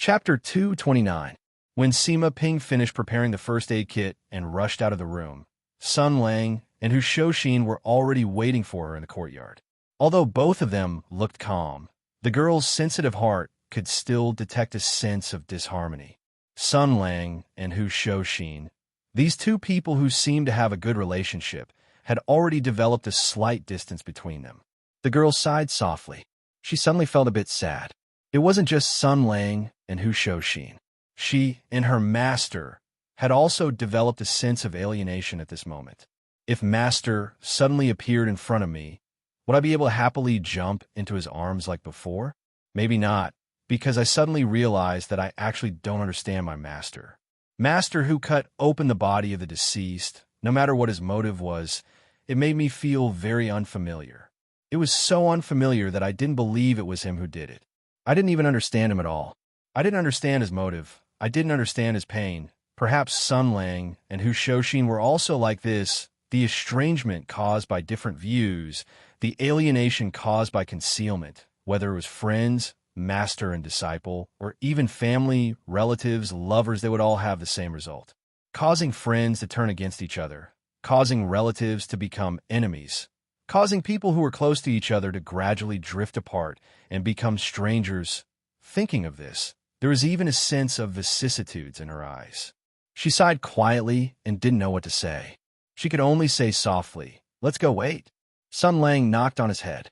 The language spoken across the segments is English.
Chapter 229. When Sima Ping finished preparing the first aid kit and rushed out of the room, Sun Lang and Hu Shouxin were already waiting for her in the courtyard. Although both of them looked calm, the girl's sensitive heart could still detect a sense of disharmony. Sun Lang and Hu Shouxin, these two people who seemed to have a good relationship, had already developed a slight distance between them. The girl sighed softly. She suddenly felt a bit sad. It wasn't just Sun Lang and Hu Shouxin. She and her master had also developed a sense of alienation at this moment. If master suddenly appeared in front of me, would I be able to happily jump into his arms like before? Maybe not, because I suddenly realized that I actually don't understand my master. Master who cut open the body of the deceased, no matter what his motive was, it made me feel very unfamiliar. It was so unfamiliar that I didn't believe it was him who did it. I didn't even understand him at all. I didn't understand his motive. I didn't understand his pain. Perhaps Sun Lang and Hu Shouxin were also like this, the estrangement caused by different views, the alienation caused by concealment, whether it was friends, master and disciple, or even family, relatives, lovers, they would all have the same result. Causing friends to turn against each other, causing relatives to become enemies, causing people who were close to each other to gradually drift apart and become strangers. Thinking of this, there was even a sense of vicissitudes in her eyes. She sighed quietly and didn't know what to say. She could only say softly, "Let's go wait." Sun Lang knocked on his head.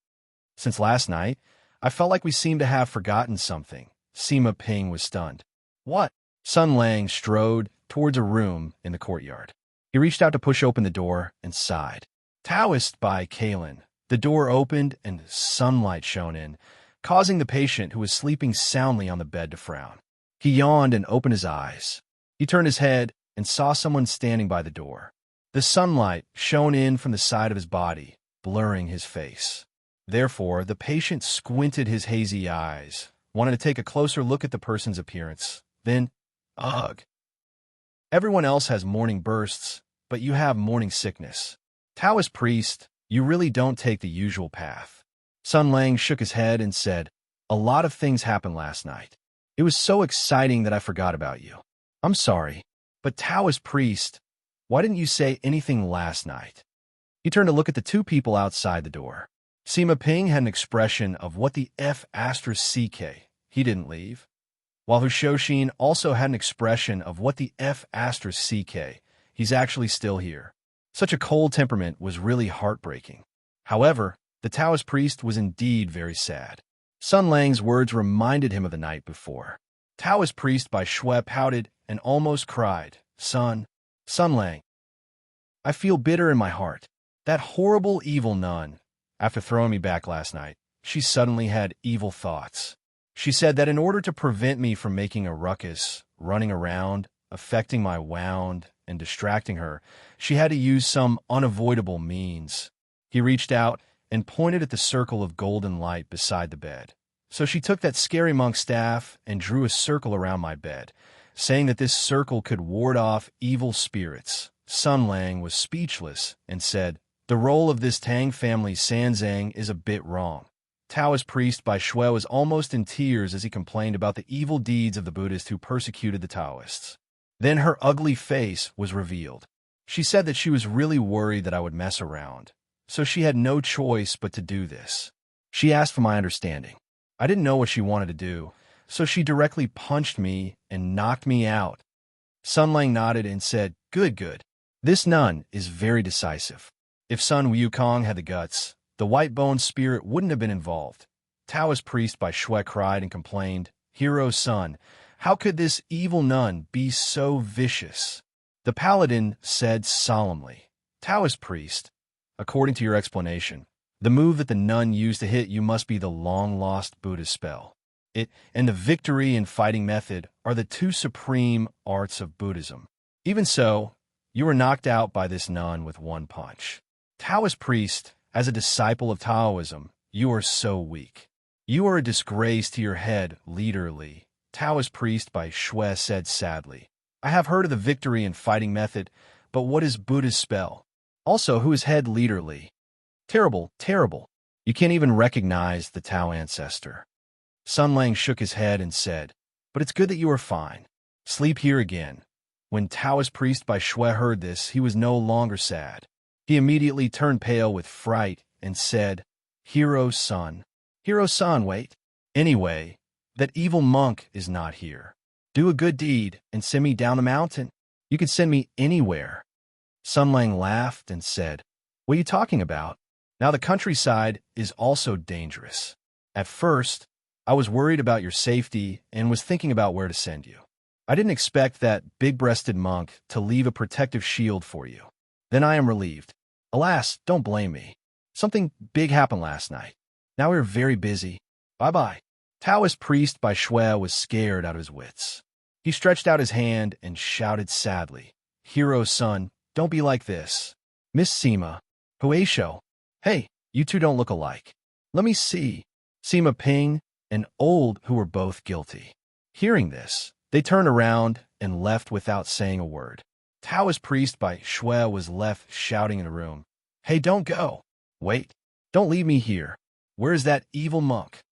"Since last night, I felt like we seemed to have forgotten something." Sima Ping was stunned. "What?" Sun Lang strode towards a room in the courtyard. He reached out to push open the door and sighed. Taoist by Kalen. The door opened and sunlight shone in, causing the patient who was sleeping soundly on the bed to frown. He yawned and opened his eyes. He turned his head and saw someone standing by the door. The sunlight shone in from the side of his body, blurring his face. Therefore, the patient squinted his hazy eyes, wanted to take a closer look at the person's appearance. Then, ugh. Everyone else has morning bursts, but you have morning sickness. Taoist priest, you really don't take the usual path. Sun Lang shook his head and said, "A lot of things happened last night. It was so exciting that I forgot about you. I'm sorry, but Taoist priest, why didn't you say anything last night?" He turned to look at the two people outside the door. Sima Ping had an expression of what the F asterisk CK. He didn't leave. While Hu Shouxin also had an expression of what the F asterisk CK. He's actually still here. Such a cold temperament was really heartbreaking. However, the Taoist priest was indeed very sad. Sun Lang's words reminded him of the night before. Taoist priest by Shui pouted and almost cried, Sun Lang, I feel bitter in my heart. That horrible evil nun, after throwing me back last night, she suddenly had evil thoughts. She said that in order to prevent me from making a ruckus, running around, affecting my wound, and distracting her, she had to use some unavoidable means. He reached out and pointed at the circle of golden light beside the bed. So she took that scary monk staff and drew a circle around my bed, saying that this circle could ward off evil spirits. Sun Lang was speechless and said, "The role of this Tang family Sanzang is a bit wrong." Taoist priest by Shui was almost in tears as he complained about the evil deeds of the Buddhists who persecuted the Taoists. Then her ugly face was revealed. She said that she was really worried that I would mess around, so she had no choice but to do this. She asked for my understanding. I didn't know what she wanted to do, so she directly punched me and knocked me out. Sun Lang nodded and said, Good. This nun is very decisive. If Sun Wukong had the guts, the white-boned spirit wouldn't have been involved." Taoist priest by Shui cried and complained, "Hero Sun, how could this evil nun be so vicious?" The paladin said solemnly, "Taoist priest, according to your explanation, the move that the nun used to hit you must be the long-lost Buddhist spell. It and the victory and fighting method are the two supreme arts of Buddhism. Even so, you were knocked out by this nun with one punch. Taoist priest, as a disciple of Taoism, you are so weak. You are a disgrace to your head, leader Li." Taoist priest by Shui said sadly, "I have heard of the victory and fighting method, but what is Buddha's spell? Also, who is head leader Li? Terrible. You can't even recognize the Tao ancestor." Sun Lang shook his head and said, but it's good that you are fine. Sleep here again." When Taoist priest by Shui heard this, he was no longer sad. He immediately turned pale with fright and said, Hero-san, wait. Anyway, that evil monk is not here. Do a good deed and send me down the mountain. You can send me anywhere." Sun Lang laughed and said, "What are you talking about? Now the countryside is also dangerous. At first, I was worried about your safety and was thinking about where to send you. I didn't expect that big-breasted monk to leave a protective shield for you. Then I am relieved. Alas, don't blame me. Something big happened last night. Now we're very busy. Bye-bye." Taoist priest by Shui was scared out of his wits. He stretched out his hand and shouted sadly, "Hero-son, don't be like this. Miss Sima, Huaisho. Hey, you two don't look alike. Let me see." Sima Ping and Old, who were both guilty. Hearing this, they turned around and left without saying a word. Taoist priest by Shui was left shouting in the room, "Hey, don't go. Wait, don't leave me here. Where's that evil monk?"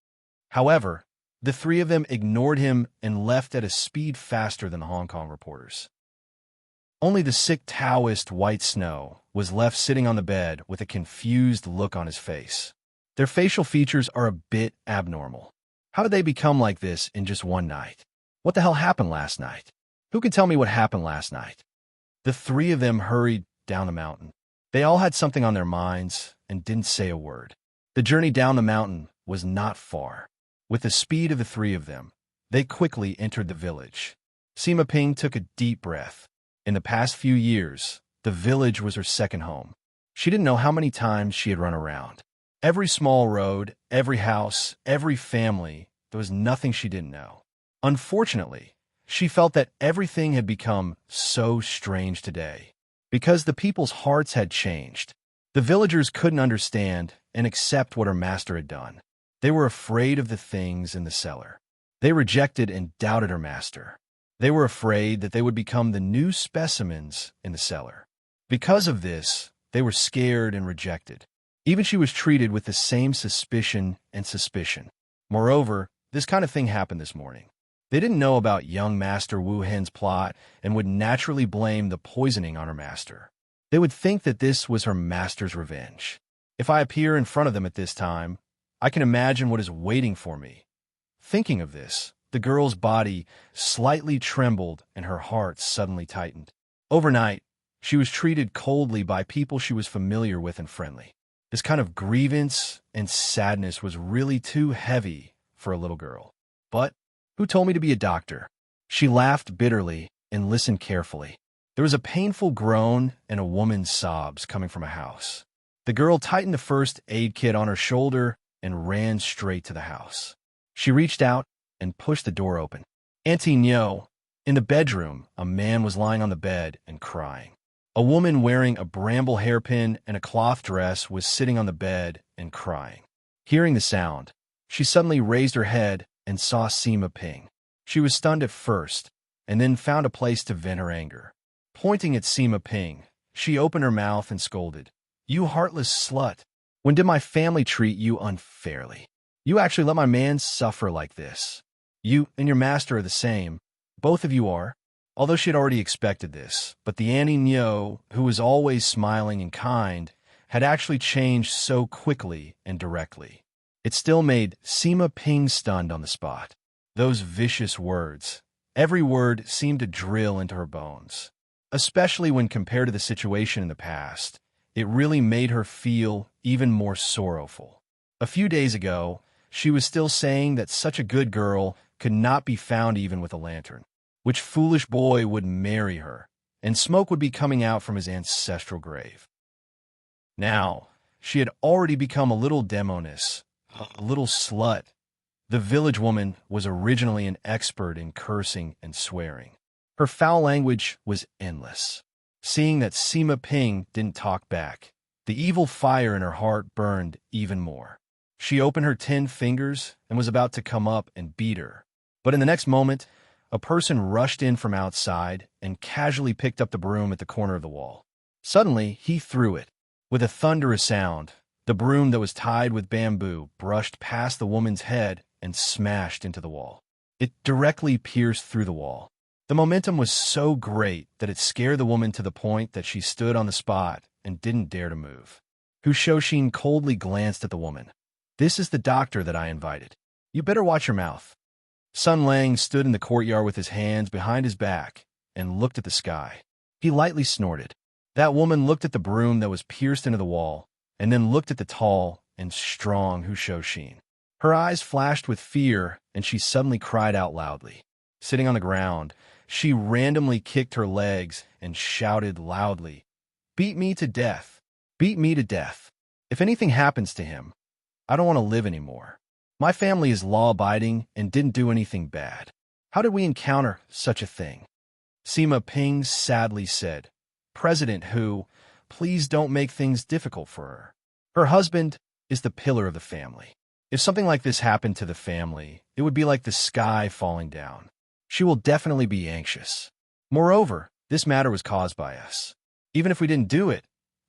However, the three of them ignored him and left at a speed faster than the Hong Kong reporters. Only the sick Taoist White Snow was left sitting on the bed with a confused look on his face. Their facial features are a bit abnormal. How did they become like this in just one night? What the hell happened last night? Who can tell me what happened last night? The three of them hurried down the mountain. They all had something on their minds and didn't say a word. The journey down the mountain was not far. With the speed of the three of them, they quickly entered the village. Sima Ping took a deep breath. In the past few years, the village was her second home. She didn't know how many times she had run around. Every small road, every house, every family, there was nothing she didn't know. Unfortunately, she felt that everything had become so strange today. Because the people's hearts had changed. The villagers couldn't understand and accept what her master had done. They were afraid of the things in the cellar. They rejected and doubted her master. They were afraid that they would become the new specimens in the cellar. Because of this, they were scared and rejected. Even she was treated with the same suspicion and suspicion. Moreover, this kind of thing happened this morning. They didn't know about young Master Wu Hen's plot and would naturally blame the poisoning on her master. They would think that this was her master's revenge. If I appear in front of them at this time, I can imagine what is waiting for me. Thinking of this, the girl's body slightly trembled and her heart suddenly tightened. Overnight, she was treated coldly by people she was familiar with and friendly. This kind of grievance and sadness was really too heavy for a little girl. But who told me to be a doctor? She laughed bitterly and listened carefully. There was a painful groan and a woman's sobs coming from a house. The girl tightened the first aid kit on her shoulder and ran straight to the house. She reached out and pushed the door open. Auntie Nyo, in the bedroom, a man was lying on the bed and crying. A woman wearing a bramble hairpin and a cloth dress was sitting on the bed and crying. Hearing the sound, she suddenly raised her head and saw Sima Ping. She was stunned at first, and then found a place to vent her anger. Pointing at Sima Ping, she opened her mouth and scolded, "You heartless slut! When did my family treat you unfairly? You actually let my man suffer like this. You and your master are the same. Both of you are." Although she had already expected this, but the Annie Nyo, who was always smiling and kind, had actually changed so quickly and directly. It still made Sima Ping stunned on the spot. Those vicious words. Every word seemed to drill into her bones. Especially when compared to the situation in the past, it really made her feel even more sorrowful. A few days ago, she was still saying that such a good girl could not be found even with a lantern. Which foolish boy would marry her, and smoke would be coming out from his ancestral grave. Now, she had already become a little demoness, a little slut. The village woman was originally an expert in cursing and swearing. Her foul language was endless. Seeing that Sima Ping didn't talk back, the evil fire in her heart burned even more. She opened her 10 fingers and was about to come up and beat her. But in the next moment, a person rushed in from outside and casually picked up the broom at the corner of the wall. Suddenly, he threw it. With a thunderous sound, the broom that was tied with bamboo brushed past the woman's head and smashed into the wall. It directly pierced through the wall. The momentum was so great that it scared the woman to the point that she stood on the spot and didn't dare to move. Shoshin coldly glanced at the woman. "This is the doctor that I invited. You better watch your mouth." Sun Lang stood in the courtyard with his hands behind his back and looked at the sky. He lightly snorted. That woman looked at the broom that was pierced into the wall, and then looked at the tall and strong Shoshin. Her eyes flashed with fear, and she suddenly cried out loudly. Sitting on the ground, she randomly kicked her legs and shouted loudly, "Beat me to death! Beat me to death! If anything happens to him, I don't want to live anymore. My family is law-abiding and didn't do anything bad. How did we encounter such a thing?" Sima Ping sadly said, "President Hu, please don't make things difficult for her. Her husband is the pillar of the family. If something like this happened to the family, it would be like the sky falling down. She will definitely be anxious. Moreover, this matter was caused by us. Even if we didn't do it,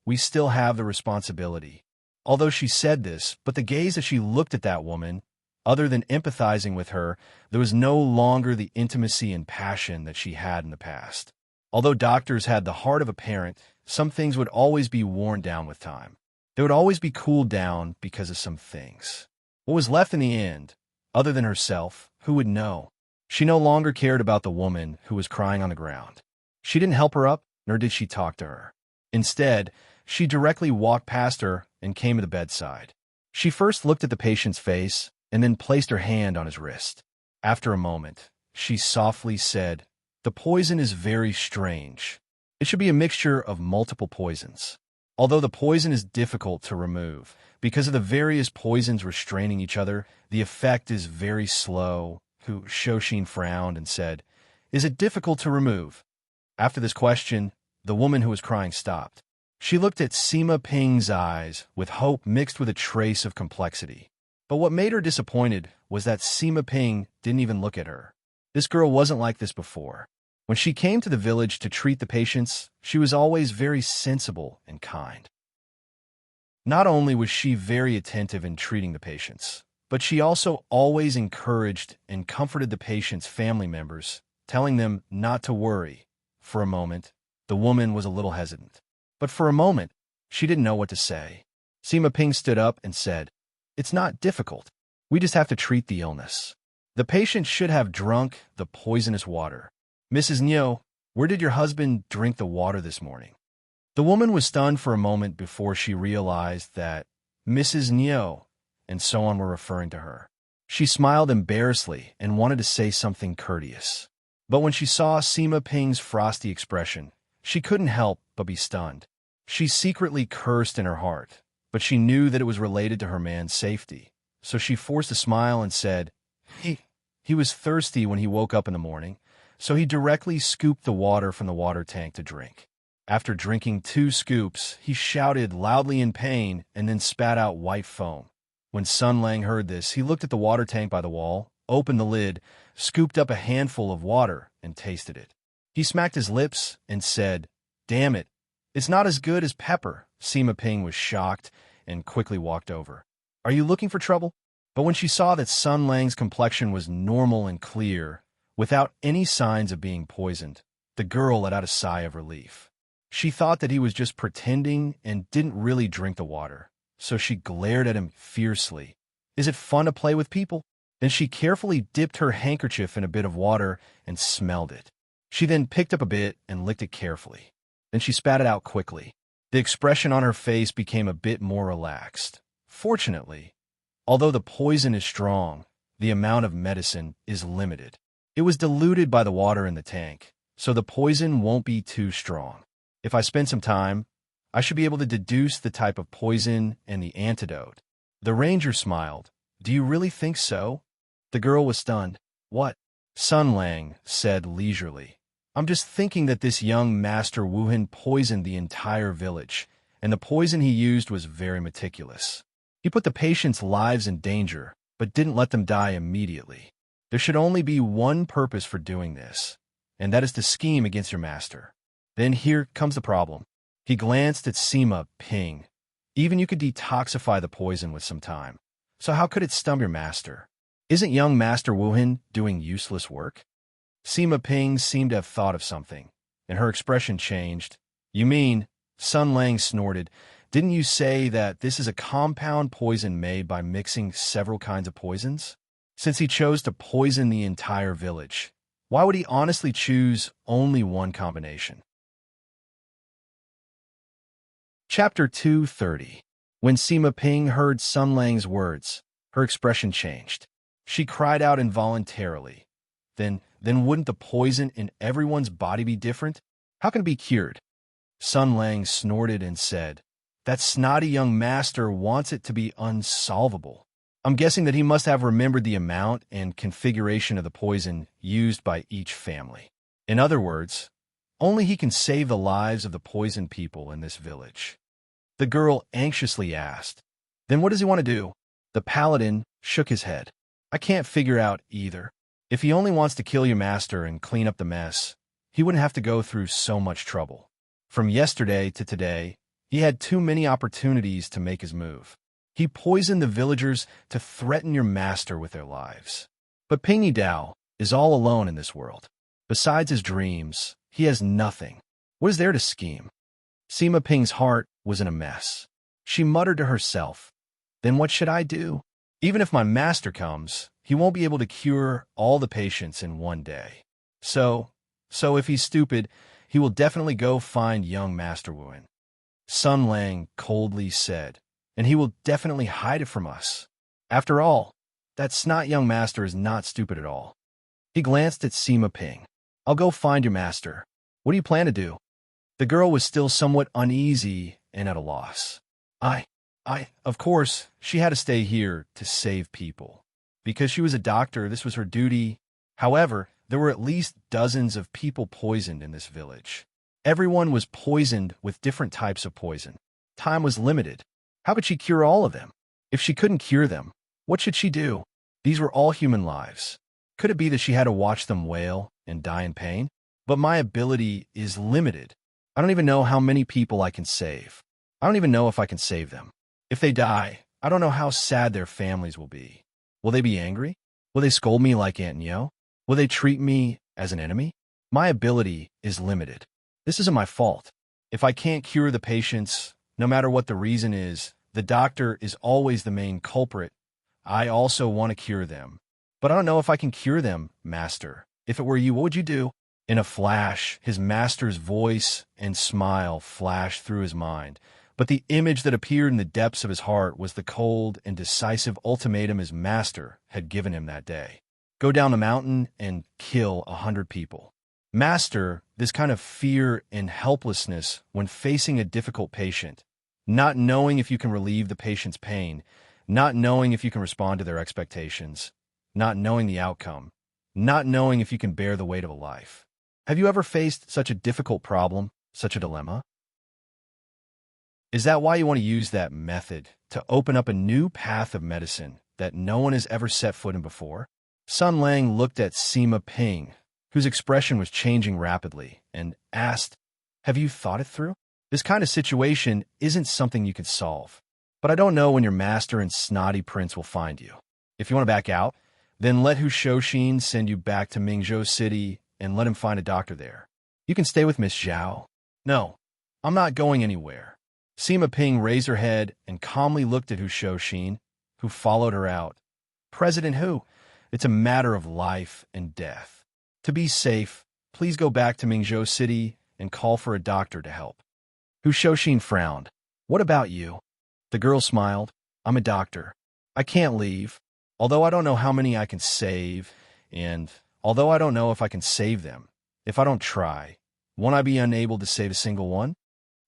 we still have the responsibility." Although she said this, but the gaze that she looked at that woman, other than empathizing with her, there was no longer the intimacy and passion that she had in the past. Although doctors had the heart of a parent, some things would always be worn down with time. They would always be cooled down because of some things. What was left in the end, other than herself, who would know? She no longer cared about the woman who was crying on the ground. She didn't help her up, nor did she talk to her. Instead, she directly walked past her and came to the bedside. She first looked at the patient's face and then placed her hand on his wrist. After a moment, she softly said, "The poison is very strange. It should be a mixture of multiple poisons. Although the poison is difficult to remove, because of the various poisons restraining each other, the effect is very slow." Shoshin frowned and said, "Is it difficult to remove?" After this question, the woman who was crying stopped. She looked at Sima Ping's eyes with hope mixed with a trace of complexity. But what made her disappointed was that Sima Ping didn't even look at her. This girl wasn't like this before. When she came to the village to treat the patients, she was always very sensible and kind. Not only was she very attentive in treating the patients, but she also always encouraged and comforted the patients' family members, telling them not to worry. For a moment, the woman was a little hesitant. But for a moment, she didn't know what to say. Sima Ping stood up and said, "It's not difficult. We just have to treat the illness. The patient should have drunk the poisonous water. Mrs. Niu, where did your husband drink the water this morning?" The woman was stunned for a moment before she realized that Mrs. Niu and so on were referring to her. She smiled embarrassedly and wanted to say something courteous. But when she saw Sima Ping's frosty expression, she couldn't help but be stunned. She secretly cursed in her heart, but she knew that it was related to her man's safety. So she forced a smile and said, He was thirsty when he woke up in the morning, so he directly scooped the water from the water tank to drink. After drinking 2 scoops, he shouted loudly in pain and then spat out white foam. When Sun Lang heard this, he looked at the water tank by the wall, opened the lid, scooped up a handful of water, and tasted it. He smacked his lips and said, "Damn it, it's not as good as pepper." Sima Ping was shocked and quickly walked over. "Are you looking for trouble?" But when she saw that Sun Lang's complexion was normal and clear, without any signs of being poisoned, the girl let out a sigh of relief. She thought that he was just pretending and didn't really drink the water, so she glared at him fiercely. "Is it fun to play with people?" Then she carefully dipped her handkerchief in a bit of water and smelled it. She then picked up a bit and licked it carefully. Then she spat it out quickly. The expression on her face became a bit more relaxed. Fortunately, although the poison is strong, the amount of medicine is limited. It was diluted by the water in the tank, so the poison won't be too strong. If I spend some time, I should be able to deduce the type of poison and the antidote. The ranger smiled. "Do you really think so?" The girl was stunned. "What?" Sun Lang said leisurely. "I'm just thinking that this young Master Wuhan poisoned the entire village, and the poison he used was very meticulous. He put the patients' lives in danger, but didn't let them die immediately. There should only be one purpose for doing this, and that is to scheme against your master. Then here comes the problem." He glanced at Sima Ping. "Even you could detoxify the poison with some time. So how could it stun your master? Isn't young Master Wuhan doing useless work? Sima Ping seemed to have thought of something, and her expression changed. You mean, Sun Lang snorted, didn't you say that this is a compound poison made by mixing several kinds of poisons? Since he chose to poison the entire village, why would he honestly choose only one combination? Chapter 230. When Sima Ping heard Sun Lang's words, her expression changed. She cried out involuntarily. Then wouldn't the poison in everyone's body be different? How can it be cured? Sun Lang snorted and said, that snotty young master wants it to be unsolvable. I'm guessing that he must have remembered the amount and configuration of the poison used by each family. In other words, only he can save the lives of the poisoned people in this village. The girl anxiously asked, then what does he want to do? The paladin shook his head. I can't figure out either. If he only wants to kill your master and clean up the mess, he wouldn't have to go through so much trouble. From yesterday to today, he had too many opportunities to make his move. He poisoned the villagers to threaten your master with their lives. But Ping Dao is all alone in this world. Besides his dreams, he has nothing. What is there to scheme? Sima Ping's heart was in a mess. She muttered to herself, then what should I do? Even if my master comes, he won't be able to cure all the patients in one day. So if he's stupid, he will definitely go find young Master Wuhan. Sun Lang coldly said, and he will definitely hide it from us. After all, that snot young master is not stupid at all. He glanced at Sima Ping. I'll go find your master. What do you plan to do? The girl was still somewhat uneasy and at a loss. Of course, she had to stay here to save people. Because she was a doctor, this was her duty. However, there were at least dozens of people poisoned in this village. Everyone was poisoned with different types of poison. Time was limited. How could she cure all of them? If she couldn't cure them, what should she do? These were all human lives. Could it be that she had to watch them wail and die in pain? But my ability is limited. I don't even know how many people I can save. I don't even know if I can save them. If they die, I don't know how sad their families will be. Will they be angry? Will they scold me like Aunt Nyo? Will they treat me as an enemy? My ability is limited. This isn't my fault. If I can't cure the patients, no matter what the reason is, the doctor is always the main culprit. I also want to cure them. But I don't know if I can cure them, Master. If it were you, what would you do? In a flash, his master's voice and smile flashed through his mind. But the image that appeared in the depths of his heart was the cold and decisive ultimatum his master had given him that day. Go down the mountain and kill 100 people. Master, this kind of fear and helplessness when facing a difficult patient, not knowing if you can relieve the patient's pain, not knowing if you can respond to their expectations, not knowing the outcome, not knowing if you can bear the weight of a life. Have you ever faced such a difficult problem, such a dilemma? Is that why you want to use that method to open up a new path of medicine that no one has ever set foot in before? Sun Lang looked at Sima Ping, whose expression was changing rapidly, and asked, have you thought it through? This kind of situation isn't something you could solve. But I don't know when your master and snotty prince will find you. If you want to back out, then let Hu Shouxin send you back to Mingzhou City and let him find a doctor there. You can stay with Miss Zhao. No, I'm not going anywhere. Sima Ping raised her head and calmly looked at Hu Shouxin, who followed her out. President Hu, it's a matter of life and death. To be safe, please go back to Mingzhou City and call for a doctor to help. Hu Shouxin frowned. What about you? The girl smiled. I'm a doctor. I can't leave. Although I don't know how many I can save, and although I don't know if I can save them, if I don't try, won't I be unable to save a single one?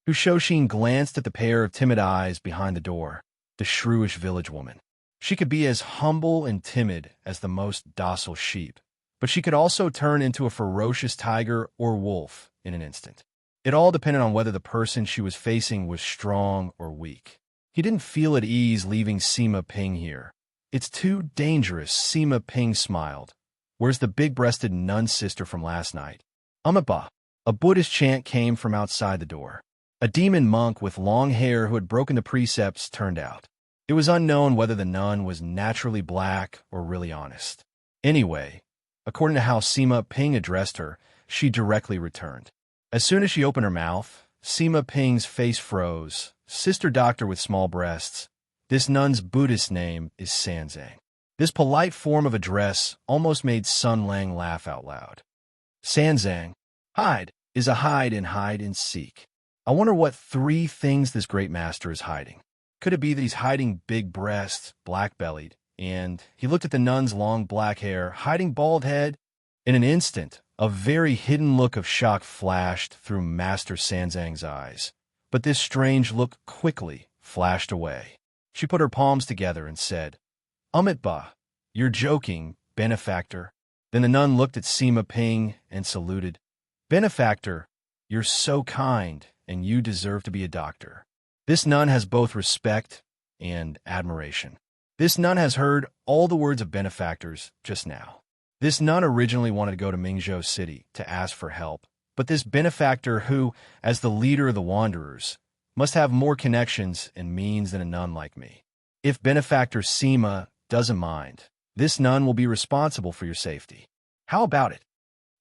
Hu Shouxin glanced at the pair of timid eyes behind the door, the shrewish village woman. She could be as humble and timid as the most docile sheep, but she could also turn into a ferocious tiger or wolf in an instant. It all depended on whether the person she was facing was strong or weak. He didn't feel at ease leaving Sima Ping here. It's too dangerous, Sima Ping smiled. Where's the big-breasted nun sister from last night? Amaba. A Buddhist chant came from outside the door. A demon monk with long hair who had broken the precepts turned out. It was unknown whether the nun was naturally black or really honest. Anyway, according to how Sima Ping addressed her, she directly returned. As soon as she opened her mouth, Sima Ping's face froze. Sister doctor with small breasts. This nun's Buddhist name is Sanzang. This polite form of address almost made Sun Lang laugh out loud. Sanzang, hide, is a hide and seek. I wonder what 3 things this great master is hiding. Could it be that he's hiding big breasts, black-bellied, and he looked at the nun's long black hair, hiding bald head? In an instant, a very hidden look of shock flashed through Master Sanzang's eyes, but this strange look quickly flashed away. She put her palms together and said, Ba, you're joking, benefactor. Then the nun looked at Sima Ping and saluted. Benefactor, you're so kind, and you deserve to be a doctor. This nun has both respect and admiration. This nun has heard all the words of benefactors just now. This nun originally wanted to go to Mingzhou City to ask for help, but this benefactor who, as the leader of the Wanderers, must have more connections and means than a nun like me. If benefactor Sima doesn't mind, this nun will be responsible for your safety. How about it?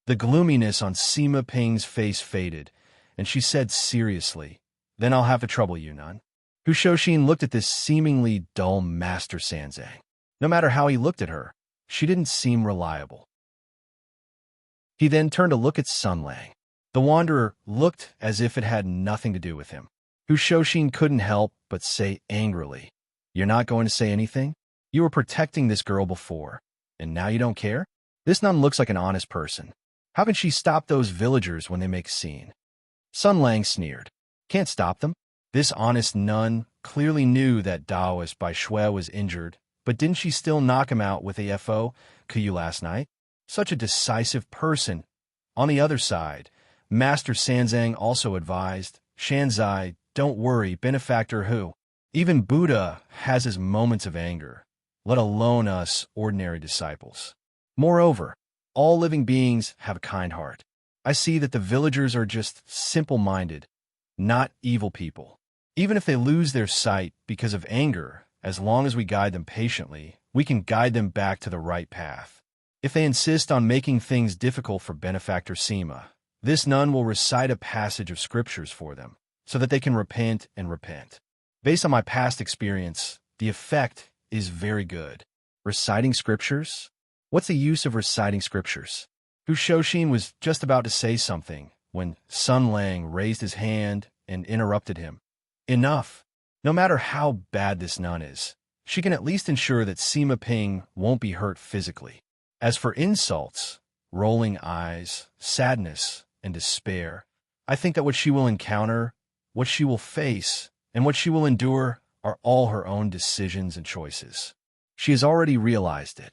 The gloominess on Sima Ping's face faded, and she said seriously, Then I'll have to trouble you, nun. Hu Shouxin looked at this seemingly dull Master Sanzang. No matter how he looked at her, she didn't seem reliable. He then turned to look at Sun Lang. The Wanderer looked as if it had nothing to do with him. Hu Shouxin couldn't help but say angrily, You're not going to say anything? You were protecting this girl before, and now you don't care? This nun looks like an honest person. How can she stop those villagers when they make a scene? Sun Lang sneered. Can't stop them. This honest nun clearly knew that Taoist Bai Shui was injured, but didn't she still knock him out with a FO Kuyu last night? Such a decisive person. On the other side, Master Sanzang also advised, Shanzai, don't worry, benefactor Hu. Even Buddha has his moments of anger, let alone us ordinary disciples. Moreover, all living beings have a kind heart. I see that the villagers are just simple-minded, not evil people. Even if they lose their sight because of anger, as long as we guide them patiently, we can guide them back to the right path. If they insist on making things difficult for benefactor Sima, this nun will recite a passage of scriptures for them, so that they can repent and repent. Based on my past experience, the effect is very good. Reciting scriptures? What's the use of reciting scriptures? Hu Shouxin was just about to say something when Sun Lang raised his hand and interrupted him. Enough! No matter how bad this nun is, she can at least ensure that Sima Ping won't be hurt physically. As for insults, rolling eyes, sadness, and despair, I think that what she will encounter, what she will face, and what she will endure are all her own decisions and choices. She has already realized it.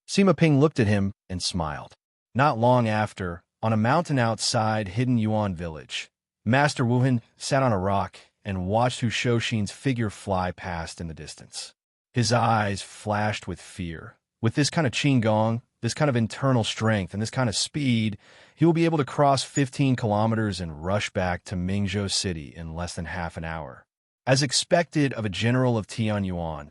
Sima Ping looked at him and smiled. Not long after, on a mountain outside hidden Yuan village, Master Wuhan sat on a rock and watched Hu Shouxin's figure fly past in the distance. His eyes flashed with fear. With this kind of qigong, this kind of internal strength, and this kind of speed, he will be able to cross 15 kilometers and rush back to Mingzhou City in less than half an hour. As expected of a general of Tianyuan,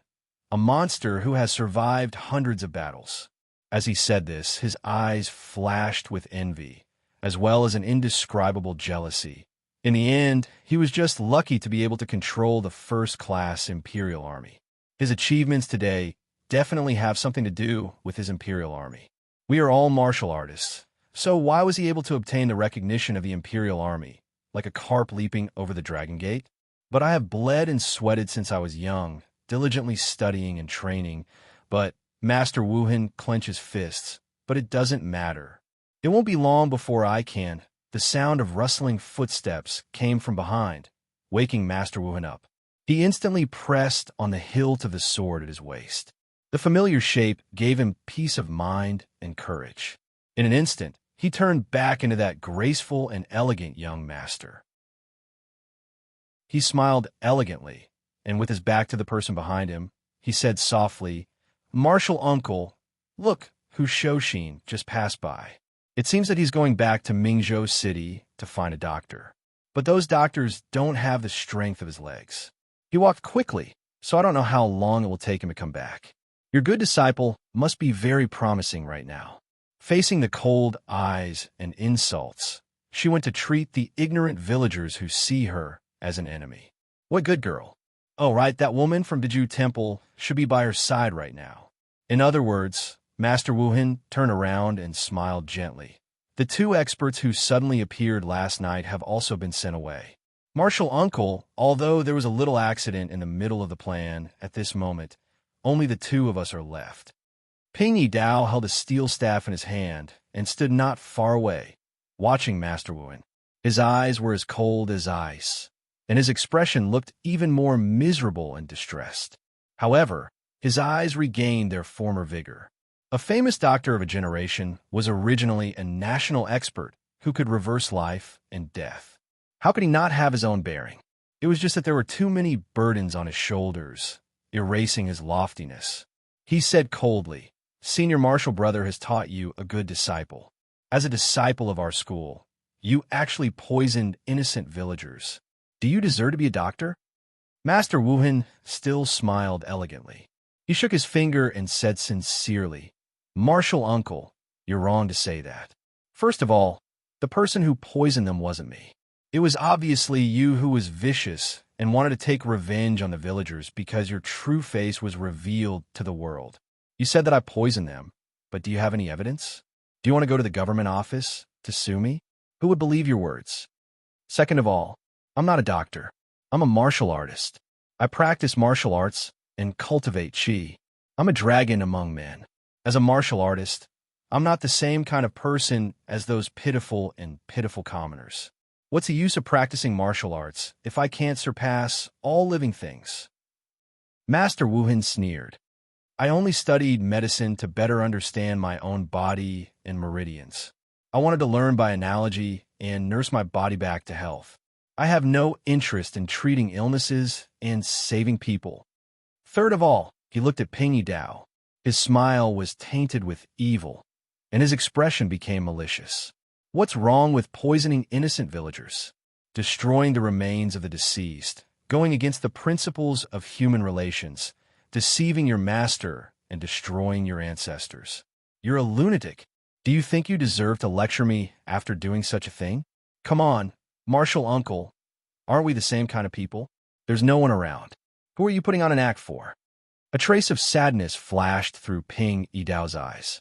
a monster who has survived hundreds of battles. As he said this, his eyes flashed with envy, as well as an indescribable jealousy. In the end, he was just lucky to be able to control the first-class Imperial Army. His achievements today definitely have something to do with his Imperial Army. We are all martial artists, so why was he able to obtain the recognition of the Imperial Army, like a carp leaping over the Dragon Gate? But I have bled and sweated since I was young, diligently studying and training, but Master Wuhan clenches fists, but it doesn't matter. It won't be long before I can. The sound of rustling footsteps came from behind, waking Master Wuhan up. He instantly pressed on the hilt of the sword at his waist. The familiar shape gave him peace of mind and courage. In an instant, he turned back into that graceful and elegant young master. He smiled elegantly, and with his back to the person behind him, he said softly, Martial uncle, look, Hu Shouxin just passed by. It seems that he's going back to Mingzhou City to find a doctor. But those doctors don't have the strength of his legs. He walked quickly, so I don't know how long it will take him to come back. Your good disciple must be very promising right now." Facing the cold eyes and insults, she went to treat the ignorant villagers who see her as an enemy. "What good girl? Oh, right, that woman from Biju Temple should be by her side right now." In other words, Master Wuhan turned around and smiled gently. "The two experts who suddenly appeared last night have also been sent away. Martial Uncle, although there was a little accident in the middle of the plan at this moment, only the two of us are left." Ping Yi Dao held a steel staff in his hand and stood not far away, watching Master Wuhan. His eyes were as cold as ice, and his expression looked even more miserable and distressed. However, his eyes regained their former vigor. A famous doctor of a generation was originally a national expert who could reverse life and death. How could he not have his own bearing? It was just that there were too many burdens on his shoulders, erasing his loftiness. He said coldly, "Senior Marshal Brother has taught you a good disciple. As a disciple of our school, you actually poisoned innocent villagers. Do you deserve to be a doctor?" Master Wuhan still smiled elegantly. He shook his finger and said sincerely, "Martial Uncle, you're wrong to say that. First of all, the person who poisoned them wasn't me. It was obviously you who was vicious and wanted to take revenge on the villagers because your true face was revealed to the world. You said that I poisoned them, but do you have any evidence? Do you want to go to the government office to sue me? Who would believe your words? Second of all, I'm not a doctor. I'm a martial artist. I practice martial arts and cultivate qi. I'm a dragon among men. As a martial artist, I'm not the same kind of person as those pitiful commoners. What's the use of practicing martial arts if I can't surpass all living things?" Master Wuhan sneered. "I only studied medicine to better understand my own body and meridians. I wanted to learn by analogy and nurse my body back to health. I have no interest in treating illnesses and saving people." Third of all, he looked at Ping Yi Dao. His smile was tainted with evil, and his expression became malicious. "What's wrong with poisoning innocent villagers, destroying the remains of the deceased, going against the principles of human relations, deceiving your master, and destroying your ancestors? You're a lunatic. Do you think you deserve to lecture me after doing such a thing? Come on, Martial Uncle, aren't we the same kind of people? There's no one around. Who are you putting on an act for?" A trace of sadness flashed through Ping Yi Dao's eyes.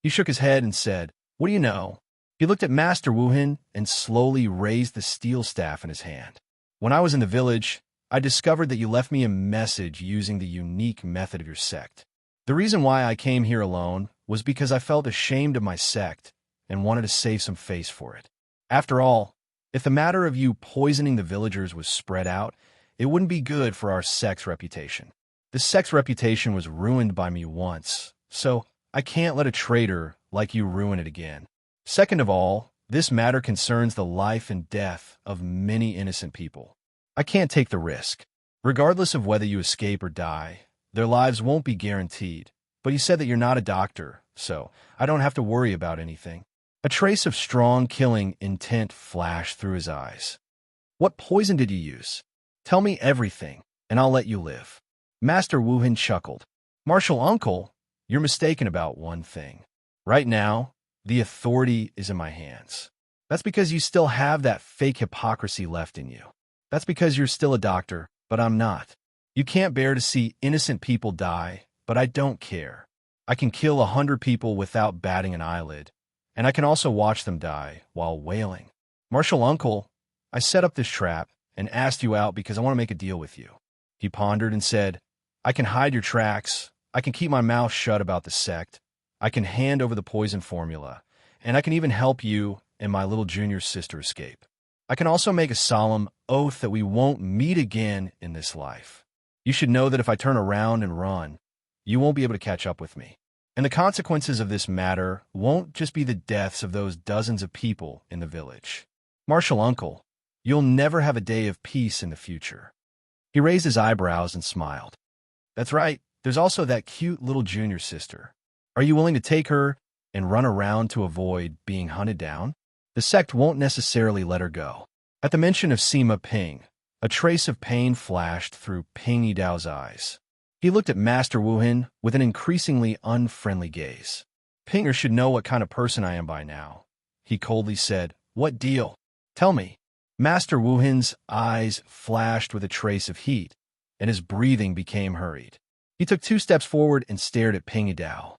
He shook his head and said, "What do you know?" He looked at Master Wuhan and slowly raised the steel staff in his hand. "When I was in the village, I discovered that you left me a message using the unique method of your sect. The reason why I came here alone was because I felt ashamed of my sect and wanted to save some face for it. After all, if the matter of you poisoning the villagers was spread out, it wouldn't be good for our sect's reputation. The sect's reputation was ruined by me once, so I can't let a traitor like you ruin it again. Second of all, this matter concerns the life and death of many innocent people. I can't take the risk. Regardless of whether you escape or die, their lives won't be guaranteed. But you said that you're not a doctor, so I don't have to worry about anything." A trace of strong killing intent flashed through his eyes. "What poison did you use? Tell me everything, and I'll let you live." Master Wuhan chuckled. "Martial Uncle, you're mistaken about one thing. Right now, the authority is in my hands. That's because you still have that fake hypocrisy left in you. That's because you're still a doctor, but I'm not. You can't bear to see innocent people die, but I don't care. I can kill 100 people without batting an eyelid, and I can also watch them die while wailing. Martial Uncle, I set up this trap and asked you out because I want to make a deal with you." He pondered and said, "I can hide your tracks, I can keep my mouth shut about the sect, I can hand over the poison formula, and I can even help you and my little junior sister escape. I can also make a solemn oath that we won't meet again in this life. You should know that if I turn around and run, you won't be able to catch up with me. And the consequences of this matter won't just be the deaths of those dozens of people in the village. Martial Uncle, you'll never have a day of peace in the future." He raised his eyebrows and smiled. "That's right, there's also that cute little junior sister. Are you willing to take her and run around to avoid being hunted down? The sect won't necessarily let her go." At the mention of Sima Ping, A trace of pain flashed through Ping Yidao's eyes. He looked at Master Wu Hin with an increasingly unfriendly gaze. Pinger should know what kind of person I am by now. He coldly said, "What deal? Tell me." Master Wu Hin's eyes flashed with a trace of heat, and his breathing became hurried. He took 2 steps forward and stared at Ping Yidao.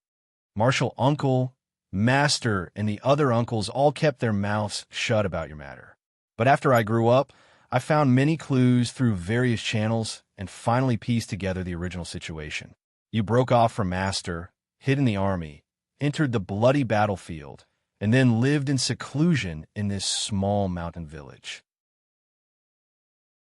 Martial uncle, master, and the other uncles all kept their mouths shut about your matter. But after I grew up, I found many clues through various channels and finally pieced together the original situation. You broke off from Master, hid in the army, entered the bloody battlefield, and then lived in seclusion in this small mountain village.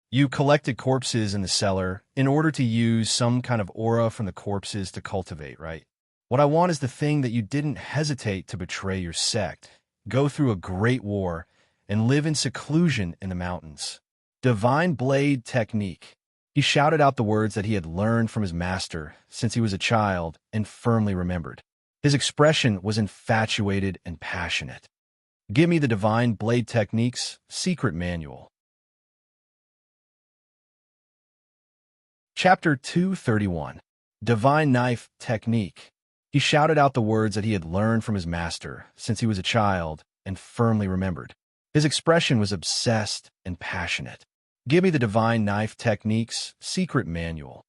You collected corpses in the cellar in order to use some kind of aura from the corpses to cultivate, right? What I want is the thing that you didn't hesitate to betray your sect, go through a great war, and live in seclusion in the mountains. Divine blade technique. He shouted out the words that he had learned from his master since he was a child and firmly remembered. His expression was infatuated and passionate. Give me the divine blade technique's secret manual. Chapter 231. Divine Knife Technique. He shouted out the words that he had learned from his master since he was a child and firmly remembered. His expression was obsessed and passionate. Give me the Divine Knife Technique's secret manual.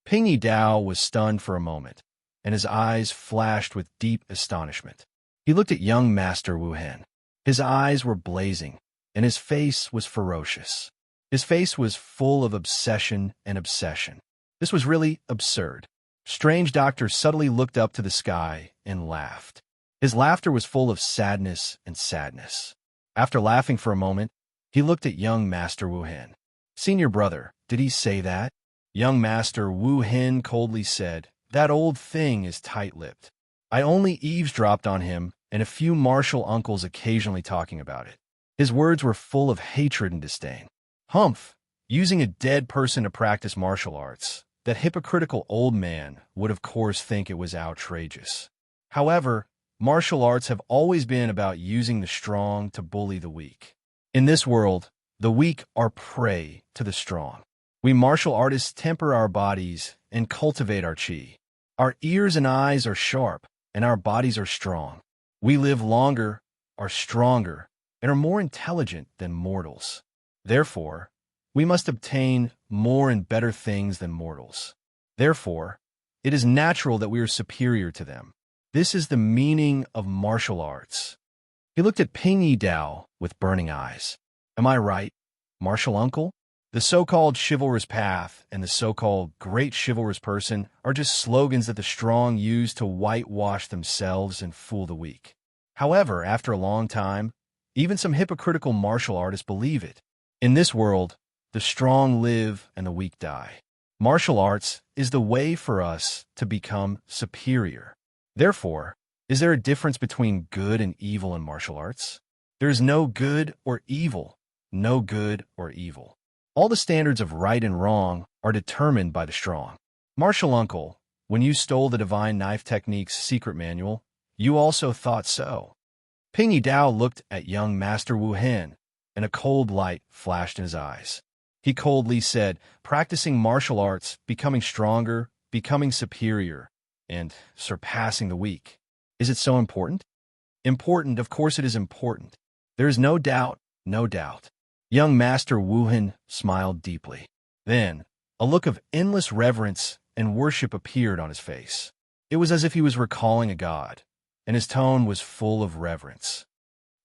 Ping Yidao was stunned for a moment, and his eyes flashed with deep astonishment. He looked at young Master Wu Hin. His eyes were blazing, and his face was ferocious. His face was full of obsession and obsession. This was really absurd. Strange Doctor subtly looked up to the sky and laughed. His laughter was full of sadness and sadness. After laughing for a moment, he looked at young Master Wu Hin. "Senior brother, did he say that?" Young Master Wu Hin coldly said, "That old thing is tight-lipped. I only eavesdropped on him and a few martial uncles occasionally talking about it." His words were full of hatred and disdain. Humph! Using a dead person to practice martial arts, that hypocritical old man would of course think it was outrageous. However, martial arts have always been about using the strong to bully the weak. In this world, the weak are prey to the strong. We martial artists temper our bodies and cultivate our chi. Our ears and eyes are sharp, and our bodies are strong. We live longer, are stronger, and are more intelligent than mortals. Therefore, we must obtain more and better things than mortals. Therefore, it is natural that we are superior to them. This is the meaning of martial arts. He looked at Ping Yidao with burning eyes. Am I right, martial uncle? The so-called chivalrous path and the so-called great chivalrous person are just slogans that the strong use to whitewash themselves and fool the weak. However, after a long time, even some hypocritical martial artists believe it. In this world, the strong live and the weak die. Martial arts is the way for us to become superior. Therefore, is there a difference between good and evil in martial arts? There is no good or evil, no good or evil. All the standards of right and wrong are determined by the strong. Martial uncle, when you stole the Divine Knife Technique's secret manual, you also thought so. Ping Yidao looked at young Master Wu Hin, and a cold light flashed in his eyes. He coldly said, "Practicing martial arts, becoming stronger, becoming superior, and surpassing the weak. Is it so important?" Important, of course it is important. There is no doubt, no doubt. Young Master Wu Hin smiled deeply. Then, a look of endless reverence and worship appeared on his face. It was as if he was recalling a god, and his tone was full of reverence.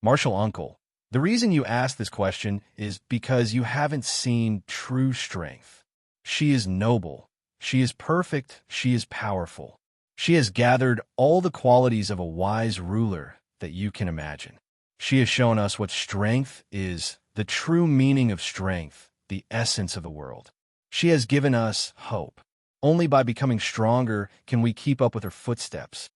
"Martial uncle, the reason you asked this question is because you haven't seen true strength. She is noble, she is perfect, she is powerful. She has gathered all the qualities of a wise ruler that you can imagine. She has shown us what strength is, the true meaning of strength, the essence of the world. She has given us hope. Only by becoming stronger can we keep up with her footsteps.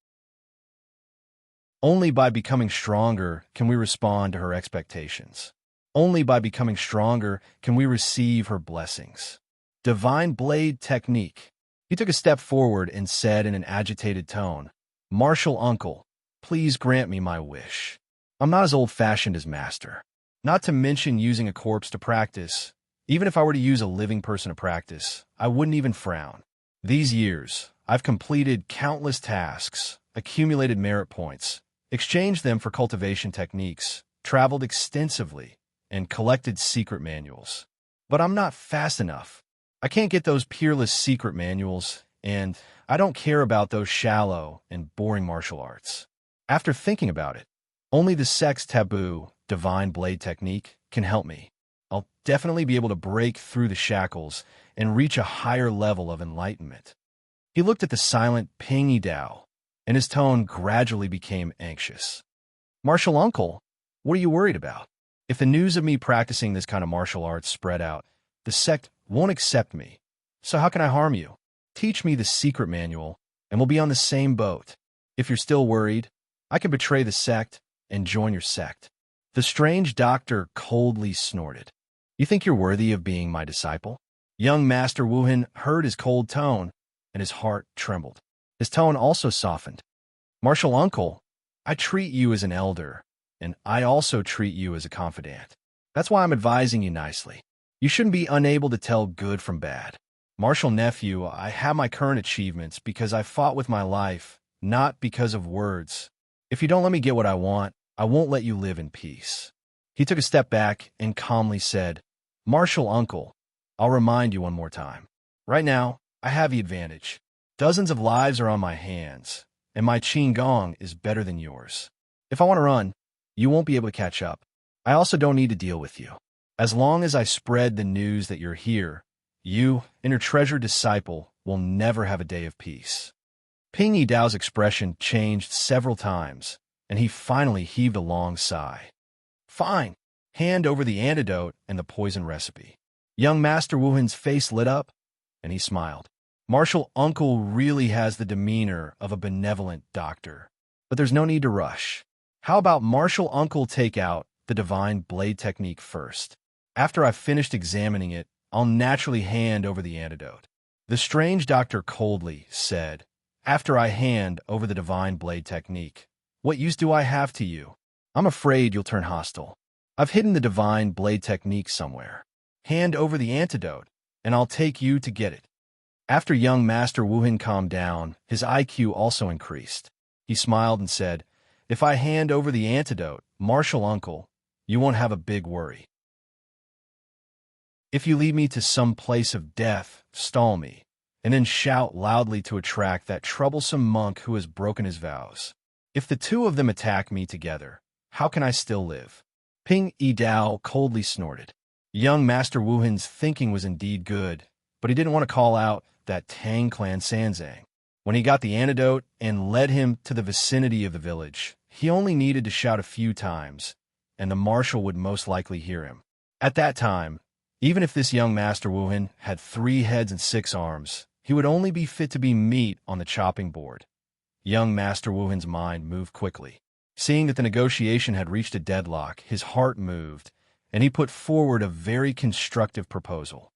Only by becoming stronger can we respond to her expectations. Only by becoming stronger can we receive her blessings." Divine blade technique. He took a step forward and said in an agitated tone, "Martial uncle, please grant me my wish. I'm not as old-fashioned as master. Not to mention using a corpse to practice. Even if I were to use a living person to practice, I wouldn't even frown. These years, I've completed countless tasks, accumulated merit points, exchanged them for cultivation techniques, traveled extensively, and collected secret manuals. But I'm not fast enough. I can't get those peerless secret manuals, and I don't care about those shallow and boring martial arts. After thinking about it, only the sex taboo, divine blade technique, can help me. I'll definitely be able to break through the shackles and reach a higher level of enlightenment. He looked at the silent Ping Yi Dao, and his tone gradually became anxious. Martial uncle, what are you worried about? If the news of me practicing this kind of martial arts spread out, the sect won't accept me. So how can I harm you? Teach me the secret manual, and we'll be on the same boat. If you're still worried, I can betray the sect and join your sect. The strange doctor coldly snorted. You think you're worthy of being my disciple? Young Master Wuhan heard his cold tone, and his heart trembled. His tone also softened. Martial uncle, I treat you as an elder, and I also treat you as a confidant. That's why I'm advising you nicely. You shouldn't be unable to tell good from bad. Martial nephew, I have my current achievements because I fought with my life, not because of words. If you don't let me get what I want, I won't let you live in peace. He took a step back and calmly said, Martial uncle, I'll remind you one more time. Right now, I have the advantage. Dozens of lives are on my hands, and my Qin Gong is better than yours. If I want to run, you won't be able to catch up. I also don't need to deal with you. As long as I spread the news that you're here, you and your treasured disciple will never have a day of peace. Ping Yi Dao's expression changed several times, and he finally heaved a long sigh. Fine. Hand over the antidote and the poison recipe. Young Master Wuhan's face lit up, and he smiled. Martial uncle really has the demeanor of a benevolent doctor. But there's no need to rush. How about martial uncle take out the divine blade technique first? After I've finished examining it, I'll naturally hand over the antidote. The strange doctor coldly said, After I hand over the divine blade technique, what use do I have to you? I'm afraid you'll turn hostile. I've hidden the divine blade technique somewhere. Hand over the antidote, and I'll take you to get it. After young Master Wuhan calmed down, his IQ also increased. He smiled and said, If I hand over the antidote, martial uncle, you won't have a big worry. If you lead me to some place of death, stall me, and then shout loudly to attract that troublesome monk who has broken his vows. If the two of them attack me together, how can I still live? Ping Yi Dao coldly snorted. Young Master Wuhan's thinking was indeed good, but he didn't want to call out that Tang Clan Sanzang. When he got the antidote and led him to the vicinity of the village, he only needed to shout a few times, and the marshal would most likely hear him. At that time, even if this young Master Wuhan had 3 heads and 6 arms, he would only be fit to be meat on the chopping board. Young Master Wuhan's mind moved quickly. Seeing that the negotiation had reached a deadlock, his heart moved, and he put forward a very constructive proposal.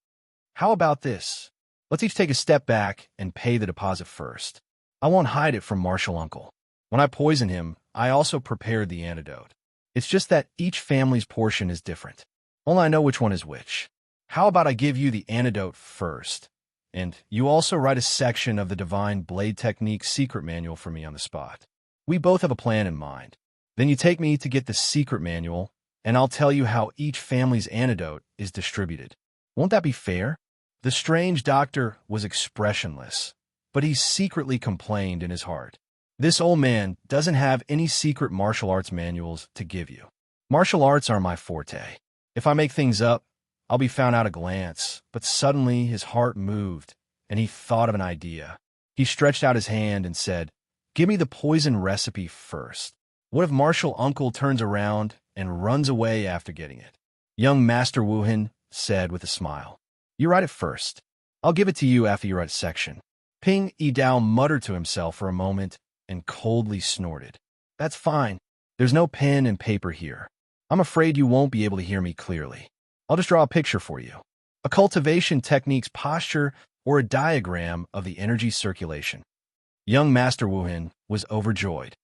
How about this? Let's each take a step back and pay the deposit first. I won't hide it from martial uncle. When I poisoned him, I also prepared the antidote. It's just that each family's portion is different. Only I know which one is which. How about I give you the antidote first, and you also write a section of the Divine Blade Technique secret manual for me on the spot. We both have a plan in mind. Then you take me to get the secret manual, and I'll tell you how each family's antidote is distributed. Won't that be fair? The strange doctor was expressionless, but he secretly complained in his heart. This old man doesn't have any secret martial arts manuals to give you. Martial arts are my forte. If I make things up, I'll be found at a glance, but suddenly his heart moved, and he thought of an idea. He stretched out his hand and said, Give me the poison recipe first. What if martial uncle turns around and runs away after getting it? Young Master Wuhan said with a smile, You write it first. I'll give it to you after you write a section. Ping Yi Dao muttered to himself for a moment and coldly snorted. That's fine. There's no pen and paper here. I'm afraid you won't be able to hear me clearly. I'll just draw a picture for you. A cultivation technique's posture or a diagram of the energy circulation. Young Master Wuhan was overjoyed.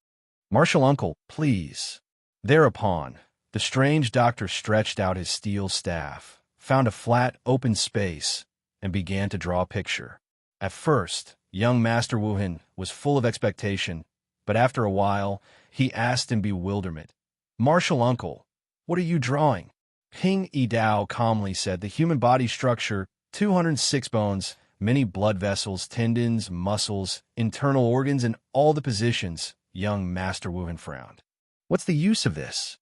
Martial uncle, please. Thereupon, the strange doctor stretched out his steel staff, found a flat, open space, and began to draw a picture. At first, young Master Wuhan was full of expectation, but after a while, he asked in bewilderment, "Martial uncle, what are you drawing?" Ping Yi Dao calmly said, "The human body structure, 206 bones, many blood vessels, tendons, muscles, internal organs, and all the positions." Young Master Wuhan frowned. "What's the use of this?"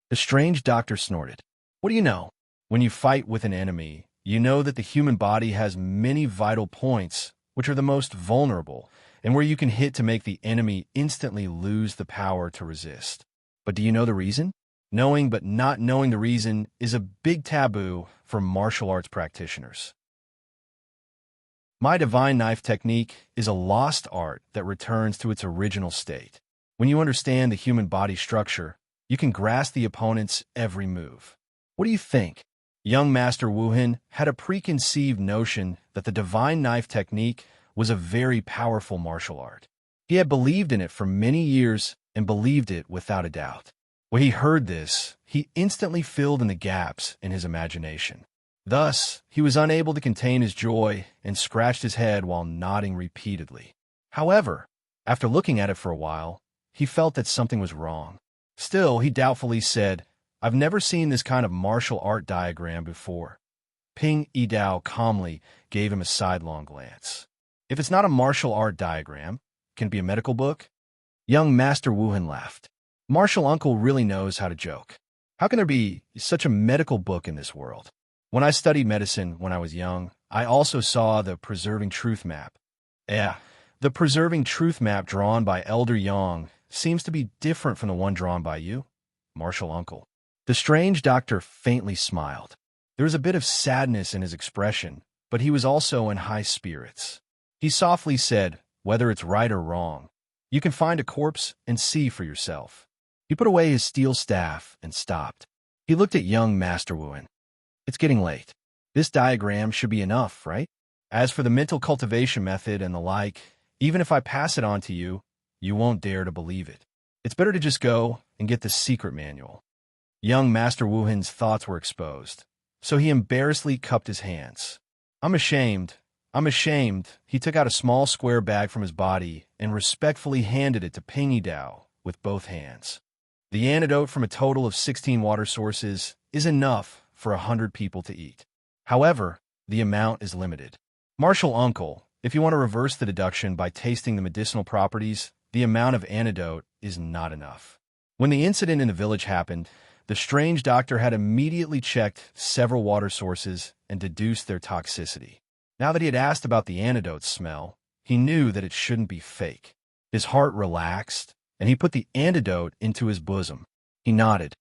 The strange doctor snorted. "What do you know? When you fight with an enemy, you know that the human body has many vital points, which are the most vulnerable, and where you can hit to make the enemy instantly lose the power to resist. But do you know the reason? Knowing but not knowing the reason is a big taboo for martial arts practitioners. My divine knife technique is a lost art that returns to its original state. When you understand the human body structure, you can grasp the opponent's every move. What do you think?" Young Master Wuhan had a preconceived notion that the divine knife technique was a very powerful martial art. He had believed in it for many years and believed it without a doubt. When he heard this, he instantly filled in the gaps in his imagination. Thus, he was unable to contain his joy and scratched his head while nodding repeatedly. However, after looking at it for a while, he felt that something was wrong. Still, he doubtfully said, "I've never seen this kind of martial art diagram before." Ping Yi Dao calmly gave him a sidelong glance. "If it's not a martial art diagram, can it be a medical book?" Young Master Wuhan laughed. "Martial uncle really knows how to joke. How can there be such a medical book in this world? When I studied medicine when I was young, I also saw the Preserving Truth map. The Preserving Truth map drawn by Elder Yang seems to be different from the one drawn by you, martial uncle." The strange doctor faintly smiled. There was a bit of sadness in his expression, but he was also in high spirits. He softly said, "Whether it's right or wrong, you can find a corpse and see for yourself." He put away his steel staff and stopped. He looked at young Master Wuhan. "It's getting late. This diagram should be enough, right? As for the mental cultivation method and the like, even if I pass it on to you, you won't dare to believe it. It's better to just go and get the secret manual." Young Master Wuhan's thoughts were exposed, so he embarrassedly cupped his hands. I'm ashamed. He took out a small square bag from his body and respectfully handed it to Ping Yi Dao with both hands. "The antidote from a total of 16 water sources is enough for 100 people to eat. However, the amount is limited. Martial uncle, if you want to reverse the deduction by tasting the medicinal properties, the amount of antidote is not enough." When the incident in the village happened, the strange doctor had immediately checked several water sources and deduced their toxicity. Now that he had asked about the antidote smell, he knew that it shouldn't be fake. His heart relaxed, and he put the antidote into his bosom. He nodded.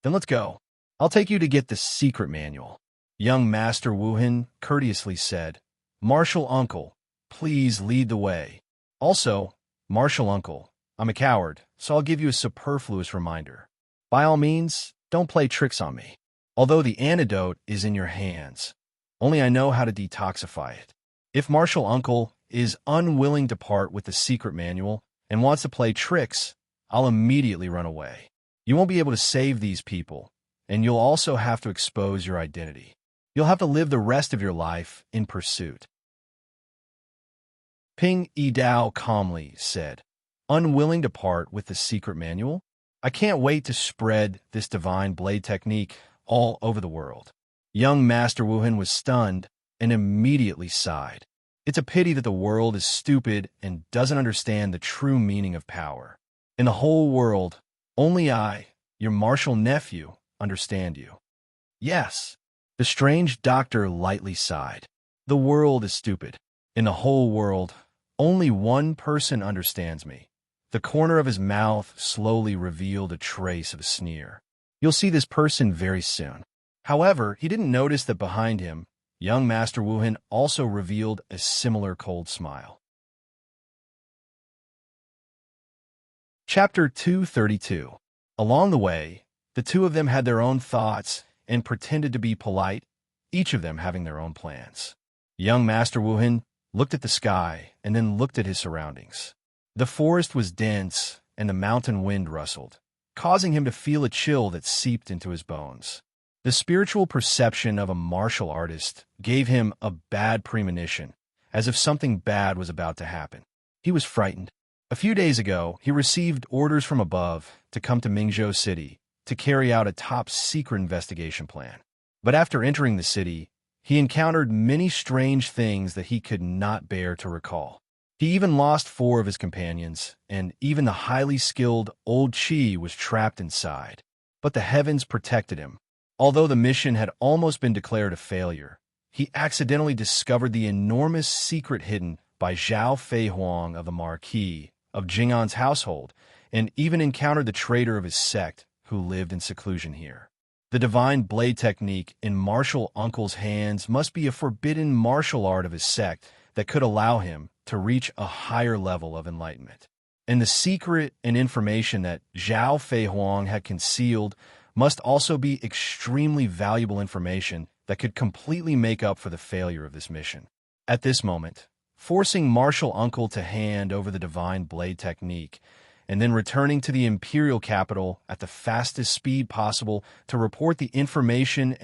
"Then let's go. I'll take you to get the secret manual." Young Master Wuhan courteously said, "Martial uncle, please lead the way. Also, martial uncle, I'm a coward, so I'll give you a superfluous reminder. By all means, don't play tricks on me. Although the antidote is in your hands, only I know how to detoxify it. If martial uncle is unwilling to part with the secret manual and wants to play tricks, I'll immediately run away. You won't be able to save these people, and you'll also have to expose your identity. You'll have to live the rest of your life in pursuit." Ping Yi Dao calmly said, "Unwilling to part with the secret manual? I can't wait to spread this divine blade technique all over the world." Young Master Wuhan was stunned and immediately sighed. It's a pity that the world is stupid and doesn't understand the true meaning of power. In the whole world, only I, your martial nephew, understand you. Yes, the strange doctor lightly sighed. The world is stupid. In the whole world, only one person understands me. The corner of his mouth slowly revealed a trace of a sneer. You'll see this person very soon. However, he didn't notice that behind him, young Master Wuhan also revealed a similar cold smile. Chapter 232. Along the way, the two of them had their own thoughts and pretended to be polite, each of them having their own plans. Young Master Wuhan looked at the sky and then looked at his surroundings. The forest was dense and the mountain wind rustled, causing him to feel a chill that seeped into his bones. The spiritual perception of a martial artist gave him a bad premonition, as if something bad was about to happen. He was frightened. A few days ago, he received orders from above to come to Mingzhou City to carry out a top-secret investigation plan. But after entering the city, he encountered many strange things that he could not bear to recall. He even lost 4 of his companions, and even the highly skilled old Qi was trapped inside. But the heavens protected him. Although the mission had almost been declared a failure, he accidentally discovered the enormous secret hidden by Zhao Feihuang of the Marquis of Jing'an's household, and even encountered the traitor of his sect who lived in seclusion here. The divine blade technique in martial uncle's hands must be a forbidden martial art of his sect that could allow him to reach a higher level of enlightenment. And the secret and information that Zhao Feihuang had concealed must also be extremely valuable information that could completely make up for the failure of this mission. At this moment, forcing martial uncle to hand over the divine blade technique, and then returning to the imperial capital at the fastest speed possible to report the information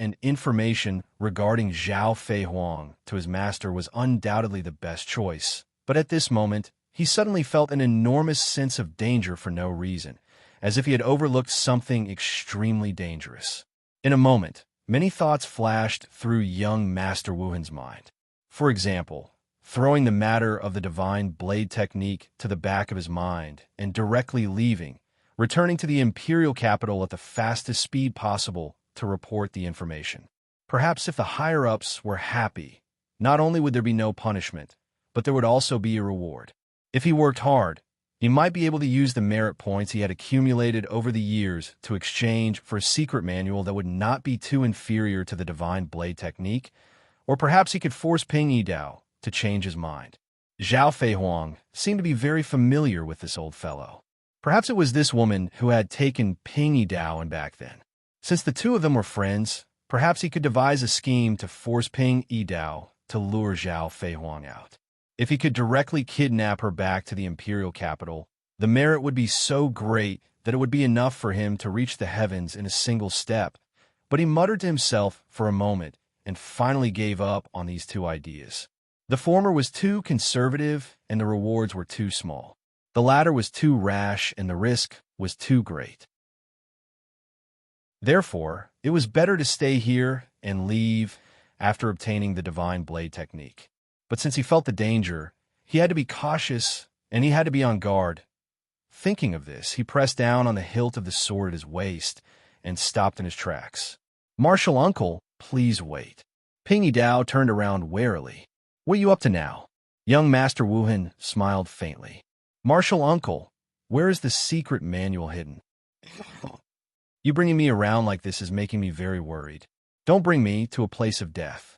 regarding Zhao Feihuang to his master was undoubtedly the best choice. But at this moment, he suddenly felt an enormous sense of danger for no reason, as if he had overlooked something extremely dangerous. In a moment, many thoughts flashed through young Master Wuhan's mind. For example, throwing the matter of the divine blade technique to the back of his mind and directly leaving, returning to the imperial capital at the fastest speed possible to report the information. Perhaps if the higher-ups were happy, not only would there be no punishment, but there would also be a reward. If he worked hard, he might be able to use the merit points he had accumulated over the years to exchange for a secret manual that would not be too inferior to the divine blade technique, or perhaps he could force Ping Yidao to change his mind. Zhao Feihuang seemed to be very familiar with this old fellow. Perhaps it was this woman who had taken Ping Yidao in back then. Since the two of them were friends, perhaps he could devise a scheme to force Ping Yidao to lure Zhao Feihuang out. If he could directly kidnap her back to the imperial capital, the merit would be so great that it would be enough for him to reach the heavens in a single step. But he muttered to himself for a moment and finally gave up on these two ideas. The former was too conservative and the rewards were too small. The latter was too rash and the risk was too great. Therefore, it was better to stay here and leave after obtaining the divine blade technique. But since he felt the danger, he had to be cautious and he had to be on guard. Thinking of this, he pressed down on the hilt of the sword at his waist and stopped in his tracks. "Martial uncle, please wait." Ping Yidao turned around warily. "What are you up to now?" Young Master Wuhan smiled faintly. "Martial uncle, where is the secret manual hidden?" "You bringing me around like this is making me very worried. Don't bring me to a place of death."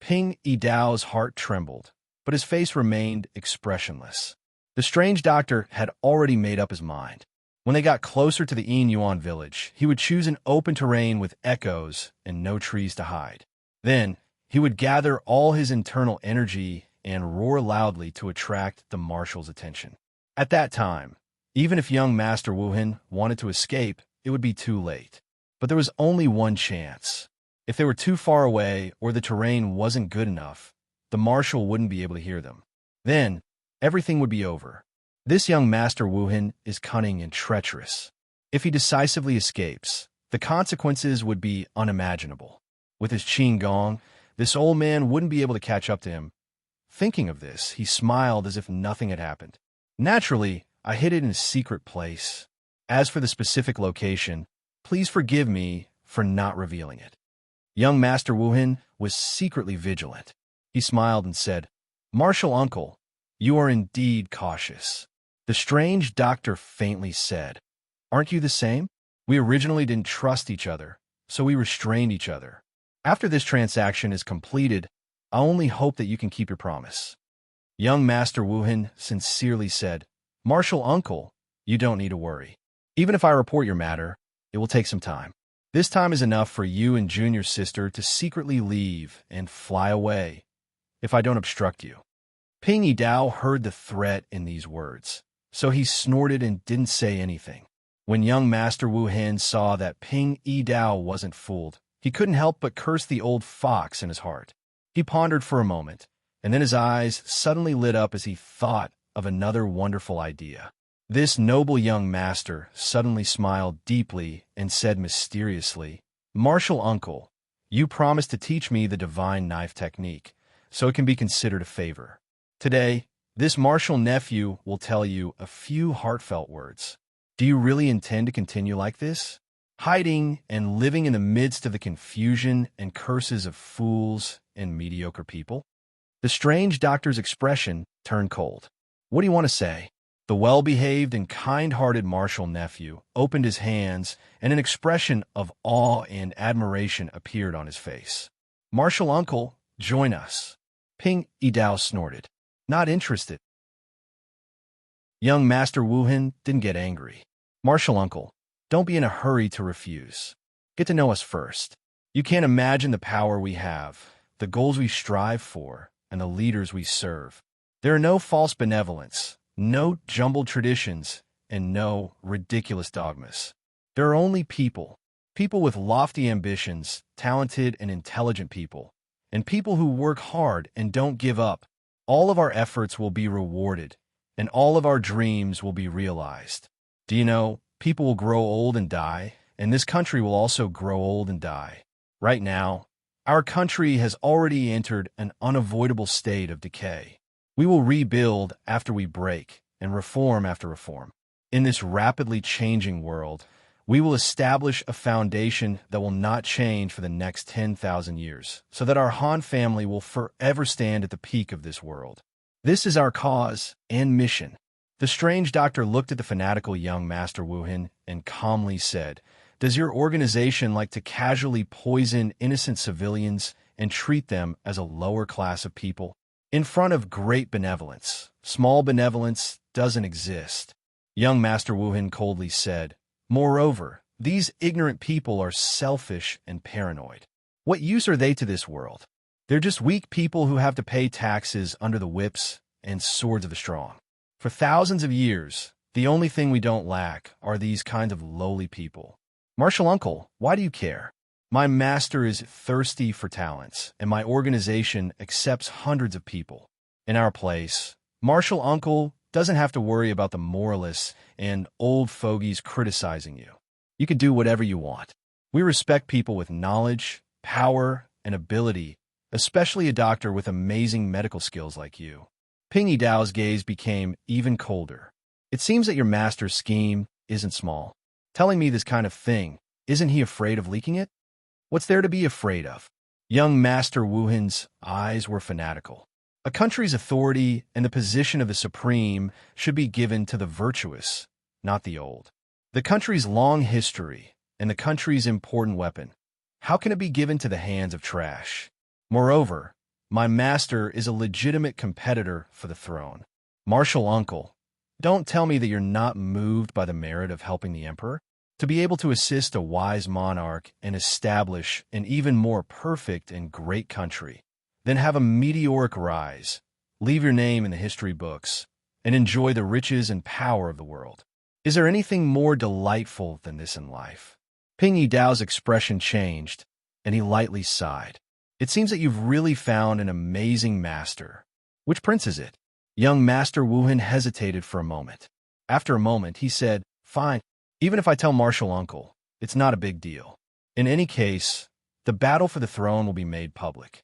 Ping Yidao's heart trembled, but his face remained expressionless. The strange doctor had already made up his mind. When they got closer to the Yin Yuan village, he would choose an open terrain with echoes and no trees to hide. Then, he would gather all his internal energy and roar loudly to attract the marshal's attention. At that time, even if young Master Wuhan wanted to escape, it would be too late. But there was only one chance. If they were too far away or the terrain wasn't good enough, the marshal wouldn't be able to hear them. Then, everything would be over. This young Master Wuhan is cunning and treacherous. If he decisively escapes, the consequences would be unimaginable. With his Qing Gong, this old man wouldn't be able to catch up to him. Thinking of this, he smiled as if nothing had happened. "Naturally, I hid it in a secret place. As for the specific location, please forgive me for not revealing it." Young Master Wuhan was secretly vigilant. He smiled and said, "Martial uncle, you are indeed cautious." The strange doctor faintly said, "Aren't you the same? We originally didn't trust each other, so we restrained each other. After this transaction is completed, I only hope that you can keep your promise." Young Master Wuhan sincerely said, "Martial uncle, you don't need to worry. Even if I report your matter, it will take some time. This time is enough for you and junior sister to secretly leave and fly away, if I don't obstruct you." Ping Yidao heard the threat in these words, so he snorted and didn't say anything. When young Master Wuhan saw that Ping Yidao wasn't fooled, He couldn't help but curse the old fox in his heart. He pondered for a moment, and then his eyes suddenly lit up as he thought of another wonderful idea. This noble young master suddenly smiled deeply and said mysteriously, "Martial uncle, you promised to teach me the divine knife technique, so it can be considered a favor. Today, this martial nephew will tell you a few heartfelt words. Do you really intend to continue like this? Hiding and living in the midst of the confusion and curses of fools and mediocre people?" The strange doctor's expression turned cold. "What do you want to say?" The well-behaved and kind-hearted martial nephew opened his hands, and an expression of awe and admiration appeared on his face. "Martial uncle, join us." Ping Yidao snorted. "Not interested." Young Master Wuhan didn't get angry. "Martial uncle, don't be in a hurry to refuse. Get to know us first. You can't imagine the power we have, the goals we strive for, and the leaders we serve. There are no false benevolence, no jumbled traditions, and no ridiculous dogmas. There are only people with lofty ambitions, talented and intelligent people, and people who work hard and don't give up. All of our efforts will be rewarded, and all of our dreams will be realized. Do you know, people will grow old and die, and this country will also grow old and die. Right now, our country has already entered an unavoidable state of decay. We will rebuild after we break, and reform after reform. In this rapidly changing world, we will establish a foundation that will not change for the next 10,000 years, so that our Han family will forever stand at the peak of this world. This is our cause and mission." The strange doctor looked at the fanatical young Master Wuhan and calmly said, "Does your organization like to casually poison innocent civilians and treat them as a lower class of people? In front of great benevolence, small benevolence doesn't exist." Young Master Wuhan coldly said, "Moreover, these ignorant people are selfish and paranoid. What use are they to this world? They're just weak people who have to pay taxes under the whips and swords of the strong. For thousands of years, the only thing we don't lack are these kinds of lowly people. Martial uncle, why do you care? My master is thirsty for talents, and my organization accepts hundreds of people. In our place, Martial uncle doesn't have to worry about the moralists and old fogies criticizing you. You can do whatever you want. We respect people with knowledge, power, and ability, especially a doctor with amazing medical skills like you." Ping Yidao's gaze became even colder. "It seems that your master's scheme isn't small. Telling me this kind of thing, isn't he afraid of leaking it? What's there to be afraid of?" Young Master Wuhan's eyes were fanatical. A country's authority and the position of the supreme should be given to the virtuous, not the old. The country's long history and the country's important weapon, how can it be given to the hands of trash? Moreover, my master is a legitimate competitor for the throne. Martial uncle, don't tell me that you're not moved by the merit of helping the emperor. To be able to assist a wise monarch and establish an even more perfect and great country, then have a meteoric rise, leave your name in the history books, and enjoy the riches and power of the world. Is there anything more delightful than this in life?" Ping Yidao's expression changed, and he lightly sighed. "It seems that you've really found an amazing master. Which prince is it?" Young Master Wuhan hesitated for a moment. After a moment, he said, "Fine. Even if I tell Martial uncle, it's not a big deal. In any case, the battle for the throne will be made public."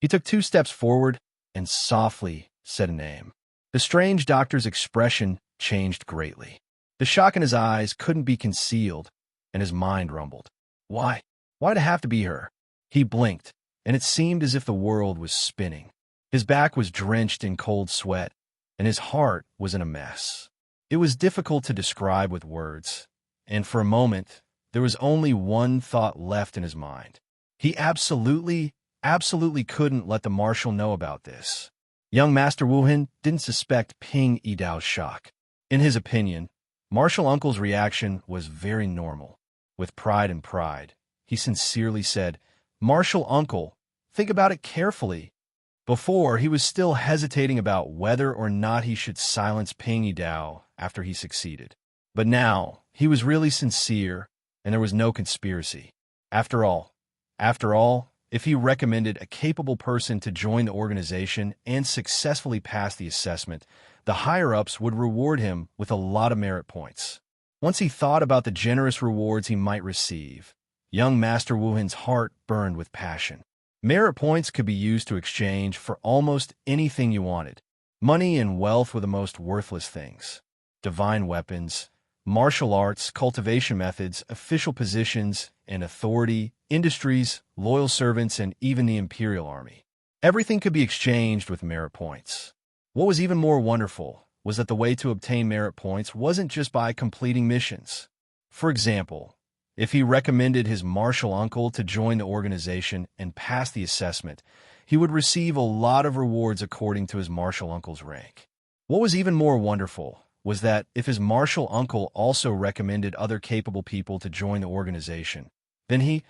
He took 2 steps forward and softly said a name. The strange doctor's expression changed greatly. The shock in his eyes couldn't be concealed, and his mind rumbled. Why? Why'd it have to be her? He blinked, and it seemed as if the world was spinning. His back was drenched in cold sweat, and his heart was in a mess. It was difficult to describe with words, and for a moment, there was only one thought left in his mind. He absolutely couldn't let the marshal know about this. Young Master Wuhan didn't suspect Ping Yidao's shock. In his opinion, Martial Uncle's reaction was very normal. With pride, he sincerely said, "Martial Uncle, think about it carefully." Before, he was still hesitating about whether or not he should silence Ping Yidao after he succeeded. But now, he was really sincere, and there was no conspiracy. After all, after all, if he recommended a capable person to join the organization and successfully pass the assessment, the higher-ups would reward him with a lot of merit points. Once he thought about the generous rewards he might receive, young Master Wuhan's heart burned with passion. Merit points could be used to exchange for almost anything you wanted. Money and wealth were the most worthless things. Divine weapons, martial arts, cultivation methods, official positions and authority, industries, loyal servants, and even the Imperial Army. Everything could be exchanged with merit points. What was even more wonderful was that the way to obtain merit points wasn't just by completing missions. For example, if he recommended his martial uncle to join the organization and pass the assessment, he would receive a lot of rewards according to his martial uncle's rank. What was even more wonderful was that if his martial uncle also recommended other capable people to join the organization, then he,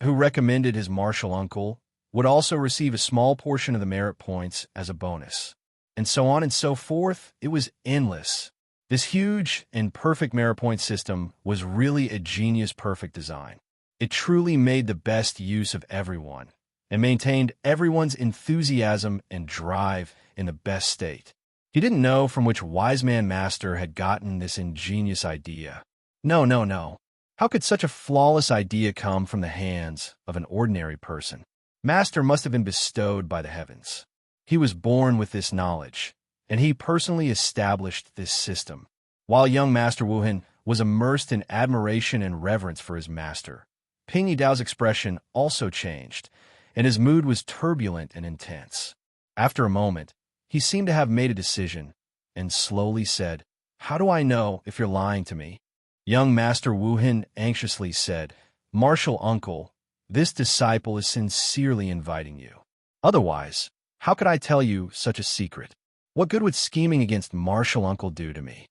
who recommended his martial uncle, would also receive a small portion of the merit points as a bonus. And so on and so forth. It was endless. This huge and perfect merit point system was really a genius perfect design. It truly made the best use of everyone and maintained everyone's enthusiasm and drive in the best state. He didn't know from which wise man master had gotten this ingenious idea. No. How could such a flawless idea come from the hands of an ordinary person? Master must have been bestowed by the heavens. He was born with this knowledge, and he personally established this system. While young Master Wuhan was immersed in admiration and reverence for his master, Ping Yidao's expression also changed, and his mood was turbulent and intense. After a moment, he seemed to have made a decision, and slowly said, "How do I know if you're lying to me?" Young Master Wuhan anxiously said, "Martial uncle, this disciple is sincerely inviting you. Otherwise, how could I tell you such a secret? What good would scheming against martial uncle do to me?"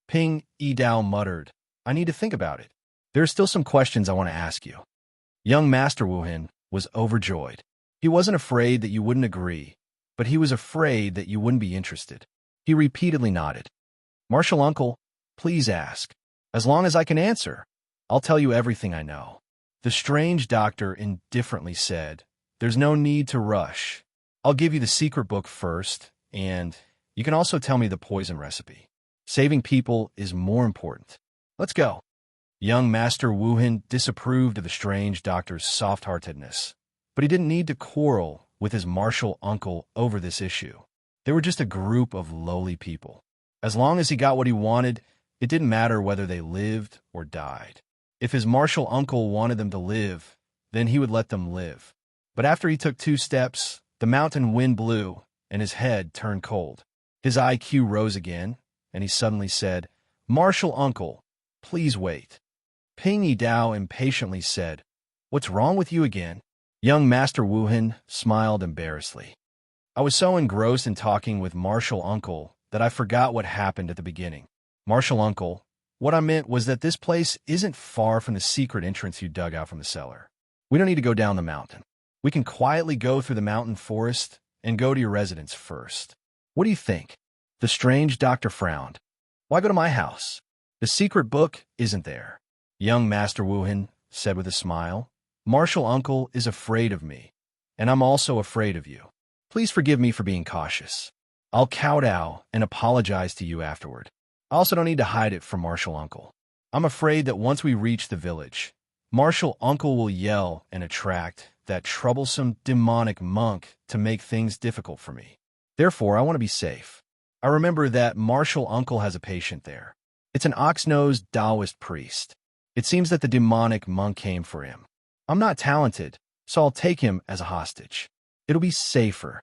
Ping Yidao muttered, "I need to think about it. There are still some questions I want to ask you." Young Master Wuhan was overjoyed. He wasn't afraid that you wouldn't agree, but he was afraid that you wouldn't be interested. He repeatedly nodded. "Martial uncle, please ask. As long as I can answer, I'll tell you everything I know." The strange doctor indifferently said, "There's no need to rush. I'll give you the secret book first, and you can also tell me the poison recipe. Saving people is more important. Let's go." Young Master Wuhan disapproved of the strange doctor's soft-heartedness, but he didn't need to quarrel with his martial uncle over this issue. They were just a group of lowly people. As long as he got what he wanted, it didn't matter whether they lived or died. If his martial uncle wanted them to live, then he would let them live. But after he took 2 steps, the mountain wind blew, and his head turned cold. His IQ rose again, and he suddenly said, "Martial uncle, please wait." Ping Yidao impatiently said, "What's wrong with you again?" Young Master Wuhan smiled embarrassedly. "I was so engrossed in talking with martial uncle that I forgot what happened at the beginning. Martial uncle, what I meant was that this place isn't far from the secret entrance you dug out from the cellar. We don't need to go down the mountain. We can quietly go through the mountain forest and go to your residence first. What do you think?" The strange doctor frowned. "Why go to my house? The secret book isn't there." Young Master Wuhan said with a smile, "Martial uncle is afraid of me, and I'm also afraid of you. Please forgive me for being cautious. I'll kowtow and apologize to you afterward. I also don't need to hide it from martial uncle. I'm afraid that once we reach the village, martial uncle will yell and attract that troublesome demonic monk to make things difficult for me. Therefore, I want to be safe. I remember that martial uncle has a patient there. It's an ox-nosed Taoist priest. It seems that the demonic monk came for him. I'm not talented, so I'll take him as a hostage. It'll be safer."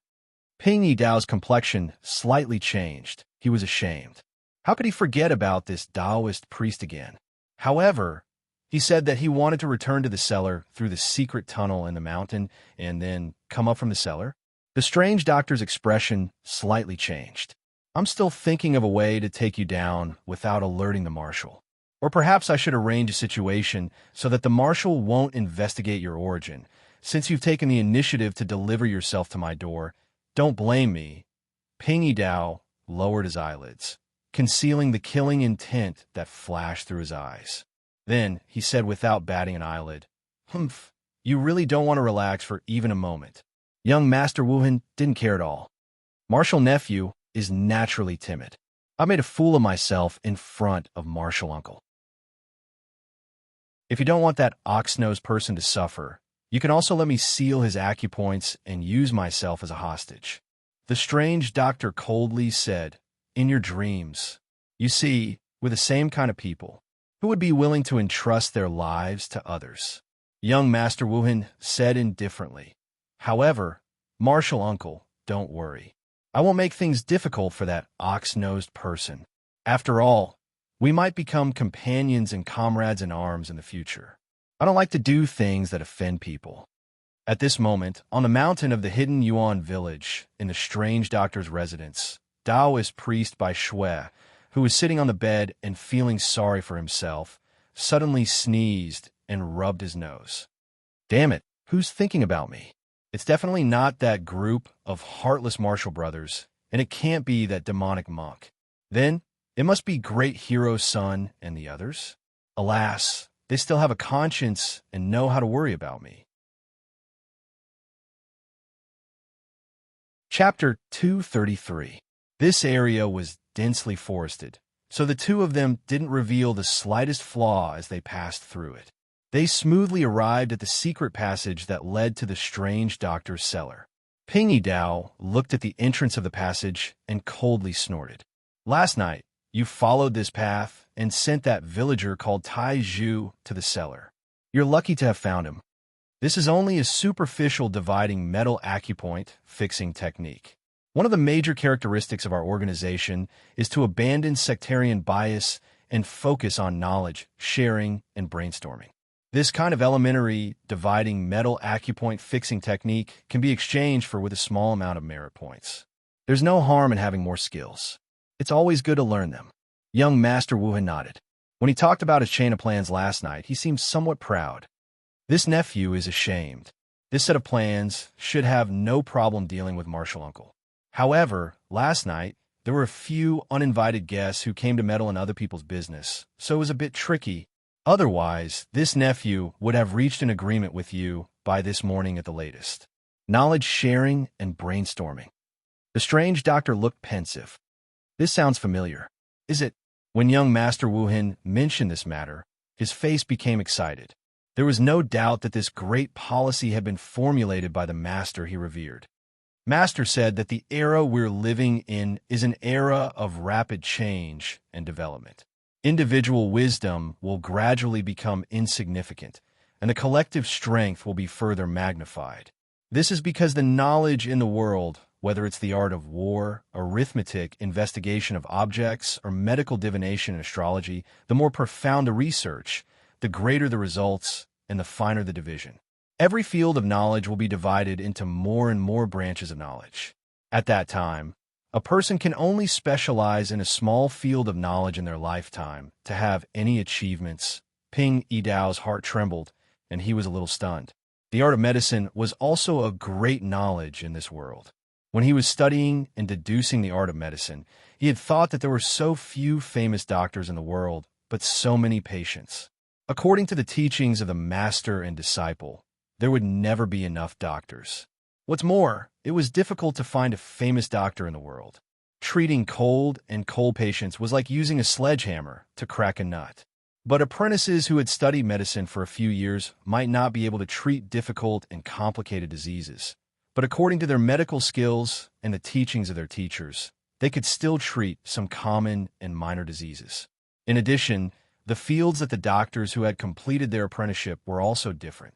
Ping Yidao's complexion slightly changed. He was ashamed. How could he forget about this Taoist priest again? However, he said that he wanted to return to the cellar through the secret tunnel in the mountain and then come up from the cellar. The strange doctor's expression slightly changed. "I'm still thinking of a way to take you down without alerting the marshal. Or perhaps I should arrange a situation so that the marshal won't investigate your origin. Since you've taken the initiative to deliver yourself to my door, don't blame me." Ping Yidao lowered his eyelids, concealing the killing intent that flashed through his eyes. Then he said without batting an eyelid, "Humph, you really don't want to relax for even a moment." Young Master Wuhan didn't care at all. Martial Nephew is naturally timid. I made a fool of myself in front of Martial Uncle. If you don't want that ox-nosed person to suffer, you can also let me seal his acupoints and use myself as a hostage. The strange doctor coldly said, "In your dreams. You see, we're the same kind of people, who would be willing to entrust their lives to others." Young Master Wuhan said indifferently, "However, Martial Uncle, don't worry. I won't make things difficult for that ox-nosed person. After all, we might become companions and comrades in arms in the future. I don't like to do things that offend people." At this moment, on the mountain of the hidden Yuan village, in the strange doctor's residence, Taoist priest Bai Shui, who was sitting on the bed and feeling sorry for himself, suddenly sneezed and rubbed his nose. "Damn it, who's thinking about me? It's definitely not that group of heartless martial brothers, and it can't be that demonic monk. Then, it must be Great Hero's son and the others. Alas, they still have a conscience and know how to worry about me." Chapter 233. This area was densely forested, so the two of them didn't reveal the slightest flaw as they passed through it. They smoothly arrived at the secret passage that led to the strange doctor's cellar. Pingy Dao looked at the entrance of the passage and coldly snorted. "Last night, you followed this path and sent that villager called Tai Zhu to the cellar. You're lucky to have found him. This is only a superficial dividing metal acupoint fixing technique. One of the major characteristics of our organization is to abandon sectarian bias and focus on knowledge, sharing, and brainstorming. This kind of elementary dividing metal acupoint fixing technique can be exchanged with a small amount of merit points. There's no harm in having more skills. It's always good to learn them." Young Master Wuhan nodded. When he talked about his chain of plans last night, he seemed somewhat proud. This nephew is ashamed. This set of plans should have no problem dealing with Martial Uncle. However, last night, there were a few uninvited guests who came to meddle in other people's business, so it was a bit tricky. Otherwise, this nephew would have reached an agreement with you by this morning at the latest. Knowledge sharing and brainstorming. The strange doctor looked pensive. "This sounds familiar. Is it?" When young Master Wuhan mentioned this matter, his face became excited. There was no doubt that this great policy had been formulated by the master he revered. Master said that the era we're living in is an era of rapid change and development. Individual wisdom will gradually become insignificant, and the collective strength will be further magnified. This is because the knowledge in the world, whether it's the art of war, arithmetic, investigation of objects, or medical divination and astrology, the more profound the research, the greater the results, and the finer the division. Every field of knowledge will be divided into more and more branches of knowledge. At that time, a person can only specialize in a small field of knowledge in their lifetime to have any achievements. Ping Yidao's heart trembled, and he was a little stunned. The art of medicine was also a great knowledge in this world. When he was studying and deducing the art of medicine, he had thought that there were so few famous doctors in the world, but so many patients. According to the teachings of the master and disciple, there would never be enough doctors. What's more, it was difficult to find a famous doctor in the world. Treating cold patients was like using a sledgehammer to crack a nut. But apprentices who had studied medicine for a few years might not be able to treat difficult and complicated diseases. But according to their medical skills and the teachings of their teachers, they could still treat some common and minor diseases. In addition, the fields that the doctors who had completed their apprenticeship were also different.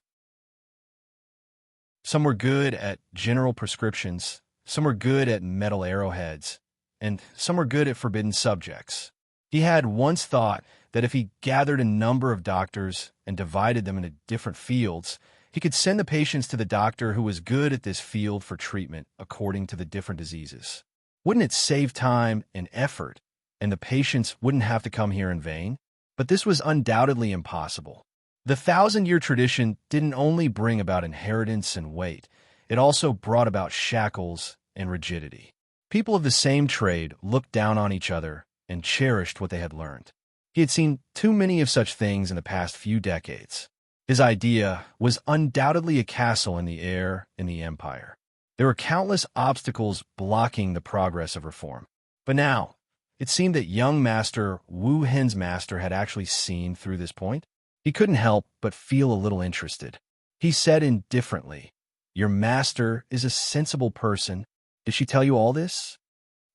Some were good at general prescriptions, some were good at metal arrowheads, and some were good at forbidden subjects. He had once thought that if he gathered a number of doctors and divided them into different fields, he could send the patients to the doctor who was good at this field for treatment according to the different diseases. Wouldn't it save time and effort, and the patients wouldn't have to come here in vain? But this was undoubtedly impossible. The 1,000-year tradition didn't only bring about inheritance and weight, it also brought about shackles and rigidity. People of the same trade looked down on each other and cherished what they had learned. He had seen too many of such things in the past few decades. His idea was undoubtedly a castle in the air in the Empire. There were countless obstacles blocking the progress of reform. But now, it seemed that young Master Wu Hen's master had actually seen through this point. He couldn't help but feel a little interested. He said indifferently, "Your master is a sensible person. Did she tell you all this?"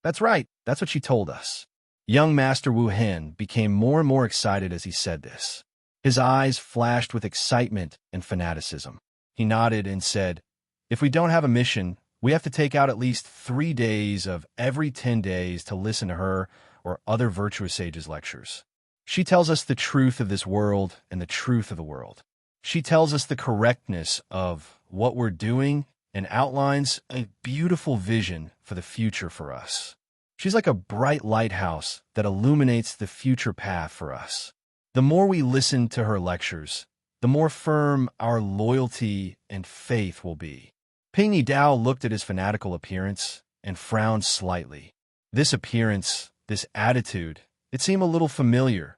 "That's right. That's what she told us." Young Master Wu Hen became more and more excited as he said this. His eyes flashed with excitement and fanaticism. He nodded and said, "If we don't have a mission, we have to take out at least 3 days of every 10 days to listen to her or other virtuous sages' lectures. She tells us the truth of this world and the truth of the world. She tells us the correctness of what we're doing and outlines a beautiful vision for the future for us. She's like a bright lighthouse that illuminates the future path for us. The more we listen to her lectures, the more firm our loyalty and faith will be." Ping Yidao looked at his fanatical appearance and frowned slightly. This appearance, this attitude, it seemed a little familiar.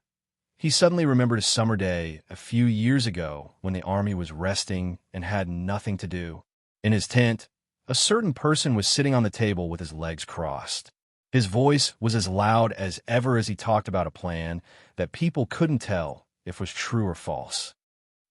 He suddenly remembered a summer day a few years ago when the army was resting and had nothing to do. In his tent, a certain person was sitting on the table with his legs crossed. His voice was as loud as ever as he talked about a plan that people couldn't tell if was true or false.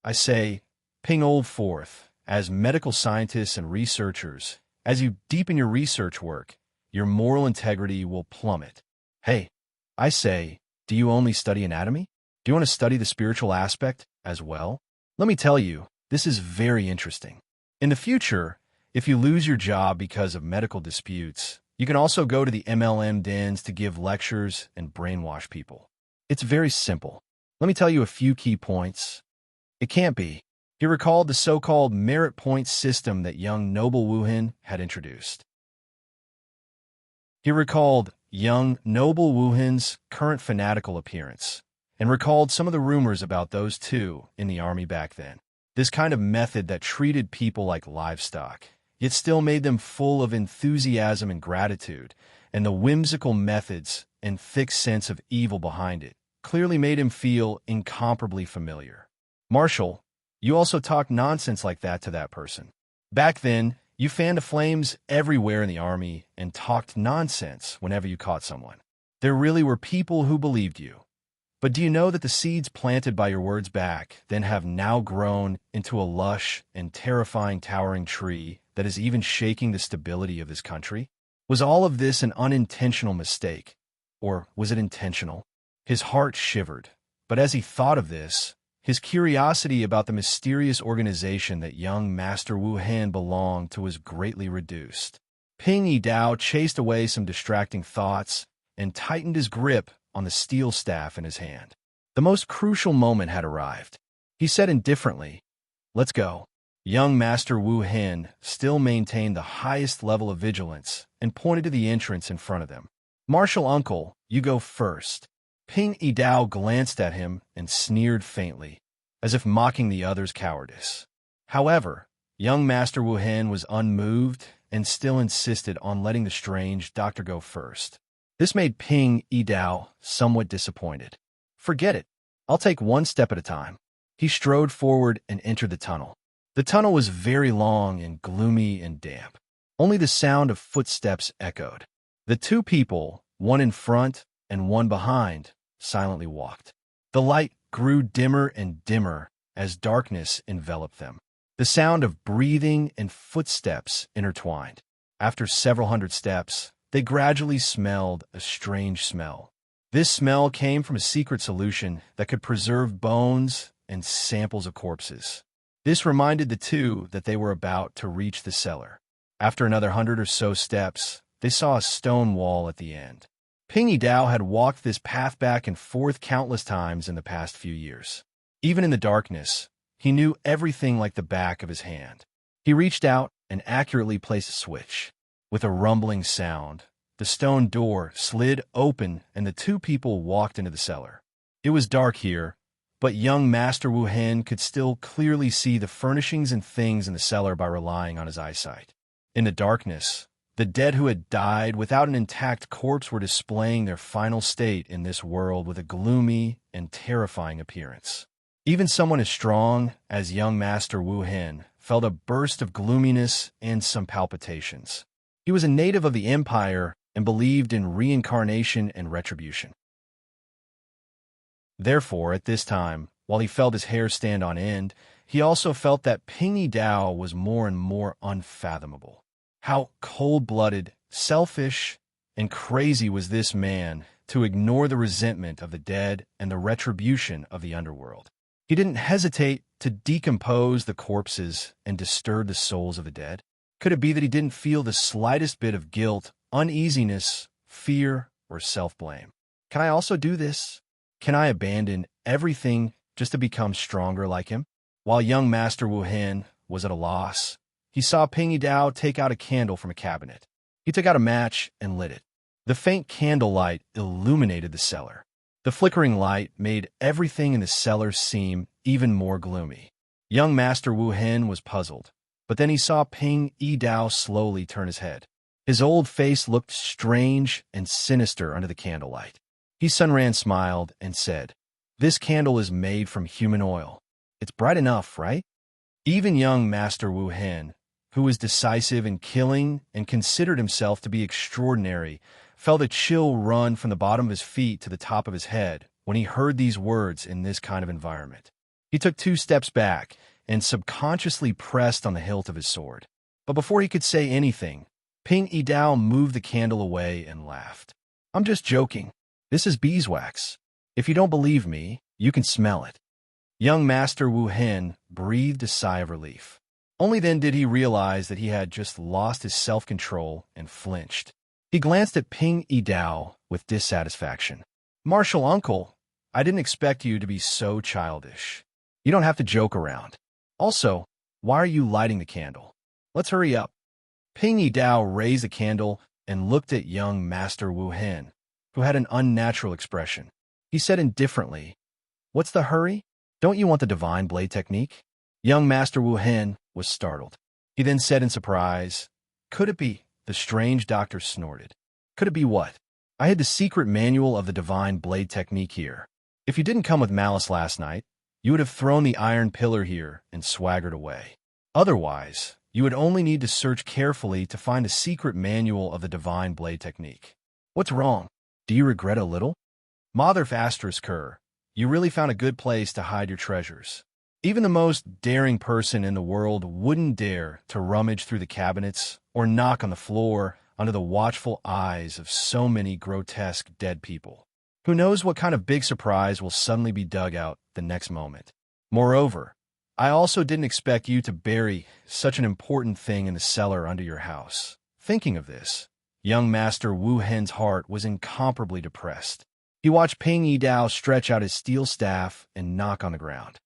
"I say, Ping Old Fourth, as medical scientists and researchers, as you deepen your research work, your moral integrity will plummet. Hey, I say, do you only study anatomy? Do you want to study the spiritual aspect as well? Let me tell you, this is very interesting. In the future, if you lose your job because of medical disputes, you can also go to the MLM dens to give lectures and brainwash people. It's very simple. Let me tell you a few key points. It can't be." He recalled the so-called merit point system that young Noble Wuhan had introduced. He recalled young Noble Wuhan's current fanatical appearance, and recalled some of the rumors about those two in the army back then. This kind of method that treated people like livestock, yet still made them full of enthusiasm and gratitude, and the whimsical methods and thick sense of evil behind it clearly made him feel incomparably familiar. "Marshal, you also talked nonsense like that to that person. Back then, you fanned the flames everywhere in the army and talked nonsense whenever you caught someone. There really were people who believed you. But do you know that the seeds planted by your words back then have now grown into a lush and terrifying towering tree that is even shaking the stability of this country? Was all of this an unintentional mistake? Or was it intentional?" His heart shivered, but as he thought of this, his curiosity about the mysterious organization that young Master Wu Han belonged to was greatly reduced. Ping Yidao chased away some distracting thoughts and tightened his grip on the steel staff in his hand. The most crucial moment had arrived. He said indifferently, "Let's go." Young Master Wu Hen still maintained the highest level of vigilance and pointed to the entrance in front of them. "Marshal Uncle, you go first." Ping Yidao glanced at him and sneered faintly, as if mocking the other's cowardice. However, young Master Wu Hen was unmoved and still insisted on letting the strange doctor go first. This made Ping Yidao somewhat disappointed. "Forget it. I'll take one step at a time." He strode forward and entered the tunnel. The tunnel was very long and gloomy and damp. Only the sound of footsteps echoed. The two people, one in front and one behind, silently walked. The light grew dimmer and dimmer as darkness enveloped them. The sound of breathing and footsteps intertwined. After several hundred steps, they gradually smelled a strange smell. This smell came from a secret solution that could preserve bones and samples of corpses. This reminded the two that they were about to reach the cellar. After another 100 or so steps, they saw a stone wall at the end. Ping Yidao had walked this path back and forth countless times in the past few years. Even in the darkness, he knew everything like the back of his hand. He reached out and accurately placed a switch. With a rumbling sound, the stone door slid open and the two people walked into the cellar. It was dark here, but young Master Wu Hen could still clearly see the furnishings and things in the cellar by relying on his eyesight. In the darkness, the dead who had died without an intact corpse were displaying their final state in this world with a gloomy and terrifying appearance. Even someone as strong as young Master Wu Hen felt a burst of gloominess and some palpitations. He was a native of the empire and believed in reincarnation and retribution. Therefore, at this time, while he felt his hair stand on end, he also felt that Ping Yi Dao was more and more unfathomable. How cold-blooded, selfish, and crazy was this man to ignore the resentment of the dead and the retribution of the underworld. He didn't hesitate to decompose the corpses and disturb the souls of the dead. Could it be that he didn't feel the slightest bit of guilt, uneasiness, fear, or self-blame? Can I also do this? Can I abandon everything just to become stronger like him? While young Master Wu Hen was at a loss, he saw Ping Yi Dao take out a candle from a cabinet. He took out a match and lit it. The faint candlelight illuminated the cellar. The flickering light made everything in the cellar seem even more gloomy. Young Master Wu Hen was puzzled, but then he saw Ping Yi Dao slowly turn his head. His old face looked strange and sinister under the candlelight. Sunran smiled and said, "This candle is made from human oil. It's bright enough, right?" Even young Master Wu Hen, who was decisive in killing and considered himself to be extraordinary, felt a chill run from the bottom of his feet to the top of his head when he heard these words in this kind of environment. He took 2 steps back and subconsciously pressed on the hilt of his sword. But before he could say anything, Ping Yi Dao moved the candle away and laughed. "I'm just joking. This is beeswax. If you don't believe me, you can smell it." Young Master Wu Hen breathed a sigh of relief. Only then did he realize that he had just lost his self-control and flinched. He glanced at Ping Yi Dao with dissatisfaction. "Martial uncle, I didn't expect you to be so childish. You don't have to joke around. Also, why are you lighting the candle? Let's hurry up." Ping Yi Dao raised the candle and looked at young Master Wu Hen, who had an unnatural expression. He said indifferently, "What's the hurry? Don't you want the divine blade technique?" Young Master Wu Hen was startled. He then said in surprise, "Could it be?" The strange doctor snorted. "Could it be what? I had the secret manual of the divine blade technique here. If you didn't come with malice last night, you would have thrown the iron pillar here and swaggered away. Otherwise, you would only need to search carefully to find the secret manual of the divine blade technique. What's wrong? Do you regret a little? Motherf asterisk her, you really found a good place to hide your treasures. Even the most daring person in the world wouldn't dare to rummage through the cabinets or knock on the floor under the watchful eyes of so many grotesque dead people. Who knows what kind of big surprise will suddenly be dug out the next moment. Moreover, I also didn't expect you to bury such an important thing in the cellar under your house." Thinking of this, young Master Wu Hen's heart was incomparably depressed. He watched Ping Yi Dao stretch out his steel staff and knock on the ground.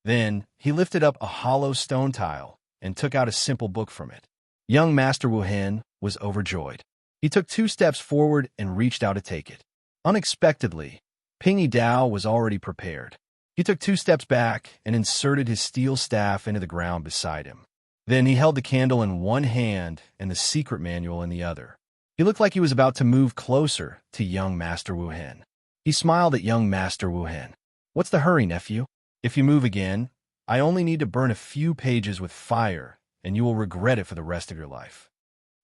Then, he lifted up a hollow stone tile and took out a simple book from it. Young Master Wu Hen was overjoyed. He took 2 steps forward and reached out to take it. Unexpectedly, Ping Yi Dao was already prepared. He took 2 steps back and inserted his steel staff into the ground beside him. Then he held the candle in one hand and the secret manual in the other. He looked like he was about to move closer to young Master Wu Hen. He smiled at young Master Wu Hen. "What's the hurry, nephew? If you move again, I only need to burn a few pages with fire, and you will regret it for the rest of your life."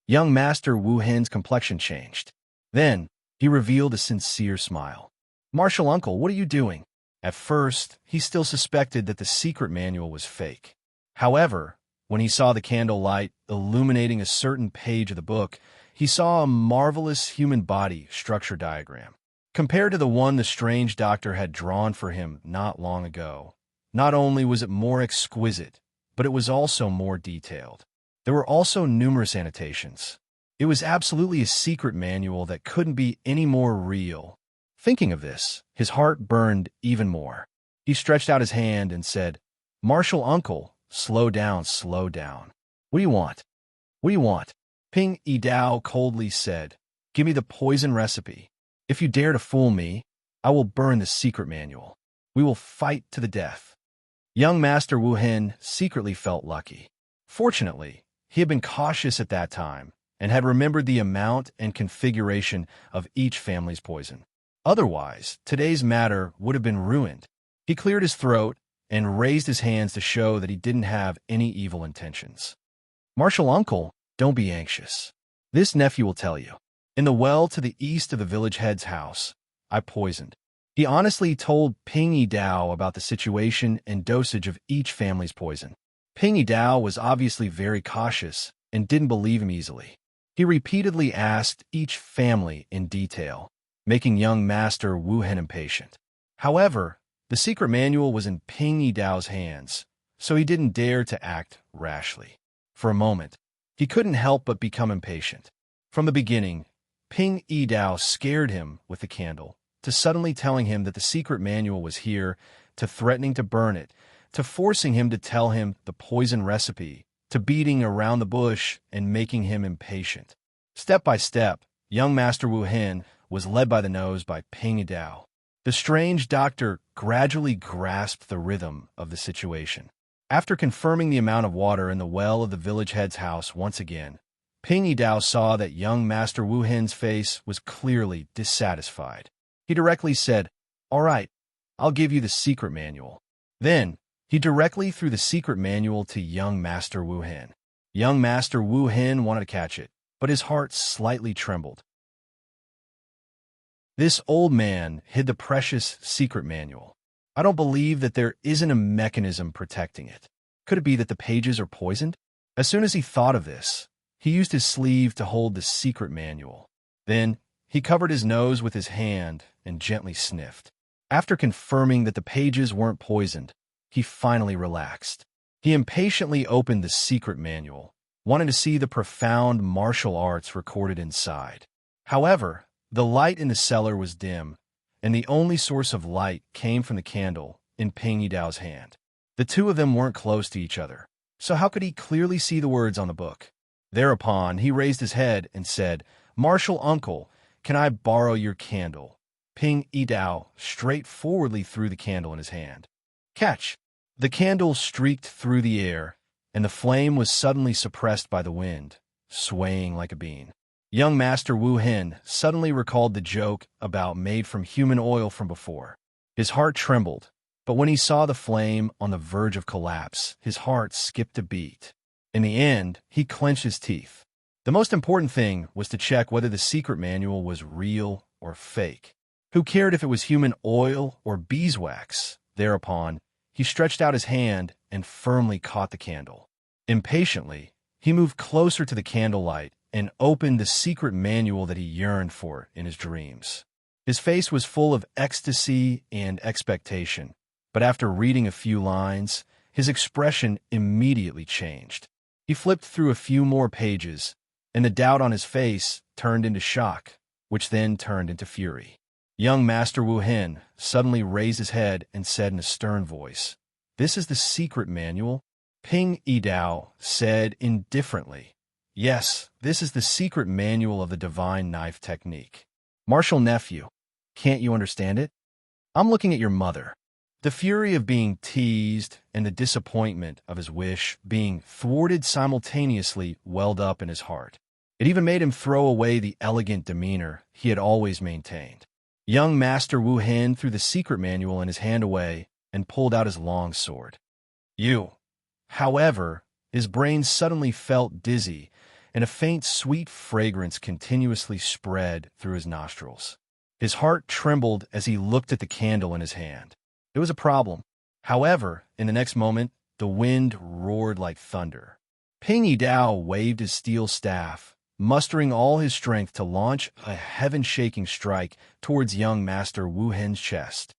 Young Master Wu Hen's complexion changed. Then, he revealed a sincere smile. "Martial uncle, what are you doing?" At first, he still suspected that the secret manual was fake. However, when he saw the candle light illuminating a certain page of the book, he saw a marvelous human body structure diagram. Compared to the one the strange doctor had drawn for him not long ago, not only was it more exquisite, but it was also more detailed. There were also numerous annotations. It was absolutely a secret manual that couldn't be any more real. Thinking of this, his heart burned even more. He stretched out his hand and said, "Martial uncle, slow down, slow down. What do you want? What do you want?" Ping Yi Dao coldly said, "Give me the poison recipe. If you dare to fool me, I will burn the secret manual. We will fight to the death." Young Master Wu Hen secretly felt lucky. Fortunately, he had been cautious at that time and had remembered the amount and configuration of each family's poison. Otherwise, today's matter would have been ruined. He cleared his throat and raised his hands to show that he didn't have any evil intentions. Martial uncle, don't be anxious. This nephew will tell you. In the well to the east of the village head's house, I poisoned. He honestly told Ping Yi Dao about the situation and dosage of each family's poison. Ping Yi Dao was obviously very cautious and didn't believe him easily. He repeatedly asked each family in detail, making young Master Wu Hen impatient. However, the secret manual was in Ping Yi Dao's hands, so he didn't dare to act rashly. For a moment, he couldn't help but become impatient. From the beginning, Ping Yi Dao scared him with the candle, to suddenly telling him that the secret manual was here, to threatening to burn it, to forcing him to tell him the poison recipe, to beating around the bush and making him impatient. Step by step, young Master Wu Hen was led by the nose by Ping Yi Dao. The strange doctor gradually grasped the rhythm of the situation. After confirming the amount of water in the well of the village head's house once again, Ping Yi Dao saw that young Master Wu Hen's face was clearly dissatisfied. He directly said, "All right, I'll give you the secret manual." Then, he directly threw the secret manual to young Master Wu Hen. Young Master Wu Hen wanted to catch it, but his heart slightly trembled. This old man hid the precious secret manual. I don't believe that there isn't a mechanism protecting it. Could it be that the pages are poisoned? As soon as he thought of this, he used his sleeve to hold the secret manual. Then, he covered his nose with his hand and gently sniffed. After confirming that the pages weren't poisoned, he finally relaxed. He impatiently opened the secret manual, wanting to see the profound martial arts recorded inside. However, the light in the cellar was dim, and the only source of light came from the candle in Ping Yi Dao's hand. The two of them weren't close to each other, so how could he clearly see the words on the book? Thereupon, he raised his head and said, "Martial uncle, can I borrow your candle?" Ping Yi Dao straightforwardly threw the candle in his hand. Catch! The candle streaked through the air, and the flame was suddenly suppressed by the wind, swaying like a bean. Young Master Wu Hen suddenly recalled the joke about made from human oil from before. His heart trembled, but when he saw the flame on the verge of collapse, his heart skipped a beat. In the end, he clenched his teeth. The most important thing was to check whether the secret manual was real or fake. Who cared if it was human oil or beeswax? Thereupon, he stretched out his hand and firmly caught the candle. Impatiently, he moved closer to the candlelight and opened the secret manual that he yearned for in his dreams. His face was full of ecstasy and expectation, but after reading a few lines, his expression immediately changed. He flipped through a few more pages, and the doubt on his face turned into shock, which then turned into fury. Young Master Wu Hen suddenly raised his head and said in a stern voice, "This is the secret manual?" Ping Yi Dao said indifferently, "Yes, this is the secret manual of the divine knife technique." Martial nephew, can't you understand it? I'm looking at your mother. The fury of being teased and the disappointment of his wish being thwarted simultaneously welled up in his heart. It even made him throw away the elegant demeanor he had always maintained. Young Master Wu Hen threw the secret manual in his hand away and pulled out his long sword. However, his brain suddenly felt dizzy, and a faint sweet fragrance continuously spread through his nostrils. His heart trembled as he looked at the candle in his hand. It was a problem. However, in the next moment, the wind roared like thunder. Ping Yi Dao waved his steel staff, mustering all his strength to launch a heaven-shaking strike towards young Master Wu Hen's chest.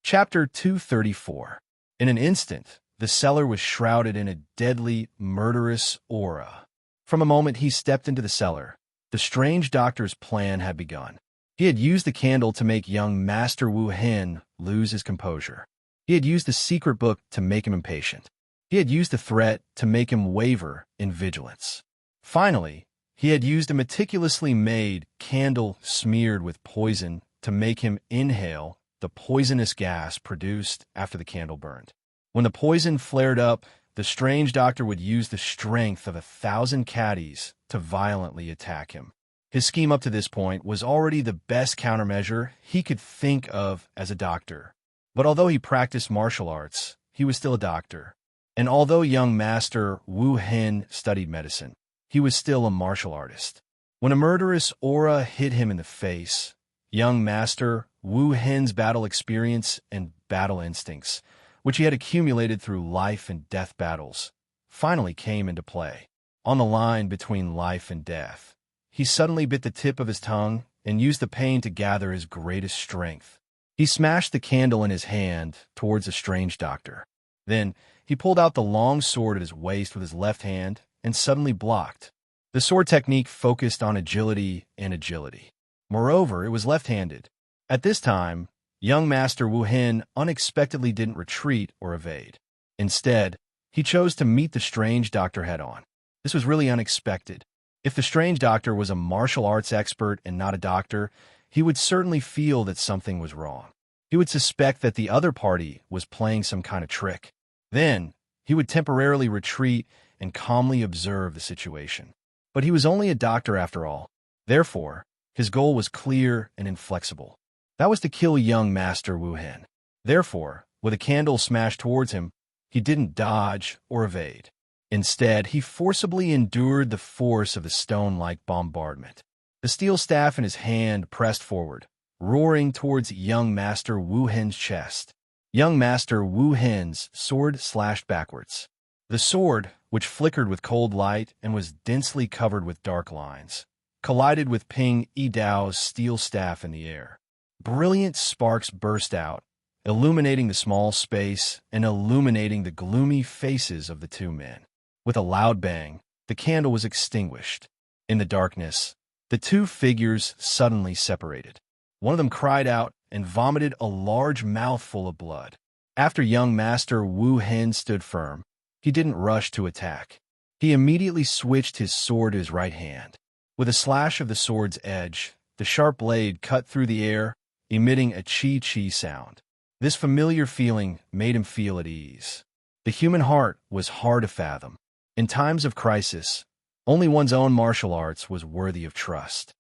Chapter 234. In an instant, the cellar was shrouded in a deadly, murderous aura. From the moment he stepped into the cellar, the strange doctor's plan had begun. He had used the candle to make young Master Wu Hen lose his composure. He had used the secret book to make him impatient. He had used the threat to make him waver in vigilance. Finally, he had used a meticulously made candle smeared with poison to make him inhale the poisonous gas produced after the candle burned. When the poison flared up, the strange doctor would use the strength of 1,000 caddies to violently attack him. His scheme up to this point was already the best countermeasure he could think of as a doctor. But although he practiced martial arts, he was still a doctor. And although young Master Wu Hen studied medicine, he was still a martial artist. When a murderous aura hit him in the face, young Master Wu Hen's battle experience and battle instincts, which he had accumulated through life and death battles, finally came into play. On the line between life and death, he suddenly bit the tip of his tongue and used the pain to gather his greatest strength. He smashed the candle in his hand towards the strange doctor. Then he pulled out the long sword at his waist with his left hand and suddenly blocked. The sword technique focused on agility and agility. Moreover, it was left-handed. At this time, young Master Wu Hen unexpectedly didn't retreat or evade. Instead, he chose to meet the strange doctor head-on. This was really unexpected. If the strange doctor was a martial arts expert and not a doctor, he would certainly feel that something was wrong. He would suspect that the other party was playing some kind of trick. Then, he would temporarily retreat and calmly observe the situation. But he was only a doctor after all. Therefore, his goal was clear and inflexible. That was to kill young Master Wu Hen. Therefore, with a candle smashed towards him, he didn't dodge or evade. Instead, he forcibly endured the force of the stone-like bombardment. The steel staff in his hand pressed forward, roaring towards young Master Wu Hen's chest. Young Master Wu Hen's sword slashed backwards. The sword, which flickered with cold light and was densely covered with dark lines, collided with Ping Yidao's steel staff in the air. Brilliant sparks burst out, illuminating the small space and illuminating the gloomy faces of the two men. With a loud bang, the candle was extinguished. In the darkness, the two figures suddenly separated. One of them cried out and vomited a large mouthful of blood. After young Master Wu Hen stood firm, he didn't rush to attack. He immediately switched his sword to his right hand. With a slash of the sword's edge, the sharp blade cut through the air, emitting a chi-chi sound. This familiar feeling made him feel at ease. The human heart was hard to fathom. In times of crisis, only one's own martial arts was worthy of trust.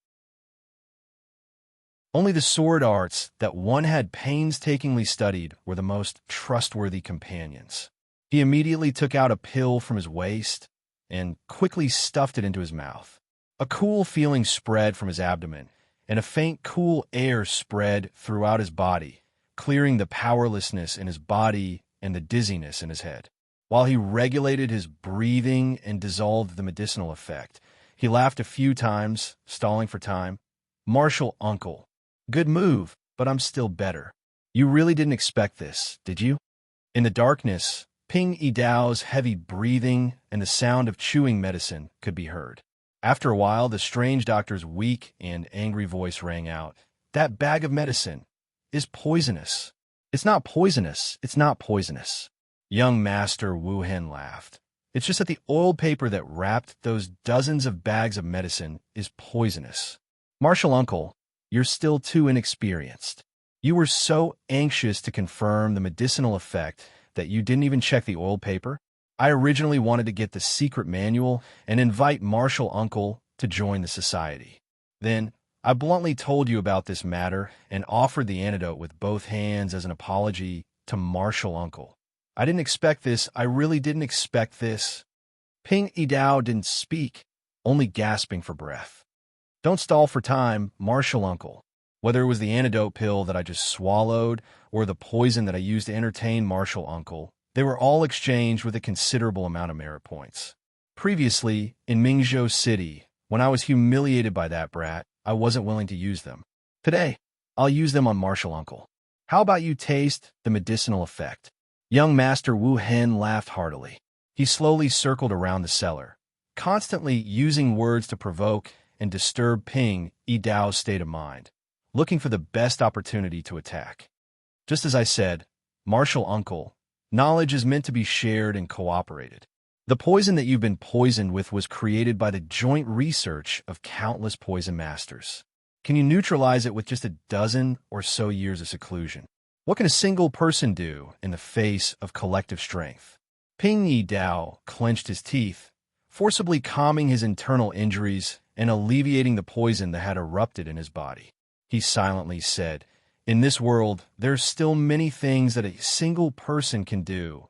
Only the sword arts that one had painstakingly studied were the most trustworthy companions. He immediately took out a pill from his waist and quickly stuffed it into his mouth. A cool feeling spread from his abdomen, and a faint cool air spread throughout his body, clearing the powerlessness in his body and the dizziness in his head. While he regulated his breathing and dissolved the medicinal effect, he laughed a few times, stalling for time. "Martial uncle. Good move, but I'm still better. You really didn't expect this, did you?" In the darkness, Ping Yidao's heavy breathing and the sound of chewing medicine could be heard. After a while, the strange doctor's weak and angry voice rang out. "That bag of medicine is poisonous." "It's not poisonous. It's not poisonous." Young Master Wu Hen laughed. "It's just that the oiled paper that wrapped those dozens of bags of medicine is poisonous. Martial uncle, you're still too inexperienced. You were so anxious to confirm the medicinal effect that you didn't even check the oiled paper. I originally wanted to get the secret manual and invite Martial Uncle to join the society. Then I bluntly told you about this matter and offered the antidote with both hands as an apology to Martial Uncle. I didn't expect this. I really didn't expect this." Ping Yidao didn't speak, only gasping for breath. "Don't stall for time, Martial Uncle. Whether it was the antidote pill that I just swallowed or the poison that I used to entertain Martial Uncle, they were all exchanged with a considerable amount of merit points. Previously, in Mingzhou City, when I was humiliated by that brat, I wasn't willing to use them. Today, I'll use them on Martial Uncle. How about you taste the medicinal effect?" Young Master Wu Hen laughed heartily. He slowly circled around the cellar, constantly using words to provoke and disturb Ping Yidao's state of mind, looking for the best opportunity to attack. "Just as I said, Martial Uncle, knowledge is meant to be shared and cooperated. The poison that you've been poisoned with was created by the joint research of countless poison masters. Can you neutralize it with just a dozen or so years of seclusion? What can a single person do in the face of collective strength?" Ping Yidao clenched his teeth, forcibly calming his internal injuries and alleviating the poison that had erupted in his body. He silently said, "In this world, there's still many things that a single person can do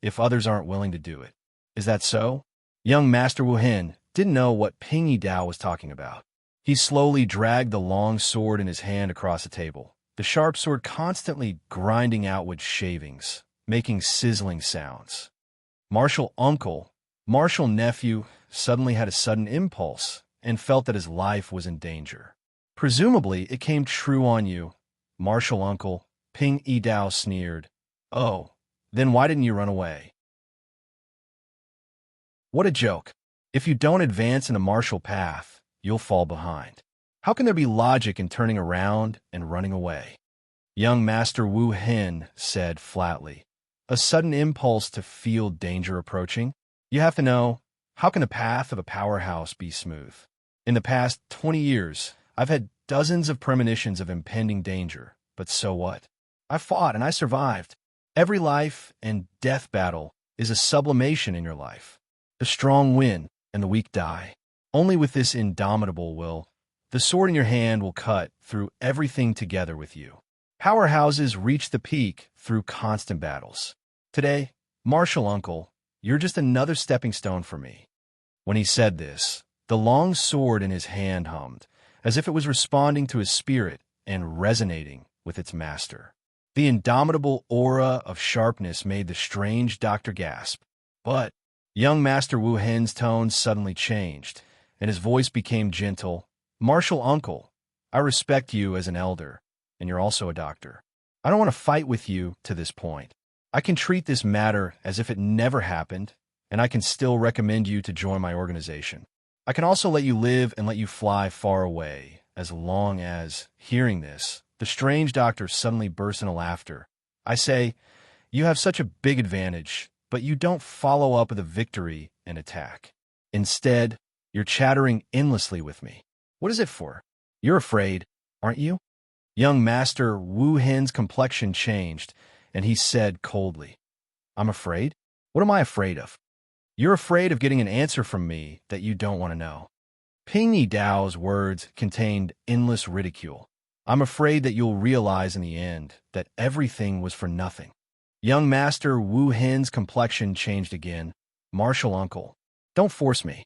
if others aren't willing to do it. Is that so?" Young Master Wu Hen didn't know what Ping Yi Dao was talking about. He slowly dragged the long sword in his hand across the table, the sharp sword constantly grinding outward shavings, making sizzling sounds. Martial uncle, martial nephew, suddenly had a sudden impulse and felt that his life was in danger. "Presumably, it came true on you, martial uncle," Ping Yi Dao sneered. "Oh, then why didn't you run away?" What a joke. If you don't advance in a martial path, you'll fall behind. How can there be logic in turning around and running away? Young Master Wu Hen said flatly, a sudden impulse to feel danger approaching. You have to know, how can the path of a powerhouse be smooth? In the past 20 years, I've had dozens of premonitions of impending danger, but so what? I fought and I survived. Every life and death battle is a sublimation in your life. The strong win and the weak die. Only with this indomitable will, the sword in your hand will cut through everything together with you. Powerhouses reach the peak through constant battles. Today, martial uncle, you're just another stepping stone for me. When he said this, the long sword in his hand hummed, as if it was responding to his spirit and resonating with its master. The indomitable aura of sharpness made the strange doctor gasp. But young Master Wu Hen's tone suddenly changed, and his voice became gentle. "Martial uncle, I respect you as an elder, and you're also a doctor. I don't want to fight with you to this point. I can treat this matter as if it never happened, and I can still recommend you to join my organization. I can also let you live and let you fly far away, as long as," hearing this, the strange doctor suddenly burst into laughter. "I say, you have such a big advantage, but you don't follow up with a victory and attack. Instead, you're chattering endlessly with me. What is it for? You're afraid, aren't you?" Young Master Wu Hen's complexion changed, and he said coldly, "I'm afraid? What am I afraid of?" "You're afraid of getting an answer from me that you don't want to know." Ping Yi Dao's words contained endless ridicule. "I'm afraid that you'll realize in the end that everything was for nothing." Young Master Wu Hen's complexion changed again. "Martial uncle, don't force me."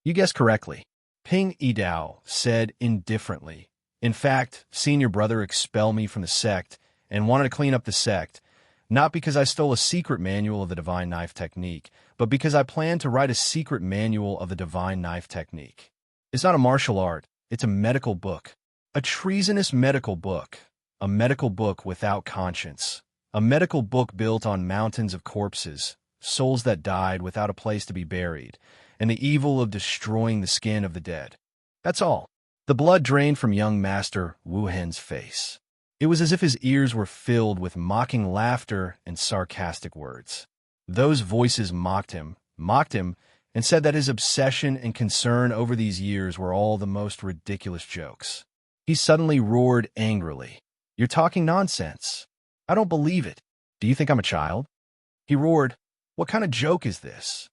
"You guessed correctly," Ping Yi Dao said indifferently. "In fact, seeing your brother expel me from the sect and wanted to clean up the sect, not because I stole a secret manual of the divine knife technique, but because I planned to write a secret manual of the divine knife technique. It's not a martial art, it's a medical book. A treasonous medical book. A medical book without conscience. A medical book built on mountains of corpses, souls that died without a place to be buried, and the evil of destroying the skin of the dead. That's all." The blood drained from young Master Wu Hen's face. It was as if his ears were filled with mocking laughter and sarcastic words. Those voices mocked him, and said that his obsession and concern over these years were all the most ridiculous jokes. He suddenly roared angrily, "You're talking nonsense. I don't believe it. Do you think I'm a child?" He roared, "What kind of joke is this?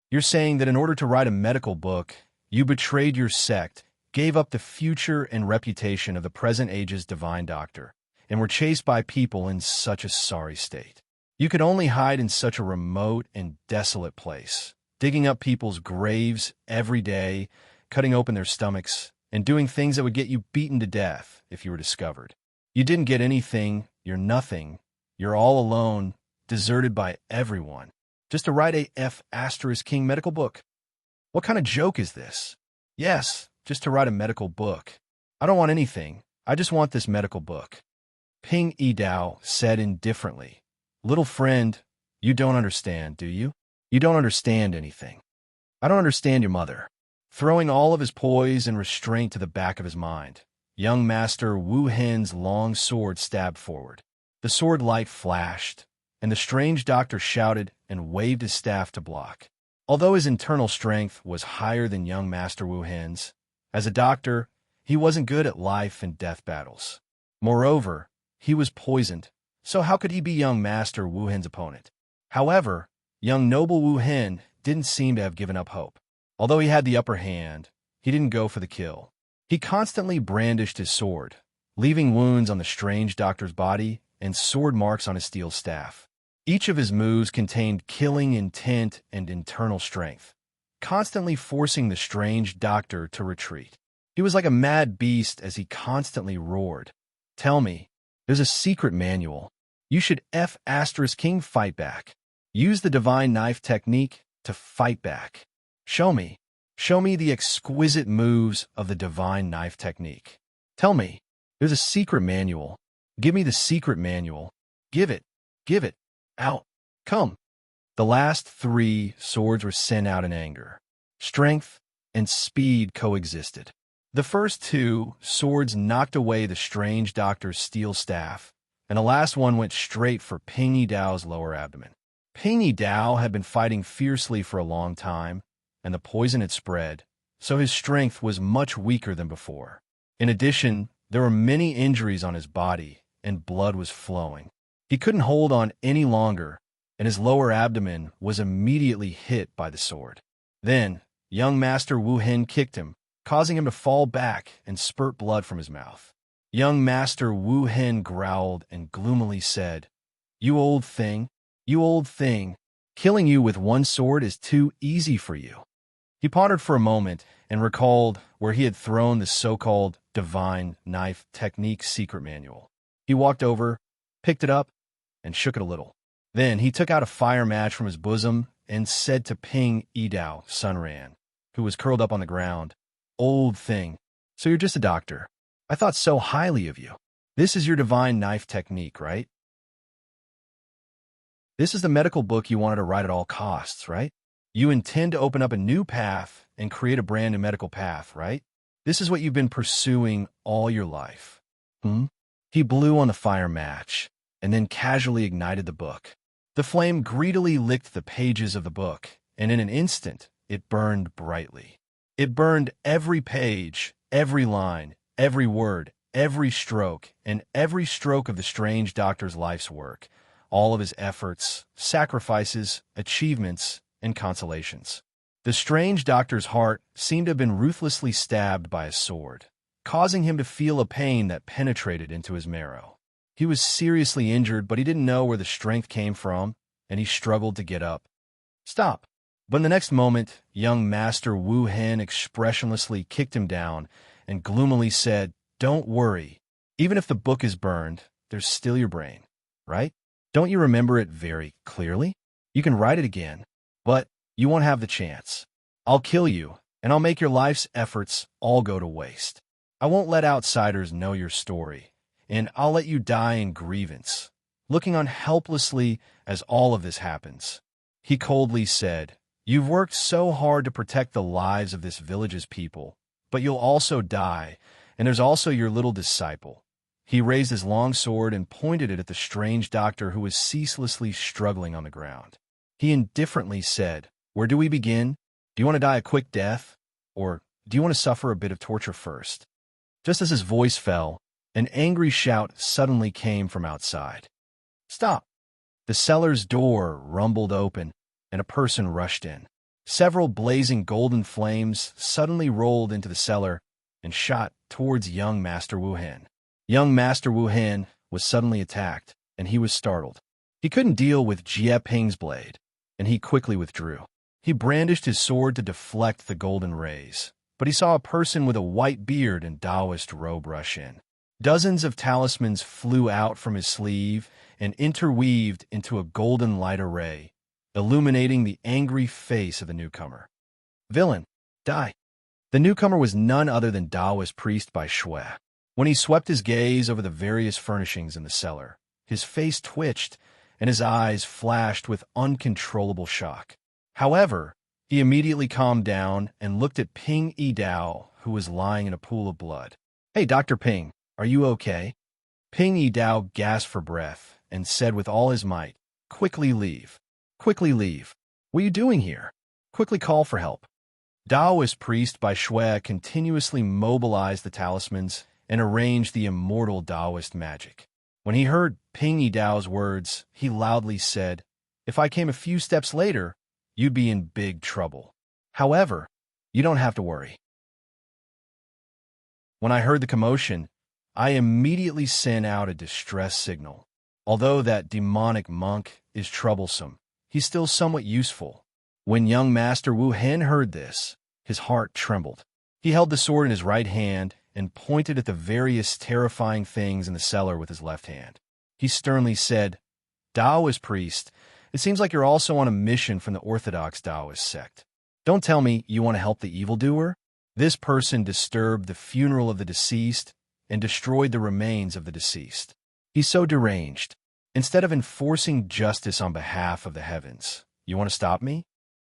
You're saying that in order to write a medical book, you betrayed your sect, gave up the future and reputation of the present age's divine doctor, and were chased by people in such a sorry state. You could only hide in such a remote and desolate place, digging up people's graves every day, cutting open their stomachs, and doing things that would get you beaten to death if you were discovered. You didn't get anything, you're nothing, you're all alone, deserted by everyone, just to write a F*King medical book. What kind of joke is this? Yes, just to write a medical book. I don't want anything, I just want this medical book." Ping Yi Dao said indifferently, "Little friend, you don't understand, do you? You don't understand anything. I don't understand your mother." Throwing all of his poise and restraint to the back of his mind, young Master Wu Hen's long sword stabbed forward. The sword light flashed, and the strange doctor shouted and waved his staff to block. Although his internal strength was higher than young Master Wu Hen's, as a doctor, he wasn't good at life and death battles. Moreover, he was poisoned, so how could he be young Master Wu Hen's opponent? However, young noble Wu Hen didn't seem to have given up hope. Although he had the upper hand, he didn't go for the kill. He constantly brandished his sword, leaving wounds on the strange doctor's body and sword marks on his steel staff. Each of his moves contained killing intent and internal strength, constantly forcing the strange doctor to retreat. He was like a mad beast as he constantly roared, "Tell me, there's a secret manual. You should King fight back. Use the divine knife technique to fight back. Show me the exquisite moves of the divine knife technique. Tell me, there's a secret manual. Give me the secret manual. Give it. Out. Come." The last 3 swords were sent out in anger. Strength and speed coexisted. The first 2 swords knocked away the strange doctor's steel staff, and the last one went straight for Ping Yi Dao's lower abdomen. Ping Yi Dao had been fighting fiercely for a long time, and the poison had spread, so his strength was much weaker than before. In addition, there were many injuries on his body, and blood was flowing. He couldn't hold on any longer, and his lower abdomen was immediately hit by the sword. Then, young Master Wu Hen kicked him, causing him to fall back and spurt blood from his mouth. Young Master Wu Hen growled and gloomily said, you old thing, killing you with one sword is too easy for you." He pondered for a moment and recalled where he had thrown the so-called divine knife technique secret manual. He walked over, picked it up, and shook it a little. Then he took out a fire match from his bosom and said to Ping Yi Dao, Sun Ran, who was curled up on the ground, "Old thing, so you're just a doctor. I thought so highly of you. This is your divine knife technique, right? This is the medical book you wanted to write at all costs, right? You intend to open up a new path and create a brand new medical path, right? This is what you've been pursuing all your life." He blew on the fire match and then casually ignited the book. The flame greedily licked the pages of the book, and in an instant, it burned brightly. It burned every page, every line, every word, every stroke, and every stroke of the strange doctor's life's work, all of his efforts, sacrifices, achievements, and consolations. The strange doctor's heart seemed to have been ruthlessly stabbed by a sword, causing him to feel a pain that penetrated into his marrow. He was seriously injured, but he didn't know where the strength came from, and he struggled to get up. "Stop." But in the next moment, young Master Wu Hen expressionlessly kicked him down and gloomily said, "Don't worry. Even if the book is burned, there's still your brain, right? Don't you remember it very clearly? You can write it again, but you won't have the chance. I'll kill you, and I'll make your life's efforts all go to waste. I won't let outsiders know your story, and I'll let you die in grievance, looking on helplessly as all of this happens." He coldly said, "You've worked so hard to protect the lives of this village's people, but you'll also die, and there's also your little disciple." He raised his long sword and pointed it at the strange doctor who was ceaselessly struggling on the ground. He indifferently said, "Where do we begin? Do you want to die a quick death? Or do you want to suffer a bit of torture first?" Just as his voice fell, an angry shout suddenly came from outside. "Stop!" The cellar's door rumbled open, and a person rushed in. Several blazing golden flames suddenly rolled into the cellar and shot towards young Master Wu Hen. Young Master Wu Hen was suddenly attacked, and he was startled. He couldn't deal with Jie Ping's blade, and he quickly withdrew. He brandished his sword to deflect the golden rays, but he saw a person with a white beard and Taoist robe rush in. Dozens of talismans flew out from his sleeve and interweaved into a golden light array, illuminating the angry face of the newcomer. "Villain, die!" The newcomer was none other than Taoist priest Bai Shui. When he swept his gaze over the various furnishings in the cellar, his face twitched and his eyes flashed with uncontrollable shock. However, he immediately calmed down and looked at Ping Yi Dao, who was lying in a pool of blood. "Hey, Dr. Ping, are you okay?" Ping Yi Dao gasped for breath and said with all his might, "Quickly leave. Quickly leave. What are you doing here? Quickly call for help." Taoist priest Bai Shui continuously mobilized the talismans and arranged the immortal Taoist magic. When he heard Ping Yi Dao's words, he loudly said, "If I came a few steps later, you'd be in big trouble." However, You don't have to worry. When I heard the commotion, I immediately sent out a distress signal. Although that demonic monk is troublesome, he's still somewhat useful. When young Master Wu Hen heard this, his heart trembled. He held the sword in his right hand and pointed at the various terrifying things in the cellar with his left hand. He sternly said, Taoist priest, it seems like you're also on a mission from the Orthodox Taoist sect. Don't tell me you want to help the evildoer? This person disturbed the funeral of the deceased and destroyed the remains of the deceased. He's so deranged. Instead of enforcing justice on behalf of the heavens, you want to stop me?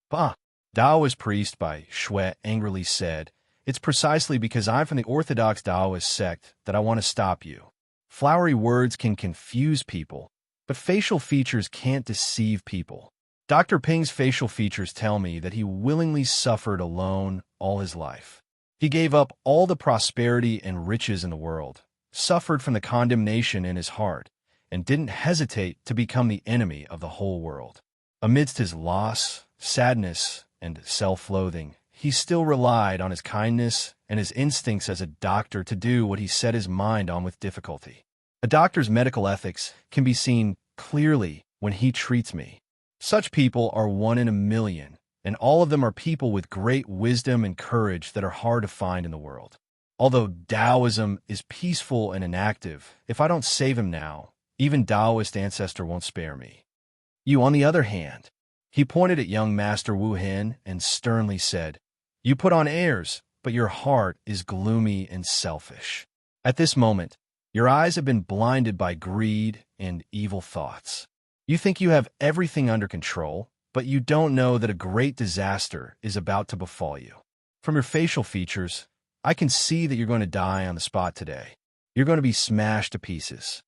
Bah! Taoist priest by Shui angrily said, It's precisely because I'm from the Orthodox Taoist sect that I want to stop you. Flowery words can confuse people, but facial features can't deceive people. Dr. Ping's facial features tell me that he willingly suffered alone all his life. He gave up all the prosperity and riches in the world, suffered from the condemnation in his heart, and didn't hesitate to become the enemy of the whole world. Amidst his loss, sadness, and self-loathing, he still relied on his kindness and his instincts as a doctor to do what he set his mind on with difficulty. A doctor's medical ethics can be seen clearly when he treats me. Such people are 1 in a million, and all of them are people with great wisdom and courage that are hard to find in the world. Although Taoism is peaceful and inactive, if I don't save him now, even Taoist ancestor won't spare me. You, on the other hand, he pointed at young Master Wu Hen and sternly said, You put on airs, but your heart is gloomy and selfish. At this moment, your eyes have been blinded by greed and evil thoughts. You think you have everything under control, but you don't know that a great disaster is about to befall you. From your facial features, I can see that you're going to die on the spot today. You're going to be smashed to pieces.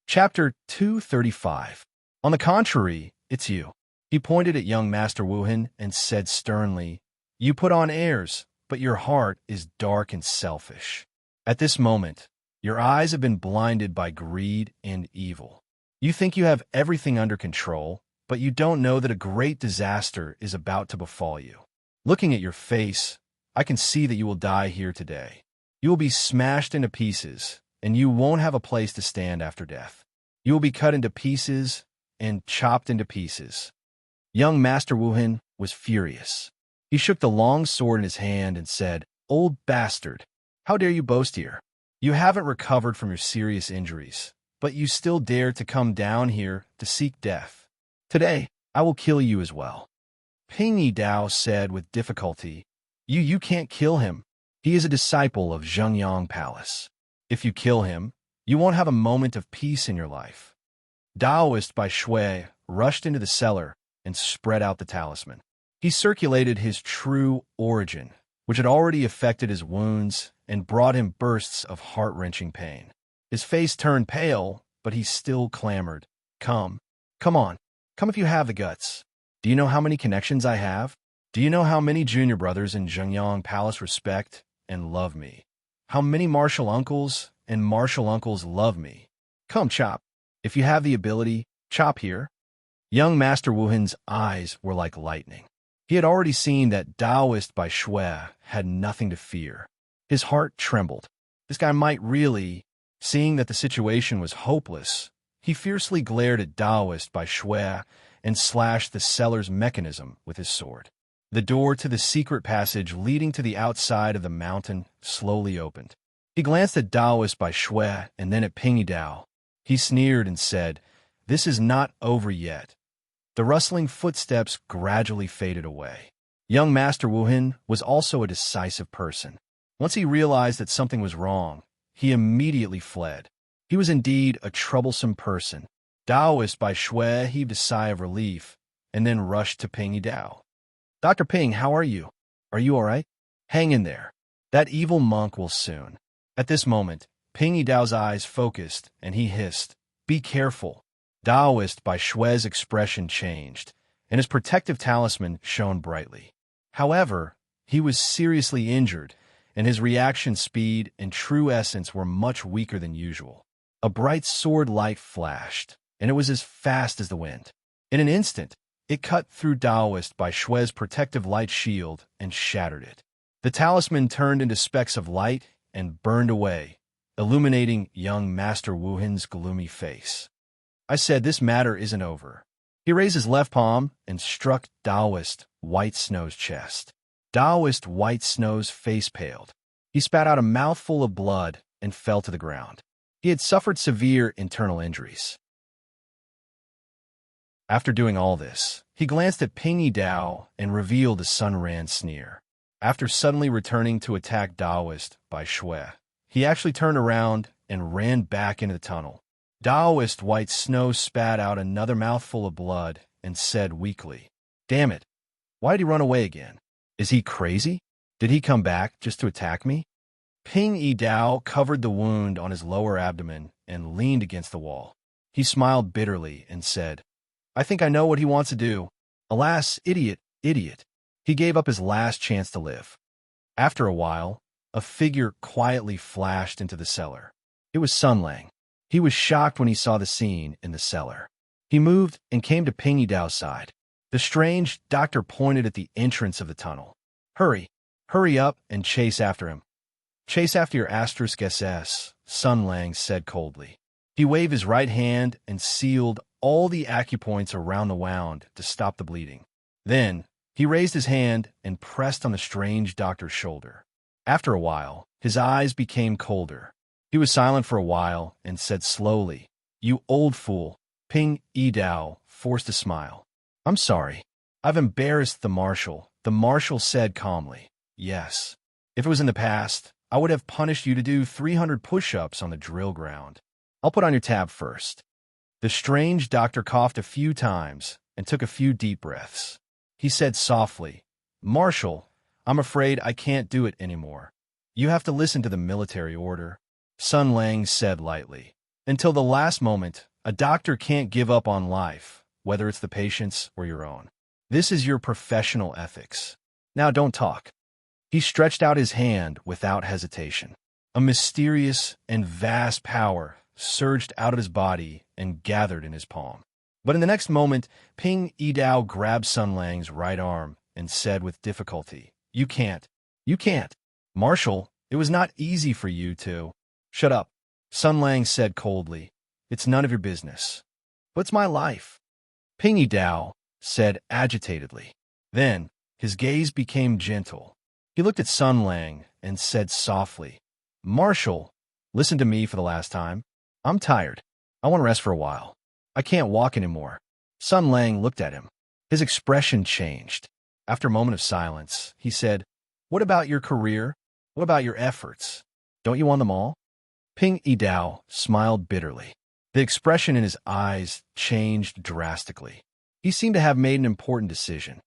Chapter 235. On the contrary, it's you. He pointed at young Master Wu Hen and said sternly, You put on airs, but your heart is dark and selfish. At this moment, your eyes have been blinded by greed and evil. You think you have everything under control, but you don't know that a great disaster is about to befall you. Looking at your face, I can see that you will die here today. You will be smashed into pieces, and you won't have a place to stand after death. You will be cut into pieces and chopped into pieces. Young Master Wu Hen was furious. He shook the long sword in his hand and said, Old bastard, how dare you boast here? You haven't recovered from your serious injuries, but you still dare to come down here to seek death. Today, I will kill you as well. Ping Dao said with difficulty, You can't kill him. He is a disciple of Zhengyang Palace. If you kill him, you won't have a moment of peace in your life. Taoist by Shui rushed into the cellar and spread out the talisman. He circulated his true origin, which had already affected his wounds and brought him bursts of heart-wrenching pain. His face turned pale, but he still clamored, Come on, come if you have the guts. Do you know how many connections I have? Do you know how many junior brothers in Zhengyang Palace respect and love me? How many martial uncles and martial uncles love me? Come, chop. If you have the ability, chop here. Young Master Wu Hen's eyes were like lightning. He had already seen that Taoist by Shui had nothing to fear. His heart trembled. This guy might really. Seeing that the situation was hopeless, he fiercely glared at Taoist by Shui and slashed the cellar's mechanism with his sword. The door to the secret passage leading to the outside of the mountain slowly opened. He glanced at Taoist by Shui and then at Ping Dao. He sneered and said, This is not over yet. The rustling footsteps gradually faded away. Young Master Wu Hen was also a decisive person. Once he realized that something was wrong, he immediately fled. He was indeed a troublesome person. Taoist by Shui heaved a sigh of relief and then rushed to Ping Dao. Dr. Ping, how are you? Are you all right? Hang in there. That evil monk will soon. At this moment, Ping Dao's eyes focused and he hissed, Be careful. Taoist by Shui's expression changed, and his protective talisman shone brightly. However, he was seriously injured, and his reaction speed and true essence were much weaker than usual. A bright sword light flashed, and it was as fast as the wind. In an instant, It cut through Taoist by Shue's protective light shield and shattered it. The talisman turned into specks of light and burned away, illuminating young Master Wuhan's gloomy face. I said, "This matter isn't over." He raised his left palm and struck Taoist White Snow's chest. Taoist White Snow's face paled. He spat out a mouthful of blood and fell to the ground. He had suffered severe internal injuries. After doing all this, he glanced at Ping Yidao and revealed a Sunran sneer. After suddenly returning to attack Taoist by Shui, he actually turned around and ran back into the tunnel. Taoist White Snow spat out another mouthful of blood and said weakly, "Damn it, why did he run away again? Is he crazy? Did he come back just to attack me?" Ping Yidao covered the wound on his lower abdomen and leaned against the wall. He smiled bitterly and said, "I think I know what he wants to do. Alas, idiot, idiot." He gave up his last chance to live. After a while, a figure quietly flashed into the cellar. It was Sun Lang. He was shocked when he saw the scene in the cellar. He moved and came to Ping Yidao's side. The strange doctor pointed at the entrance of the tunnel. Hurry up and chase after him." "Chase after your asterisk SS," Sun Lang said coldly. He waved his right hand and sealed all the acupoints around the wound to stop the bleeding. Then, he raised his hand and pressed on the strange doctor's shoulder. After a while, his eyes became colder. He was silent for a while and said slowly, "You old fool." Ping Yidao forced a smile. "I'm sorry. I've embarrassed the marshal," the marshal said calmly. "Yes. If it was in the past, I would have punished you to do 300 push-ups on the drill ground. I'll put on your tab first." The strange doctor coughed a few times and took a few deep breaths. He said softly, "Marshal, I'm afraid I can't do it anymore. You have to listen to the military order." Sun Lang said lightly, "Until the last moment, a doctor can't give up on life, whether it's the patient's or your own. This is your professional ethics. Now don't talk." He stretched out his hand without hesitation. A mysterious and vast power surged out of his body and gathered in his palm. But in the next moment, Ping Yidao grabbed Sun Lang's right arm and said with difficulty, You can't. Marshal, it was not easy for you to." "Shut up," Sun Lang said coldly. "It's none of your business." "But it's my life," Ping Yidao said agitatedly. Then, his gaze became gentle. He looked at Sun Lang and said softly, "Marshal, listen to me for the last time. I'm tired. I want to rest for a while. I can't walk anymore." Sun Lang looked at him. His expression changed. After a moment of silence, he said, "What about your career? What about your efforts? Don't you want them all?" Ping Yidao smiled bitterly. The expression in his eyes changed drastically. He seemed to have made an important decision.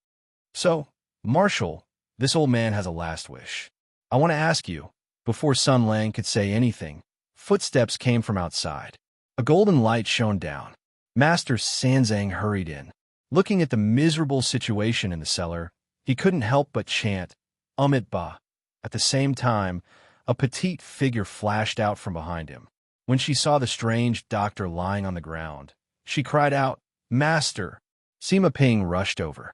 "So, Marshal, this old man has a last wish. I want to ask you." Before Sun Lang could say anything, footsteps came from outside. A golden light shone down. Master Sanzang hurried in. Looking at the miserable situation in the cellar, he couldn't help but chant, Amit Ba. At the same time, a petite figure flashed out from behind him. When she saw the strange doctor lying on the ground, she cried out, "Master!" Sima Ping rushed over.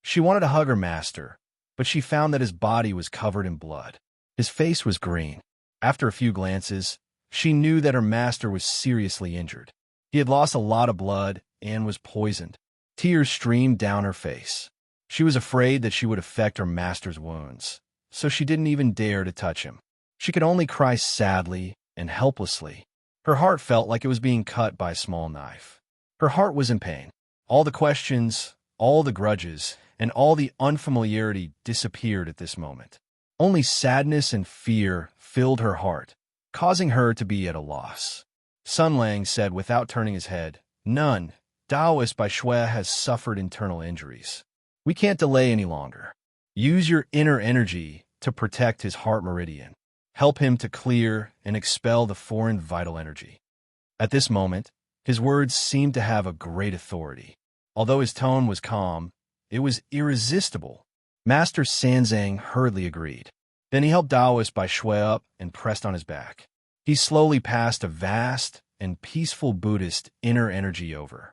She wanted to hug her master, but she found that his body was covered in blood. His face was green. After a few glances, she knew that her master was seriously injured. He had lost a lot of blood and was poisoned. Tears streamed down her face. She was afraid that she would affect her master's wounds, so she didn't even dare to touch him. She could only cry sadly and helplessly. Her heart felt like it was being cut by a small knife. Her heart was in pain. All the questions, all the grudges, and all the unfamiliarity disappeared at this moment. Only sadness and fear filled her heart, causing her to be at a loss. Sun Lang said without turning his head, "None. Taoist by Shui has suffered internal injuries. We can't delay any longer. Use your inner energy to protect his heart meridian. Help him to clear and expel the foreign vital energy." At this moment, his words seemed to have a great authority. Although his tone was calm, it was irresistible. Master Sanzang hurriedly agreed. Then he helped Taoist by Shui up and pressed on his back. He slowly passed a vast and peaceful Buddhist inner energy over.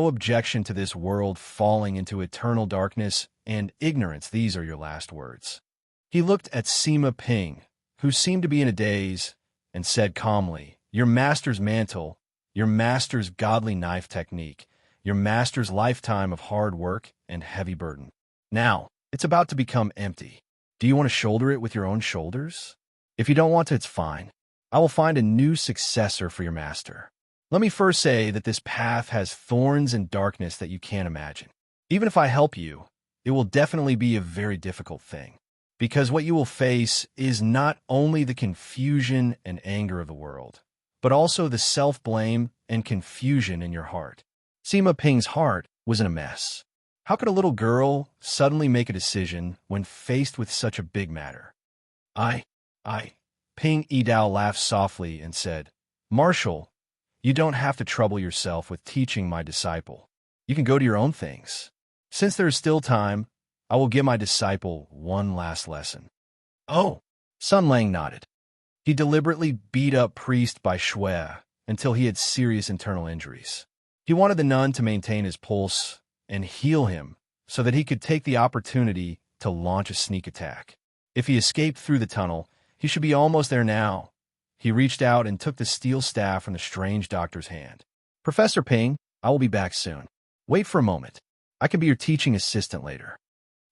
no objection to this world falling into eternal darkness and ignorance. These are your last words." He looked at Sima Ping, who seemed to be in a daze, and said calmly, "Your master's mantle, your master's godly knife technique, your master's lifetime of hard work and heavy burden. Now, it's about to become empty. Do you want to shoulder it with your own shoulders? If you don't want to, it's fine. I will find a new successor for your master. Let me first say that this path has thorns and darkness that you can't imagine. Even if I help you, it will definitely be a very difficult thing, because what you will face is not only the confusion and anger of the world, but also the self-blame and confusion in your heart." Sima Ping's heart was in a mess. How could a little girl suddenly make a decision when faced with such a big matter? I. Ping Yidao laughed softly and said, "Marshal, you don't have to trouble yourself with teaching my disciple. You can go to your own things. Since there is still time, I will give my disciple one last lesson." "Oh," Sun Lang nodded. He deliberately beat up Priest Bai Shui until he had serious internal injuries. He wanted the nun to maintain his pulse and heal him so that he could take the opportunity to launch a sneak attack. If he escaped through the tunnel, he should be almost there now. He reached out and took the steel staff from the strange doctor's hand. "Professor Ping, I will be back soon. Wait for a moment. I can be your teaching assistant later."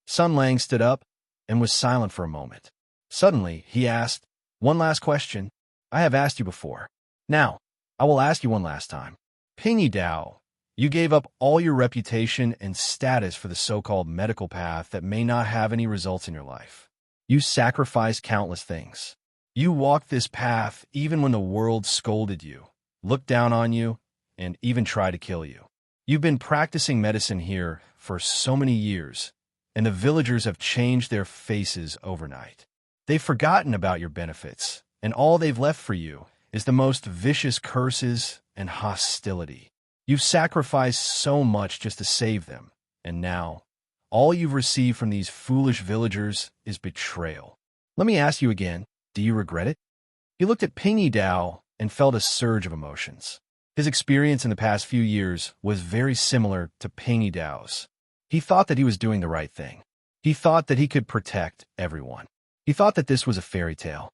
Sun Lang stood up and was silent for a moment. Suddenly, he asked, "One last question. I have asked you before. Now, I will ask you one last time. Ping Yidao, you gave up all your reputation and status for the so-called medical path that may not have any results in your life. You sacrificed countless things. You walked this path even when the world scolded you, looked down on you, and even tried to kill you. You've been practicing medicine here for so many years, and the villagers have changed their faces overnight. They've forgotten about your benefits, and all they've left for you is the most vicious curses and hostility. You've sacrificed so much just to save them, and now, all you've received from these foolish villagers is betrayal. Let me ask you again, do you regret it?" He looked at Ping Yidao and felt a surge of emotions. His experience in the past few years was very similar to Ping Yidao's. He thought that he was doing the right thing. He thought that he could protect everyone. He thought that this was a fairy tale.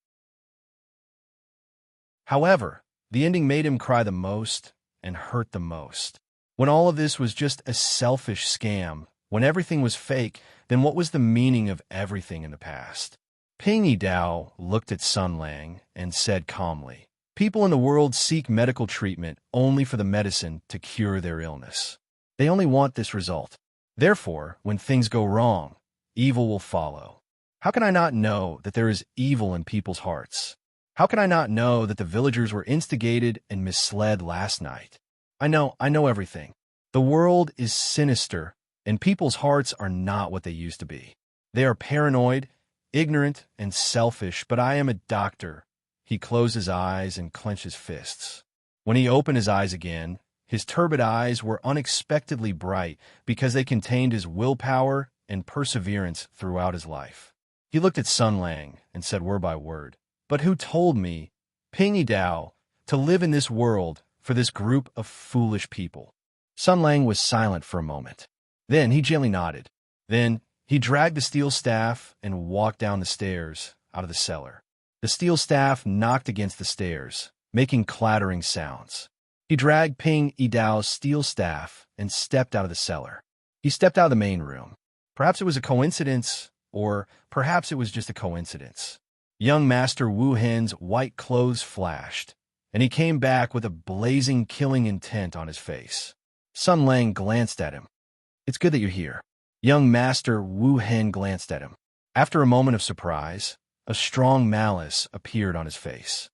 However, the ending made him cry the most and hurt the most. When all of this was just a selfish scam, when everything was fake, then what was the meaning of everything in the past? Ping Yi Dao looked at Sun Lang and said calmly, "People in the world seek medical treatment only for the medicine to cure their illness. They only want this result. Therefore, when things go wrong, evil will follow. How can I not know that there is evil in people's hearts? How can I not know that the villagers were instigated and misled last night? I know everything. The world is sinister, and people's hearts are not what they used to be. They are paranoid, ignorant, and selfish, but I am a doctor." He closed his eyes and clenched his fists. When he opened his eyes again, his turbid eyes were unexpectedly bright because they contained his willpower and perseverance throughout his life. He looked at Sun Lang and said word by word, "But who told me, Ping Yi Dao, to live in this world for this group of foolish people?" Sun Lang was silent for a moment. Then he gently nodded. Then he dragged the steel staff and walked down the stairs out of the cellar. The steel staff knocked against the stairs, making clattering sounds. He dragged Ping Yi Dao's steel staff and stepped out of the cellar. He stepped out of the main room. Perhaps it was a coincidence, or perhaps it was just a coincidence. Young Master Wu Hen's white clothes flashed, and he came back with a blazing, killing intent on his face. Sun Lang glanced at him. "It's good that you're here." Young Master Wu Hen glanced at him. After a moment of surprise, a strong malice appeared on his face.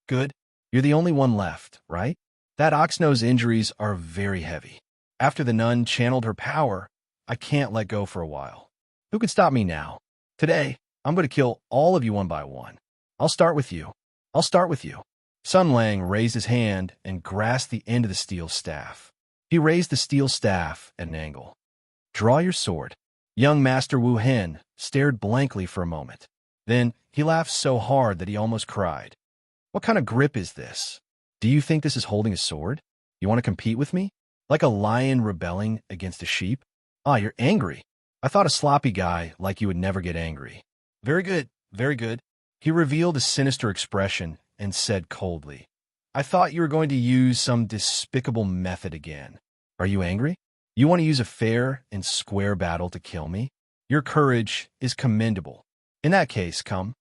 "Good. You're the only one left, right? That ox-nose injuries are very heavy. After the nun channeled her power, I can't let go for a while. Who can stop me now? Today, I'm going to kill all of you one by one. I'll start with you. Sun Lang raised his hand and grasped the end of the steel staff. He raised the steel staff at an angle. "Draw your sword." Young Master Wu Hen stared blankly for a moment. Then he laughed so hard that he almost cried. "What kind of grip is this? Do you think this is holding a sword? You want to compete with me? Like a lion rebelling against a sheep? Ah, you're angry. I thought a sloppy guy like you would never get angry." Very good, very good." He revealed a sinister expression and said coldly, "I thought you were going to use some despicable method again. Are you angry? You want to use a fair and square battle to kill me? Your courage is commendable. In that case, come."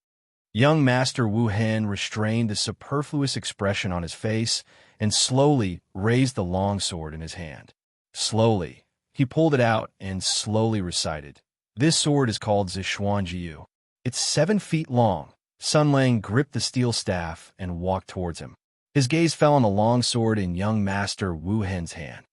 Young Master Wu Hen restrained the superfluous expression on his face and slowly raised the long sword in his hand. Slowly, he pulled it out and slowly recited, "This sword is called Zishuan Jiu. It's 7 feet long." Sun Lang gripped the steel staff and walked towards him. His gaze fell on the long sword in young Master Wu Hen's hand.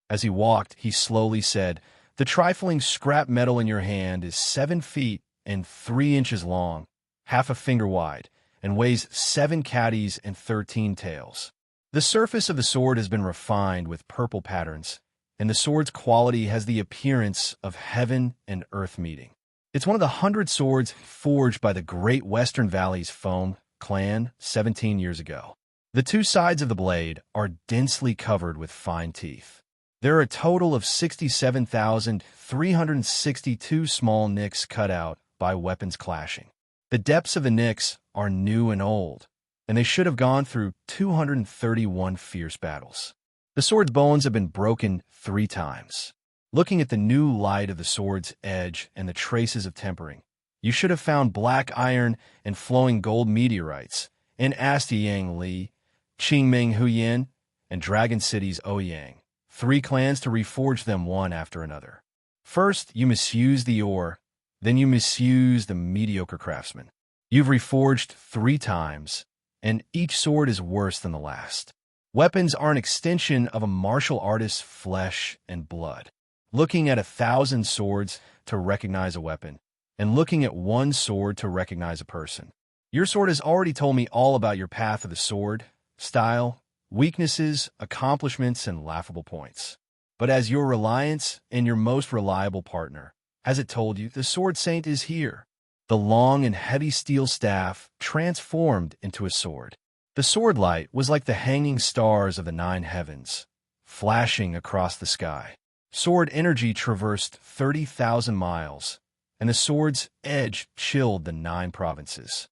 As he walked, he slowly said, "The trifling scrap metal in your hand is 7 feet and 3 inches long, half a finger wide, and weighs 7 caddies and 13 tails. The surface of the sword has been refined with purple patterns, and the sword's quality has the appearance of heaven and earth meeting. It's one of the 100 swords forged by the Great Western Valley's Foam clan 17 years ago. The 2 sides of the blade are densely covered with fine teeth. There are a total of 67,362 small nicks cut out by weapons clashing. The depths of the nicks are new and old, and they should have gone through 231 fierce battles. The sword's bones have been broken 3 times. Looking at the new light of the sword's edge and the traces of tempering, you should have found black iron and flowing gold meteorites in Astiyang Li, Qingming Huyan, and Dragon City's Ouyang. 3 clans to reforge them one after another. First, you misuse the ore, then you misuse the mediocre craftsman. You've reforged 3 times, and each sword is worse than the last. Weapons are an extension of a martial artist's flesh and blood. Looking at 1,000 swords to recognize a weapon, and looking at 1 sword to recognize a person. Your sword has already told me all about your path of the sword, style, weaknesses, accomplishments, and laughable points. But as your reliance and your most reliable partner, has it told you the Sword Saint is here? The long and heavy steel staff transformed into a sword. The sword light was like the hanging stars of the 9 heavens, flashing across the sky. Sword energy traversed 30,000 miles, and the sword's edge chilled the 9 provinces.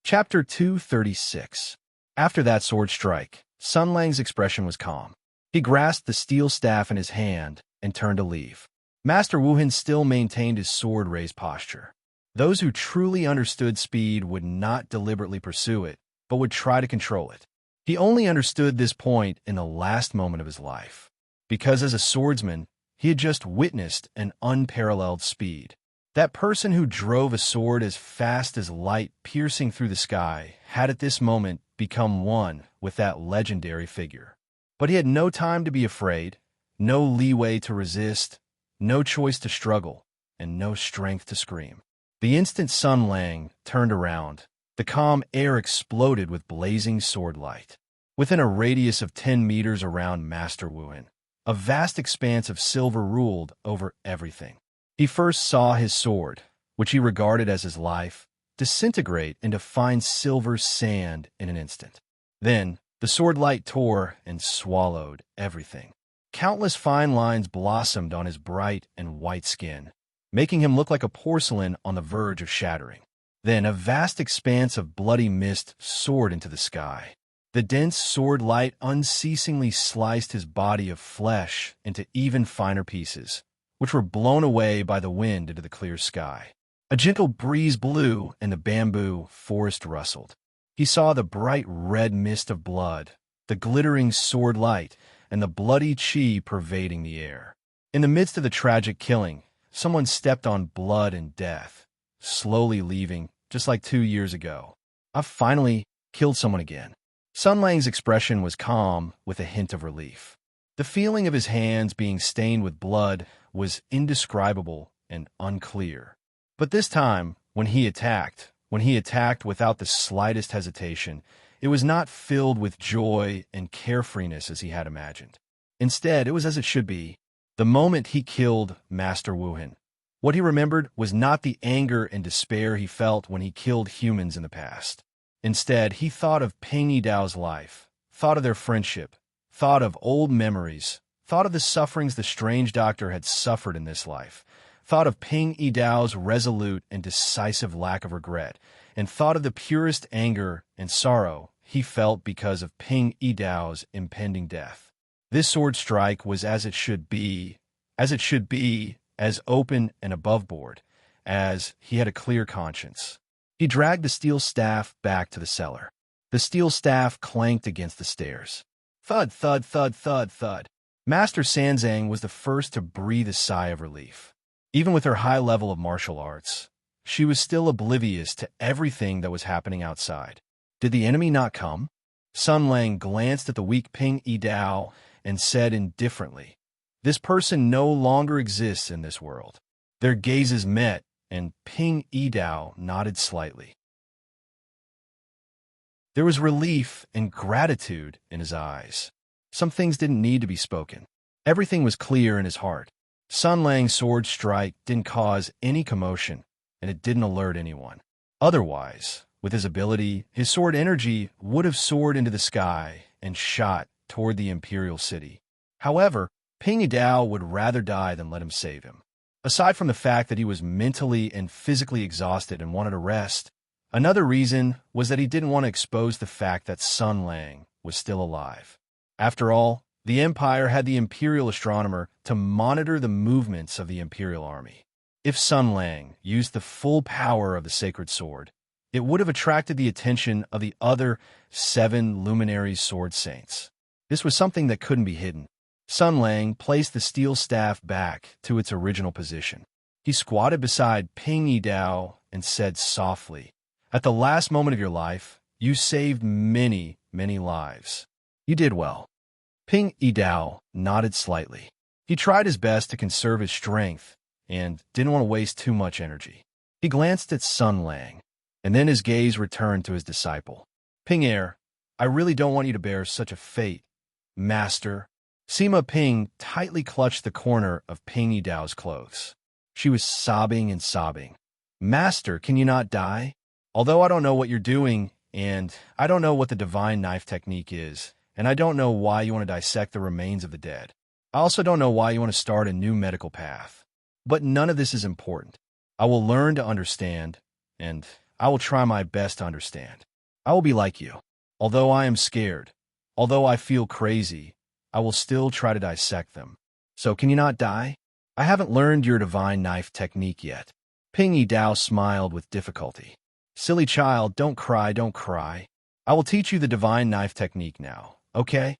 Chapter 236. After that sword strike, Sun Lang's expression was calm. He grasped the steel staff in his hand and turned to leave. Master Wuhan still maintained his sword-raised posture. Those who truly understood speed would not deliberately pursue it, but would try to control it. He only understood this point in the last moment of his life, because as a swordsman, he had just witnessed an unparalleled speed. That person who drove a sword as fast as light piercing through the sky had at this moment become one with that legendary figure. But he had no time to be afraid, no leeway to resist, no choice to struggle, and no strength to scream. The instant Sun Lang turned around, the calm air exploded with blazing sword light. Within a radius of 10 meters around Master Wuhan, a vast expanse of silver ruled over everything. He first saw his sword, which he regarded as his life, disintegrate into fine silver sand in an instant. Then, the sword light tore and swallowed everything. Countless fine lines blossomed on his bright and white skin, making him look like a porcelain on the verge of shattering. Then a vast expanse of bloody mist soared into the sky. The dense sword light unceasingly sliced his body of flesh into even finer pieces, which were blown away by the wind into the clear sky. A gentle breeze blew and the bamboo forest rustled. He saw the bright red mist of blood, the glittering sword light, and the bloody chi pervading the air. In the midst of the tragic killing, someone stepped on blood and death, slowly leaving, just like 2 years ago. I've finally killed someone again. Sun Lang's expression was calm with a hint of relief. The feeling of his hands being stained with blood was indescribable and unclear. But this time, when he attacked without the slightest hesitation, it was not filled with joy and carefreeness as he had imagined. Instead, it was as it should be. The moment he killed Master Wuhan, what he remembered was not the anger and despair he felt when he killed humans in the past. Instead, he thought of Ping Yidao's life, thought of their friendship, thought of old memories, thought of the sufferings the strange doctor had suffered in this life, thought of Ping Yidao's resolute and decisive lack of regret, and thought of the purest anger and sorrow he felt because of Ping Yidao's impending death. This sword strike was as it should be, as open and above board, as he had a clear conscience. He dragged the steel staff back to the cellar. The steel staff clanked against the stairs. Thud, thud, thud, thud, thud. Master Sanzang was the first to breathe a sigh of relief. Even with her high level of martial arts, she was still oblivious to everything that was happening outside. Did the enemy not come? Sun Lang glanced at the weak Ping Yidao and said indifferently, "This person no longer exists in this world." Their gazes met, and Ping Yidao nodded slightly. There was relief and gratitude in his eyes. Some things didn't need to be spoken. Everything was clear in his heart. Sun Lang's sword strike didn't cause any commotion, and it didn't alert anyone. Otherwise, with his ability, his sword energy would have soared into the sky and shot toward the imperial city. However, Ping Yidao would rather die than let him save him. Aside from the fact that he was mentally and physically exhausted and wanted a rest, another reason was that he didn't want to expose the fact that Sun Lang was still alive. After all, the Empire had the Imperial Astronomer to monitor the movements of the Imperial Army. If Sun Lang used the full power of the Sacred Sword, it would have attracted the attention of the other 7 luminary sword saints. This was something that couldn't be hidden. Sun Lang placed the steel staff back to its original position. He squatted beside Ping Yidao and said softly, "At the last moment of your life, you saved many, many lives. You did well." Ping Yidao nodded slightly. He tried his best to conserve his strength and didn't want to waste too much energy. He glanced at Sun Lang, and then his gaze returned to his disciple. "Ping Er, I really don't want you to bear such a fate, Master." Sima Ping tightly clutched the corner of Ping Yidao's clothes. She was sobbing and sobbing. "Master, can you not die? Although I don't know what you're doing, and I don't know what the divine knife technique is, and I don't know why you want to dissect the remains of the dead. I also don't know why you want to start a new medical path. But none of this is important. I will learn to understand, and I will try my best to understand. I will be like you. Although I am scared, although I feel crazy, I will still try to dissect them. So can you not die? I haven't learned your divine knife technique yet. Ping Yi Dao smiled with difficulty. Silly child, don't cry, don't cry. I will teach you the divine knife technique now, okay?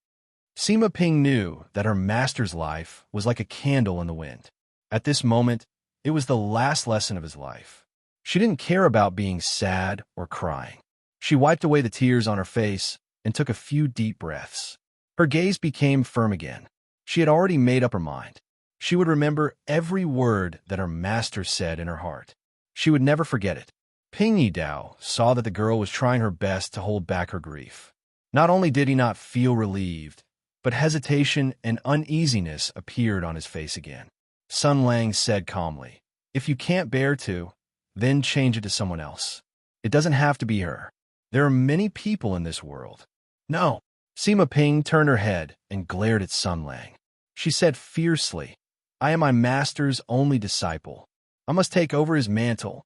Sima Ping knew that her master's life was like a candle in the wind. At this moment, it was the last lesson of his life. She didn't care about being sad or crying. She wiped away the tears on her face and took a few deep breaths. Her gaze became firm again. She had already made up her mind. She would remember every word that her master said in her heart. She would never forget it. Ping Yi Dao saw that the girl was trying her best to hold back her grief. Not only did he not feel relieved, but hesitation and uneasiness appeared on his face again. Sun Lang said calmly, "If you can't bear to, then change it to someone else. It doesn't have to be her. There are many people in this world." "No." Sima Ping turned her head and glared at Sun Lang. She said fiercely, "I am my master's only disciple. I must take over his mantle."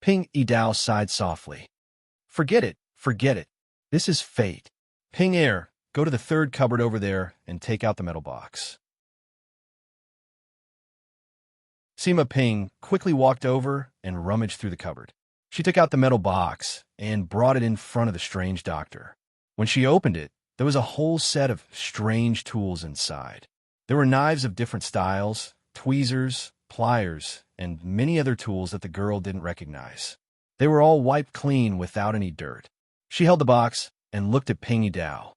Ping Yi Dao sighed softly. Forget it, forget it. This is fate. Ping Er, go to the third cupboard over there and take out the metal box." Sima Ping quickly walked over and rummaged through the cupboard. She took out the metal box and brought it in front of the strange doctor. When she opened it, there was a whole set of strange tools inside. There were knives of different styles, tweezers, pliers, and many other tools that the girl didn't recognize. They were all wiped clean without any dirt. She held the box and looked at Ping Yi Dao.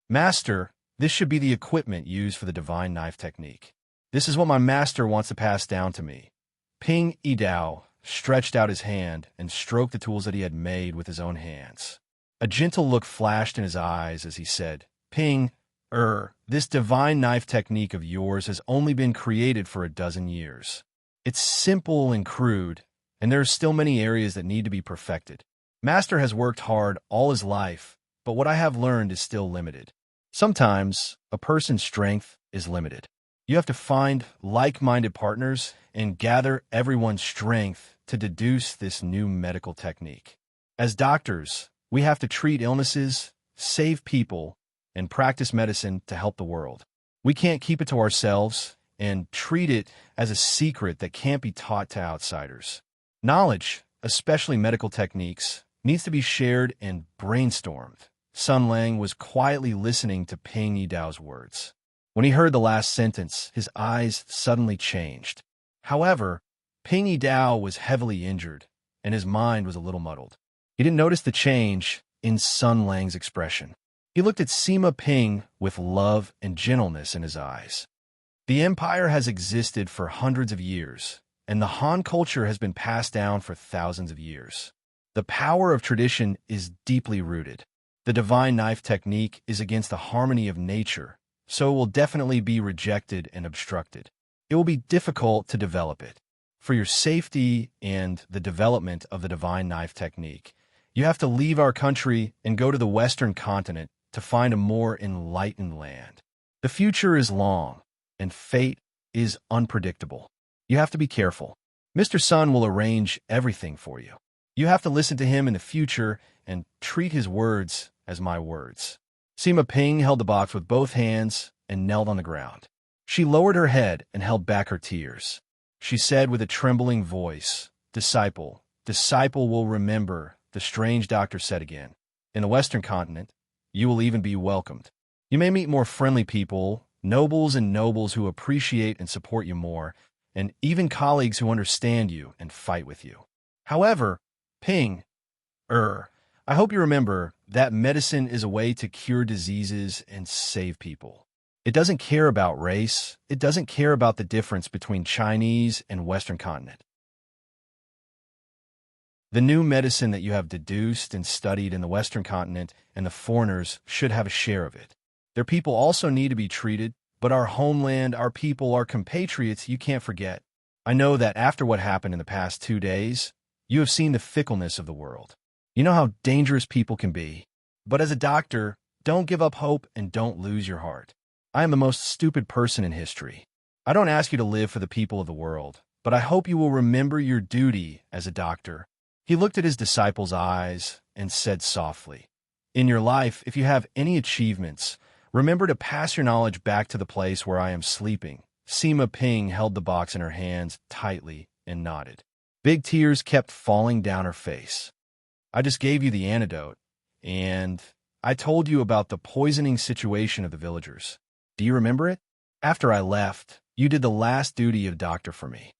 "Master, this should be the equipment used for the divine knife technique. This is what my master wants to pass down to me." Ping Yi Dao stretched out his hand and stroked the tools that he had made with his own hands. A gentle look flashed in his eyes as he said, "Ping, this divine knife technique of yours has only been created for a dozen years. It's simple and crude, and there are still many areas that need to be perfected. Master has worked hard all his life, but what I have learned is still limited. Sometimes a person's strength is limited. You have to find like-minded partners and gather everyone's strength to deduce this new medical technique. As doctors, we have to treat illnesses, save people, and practice medicine to help the world. We can't keep it to ourselves and treat it as a secret that can't be taught to outsiders. Knowledge, especially medical techniques, needs to be shared and brainstormed." Sun Lang was quietly listening to Ping Yi Dao's words. When he heard the last sentence, his eyes suddenly changed. However, Ping Yi Dao was heavily injured, and his mind was a little muddled. He didn't notice the change in Sun Lang's expression. He looked at Sima Ping with love and gentleness in his eyes. The empire has existed for hundreds of years, and the Han culture has been passed down for thousands of years. The power of tradition is deeply rooted. The divine knife technique is against the harmony of nature, so it will definitely be rejected and obstructed. It will be difficult to develop it. For your safety and the development of the divine knife technique, you have to leave our country and go to the Western continent to find a more enlightened land. The future is long, and fate is unpredictable. You have to be careful. Mr. Sun will arrange everything for you. You have to listen to him in the future and treat his words as my words." Sima Ping held the box with both hands and knelt on the ground. She lowered her head and held back her tears. She said with a trembling voice, "Disciple, disciple will remember," the strange doctor said again. "In the Western continent, you will even be welcomed. You may meet more friendly people, nobles and nobles who appreciate and support you more, and even colleagues who understand you and fight with you. However, Ping, I hope you remember that medicine is a way to cure diseases and save people. It doesn't care about race. It doesn't care about the difference between Chinese and Western continent. The new medicine that you have deduced and studied in the Western continent and the foreigners should have a share of it. Their people also need to be treated, but our homeland, our people, our compatriots, you can't forget. I know that after what happened in the past 2 days, you have seen the fickleness of the world. You know how dangerous people can be. But as a doctor, don't give up hope and don't lose your heart. I am the most stupid person in history. I don't ask you to live for the people of the world, but I hope you will remember your duty as a doctor. He looked at his disciple's eyes and said softly, "In your life, if you have any achievements, remember to pass your knowledge back to the place where I am sleeping." Sima Ping held the box in her hands tightly and nodded. Big tears kept falling down her face. "I just gave you the antidote, and I told you about the poisoning situation of the villagers. Do you remember it? After I left, you did the last duty of doctor for me."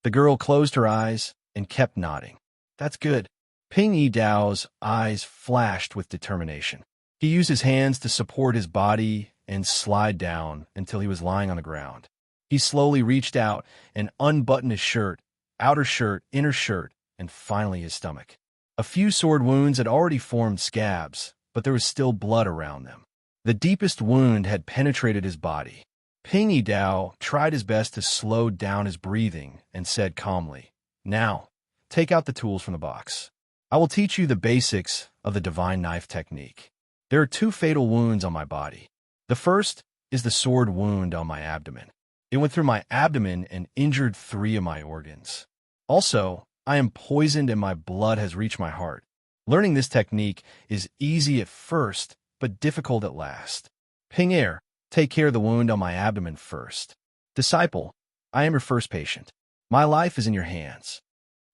The girl closed her eyes and kept nodding. "That's good." Ping Yi Dao's eyes flashed with determination. He used his hands to support his body and slide down until he was lying on the ground. He slowly reached out and unbuttoned his shirt, outer shirt, inner shirt, and finally his stomach. A few sword wounds had already formed scabs, but there was still blood around them. The deepest wound had penetrated his body. Ping Yi Dao tried his best to slow down his breathing and said calmly, "Now, take out the tools from the box. I will teach you the basics of the divine knife technique. There are 2 fatal wounds on my body. The first is the sword wound on my abdomen. It went through my abdomen and injured 3 of my organs. Also, I am poisoned and my blood has reached my heart. Learning this technique is easy at first, but difficult at last. Ping Er, take care of the wound on my abdomen first. Disciple, I am your first patient. My life is in your hands."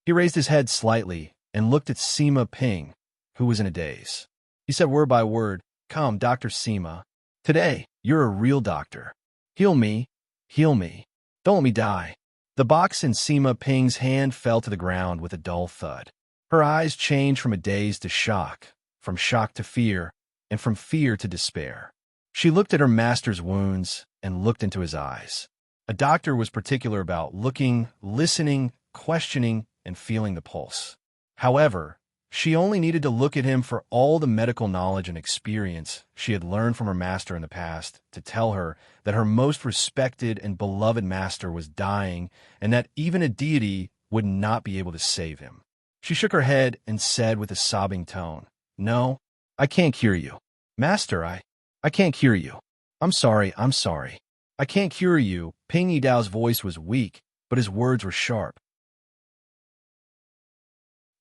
He raised his head slightly and looked at Sima Ping, who was in a daze. He said word by word, "Come, Dr. Sima. Today, you're a real doctor. Heal me. Heal me. Don't let me die." The box in Sima Ping's hand fell to the ground with a dull thud. Her eyes changed from a daze to shock, from shock to fear, and from fear to despair. She looked at her master's wounds and looked into his eyes. A doctor was particular about looking, listening, questioning, and feeling the pulse. However, she only needed to look at him for all the medical knowledge and experience she had learned from her master in the past to tell her that her most respected and beloved master was dying and that even a deity would not be able to save him. She shook her head and said with a sobbing tone, "No, I can't cure you. Master, I can't cure you. I'm sorry. I can't cure you." Ping Yi Dao's voice was weak, but his words were sharp.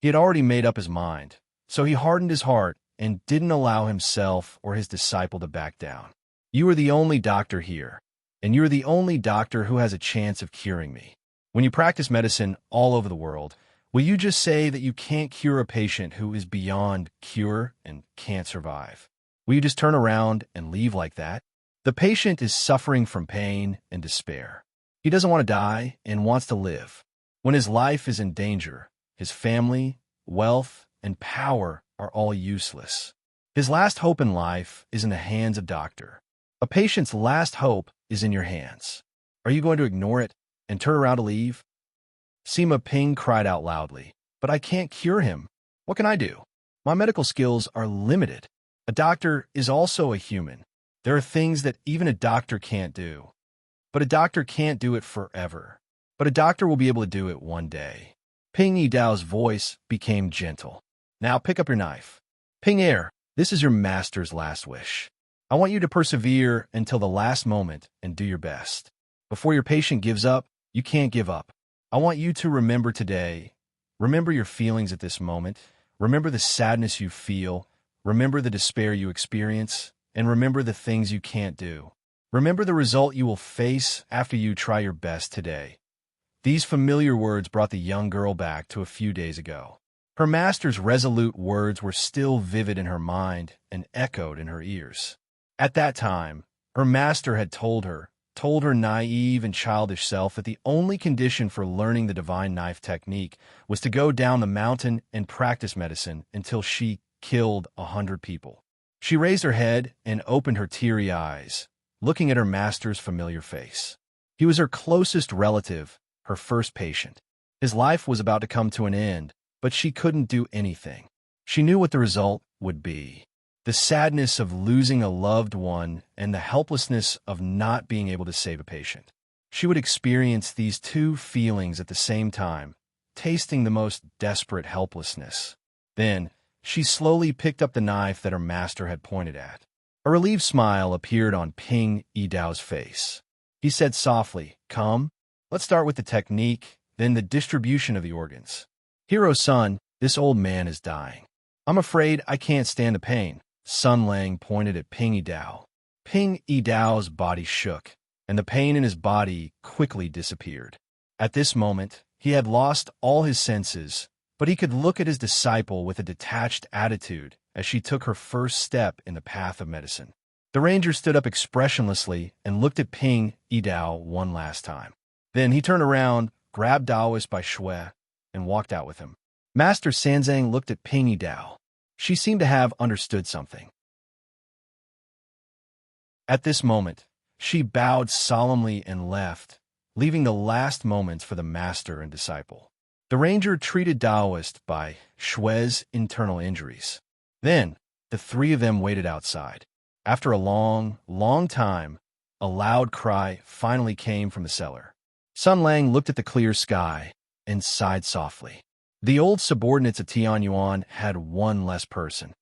He had already made up his mind, so he hardened his heart and didn't allow himself or his disciple to back down. "You are the only doctor here, and you're the only doctor who has a chance of curing me. When you practice medicine all over the world, will you just say that you can't cure a patient who is beyond cure and can't survive? Will you just turn around and leave like that? The patient is suffering from pain and despair. He doesn't want to die and wants to live. When his life is in danger, his family, wealth, and power are all useless. His last hope in life is in the hands of doctor. A patient's last hope is in your hands. Are you going to ignore it and turn around to leave?" Sima Ping cried out loudly, "But I can't cure him. What can I do? My medical skills are limited. A doctor is also a human. There are things that even a doctor can't do. But a doctor can't do it forever. But a doctor will be able to do it one day." Ping Yi Dao's voice became gentle. "Now pick up your knife. Ping Er, this is your master's last wish. I want you to persevere until the last moment and do your best. Before your patient gives up, you can't give up. I want you to remember today. Remember your feelings at this moment. Remember the sadness you feel. Remember the despair you experience. And remember the things you can't do. Remember the result you will face after you try your best today." These familiar words brought the young girl back to a few days ago. Her master's resolute words were still vivid in her mind and echoed in her ears. At that time, her master had told her naive and childish self that the only condition for learning the divine knife technique was to go down the mountain and practice medicine until she killed 100 people. She raised her head and opened her teary eyes, looking at her master's familiar face. He was her closest relative, her first patient. His life was about to come to an end, but she couldn't do anything. She knew what the result would be. The sadness of losing a loved one and the helplessness of not being able to save a patient. She would experience these 2 feelings at the same time, tasting the most desperate helplessness. Then, she slowly picked up the knife that her master had pointed at. A relieved smile appeared on Ping Yi Dao's face. He said softly, "Come, let's start with the technique, then the distribution of the organs. Hero-san, This old man is dying. I'm afraid I can't stand the pain. Sun Lang pointed at Ping Yi-Dao. Ping Yi-Dao's body shook, and the pain in his body quickly disappeared. At this moment, he had lost all his senses, but he could look at his disciple with a detached attitude as she took her first step in the path of medicine. The ranger stood up expressionlessly and looked at Ping Yi-Dao one last time. Then he turned around, grabbed Daoist by Shui, and walked out with him. Master Sanzang looked at Ping Yi-Dao. She seemed to have understood something. At this moment, she bowed solemnly and left, leaving the last moments for the master and disciple. The ranger treated Daoist by Shui's internal injuries. Then, the three of them waited outside. After a long, long time, a loud cry finally came from the cellar. Sun Lang looked at the clear sky and sighed softly. The old subordinates of Tianyuan had one less person.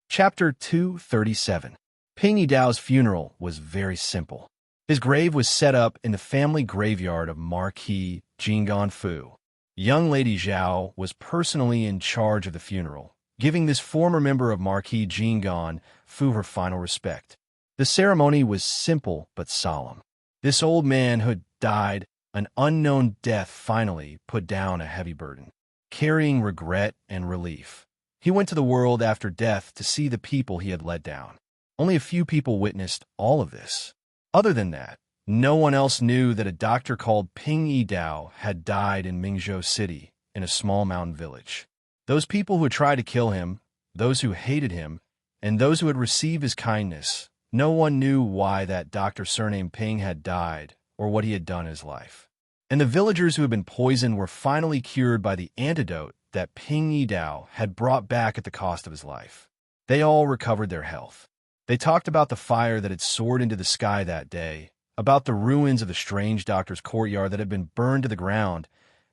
Chapter 237. Ping Yi-Dao's funeral was very simple. His grave was set up in the family graveyard of Marquis Jinggan Fu. Young Lady Zhao was personally in charge of the funeral, giving this former member of Marquis Jinggan Fu her final respect. The ceremony was simple but solemn. This old man who had died an unknown death finally put down a heavy burden, carrying regret and relief. He went to the world after death to see the people he had let down. Only a few people witnessed all of this. Other than that, no one else knew that a doctor called Ping Yi-Dao had died in Mingzhou City in a small mountain village. Those people who had tried to kill him, those who hated him, and those who had received his kindness, no one knew why that doctor surnamed Ping had died or what he had done in his life. And the villagers who had been poisoned were finally cured by the antidote that Ping Yi-Dao had brought back at the cost of his life. They all recovered their health. They talked about the fire that had soared into the sky that day, about the ruins of the strange doctor's courtyard that had been burned to the ground,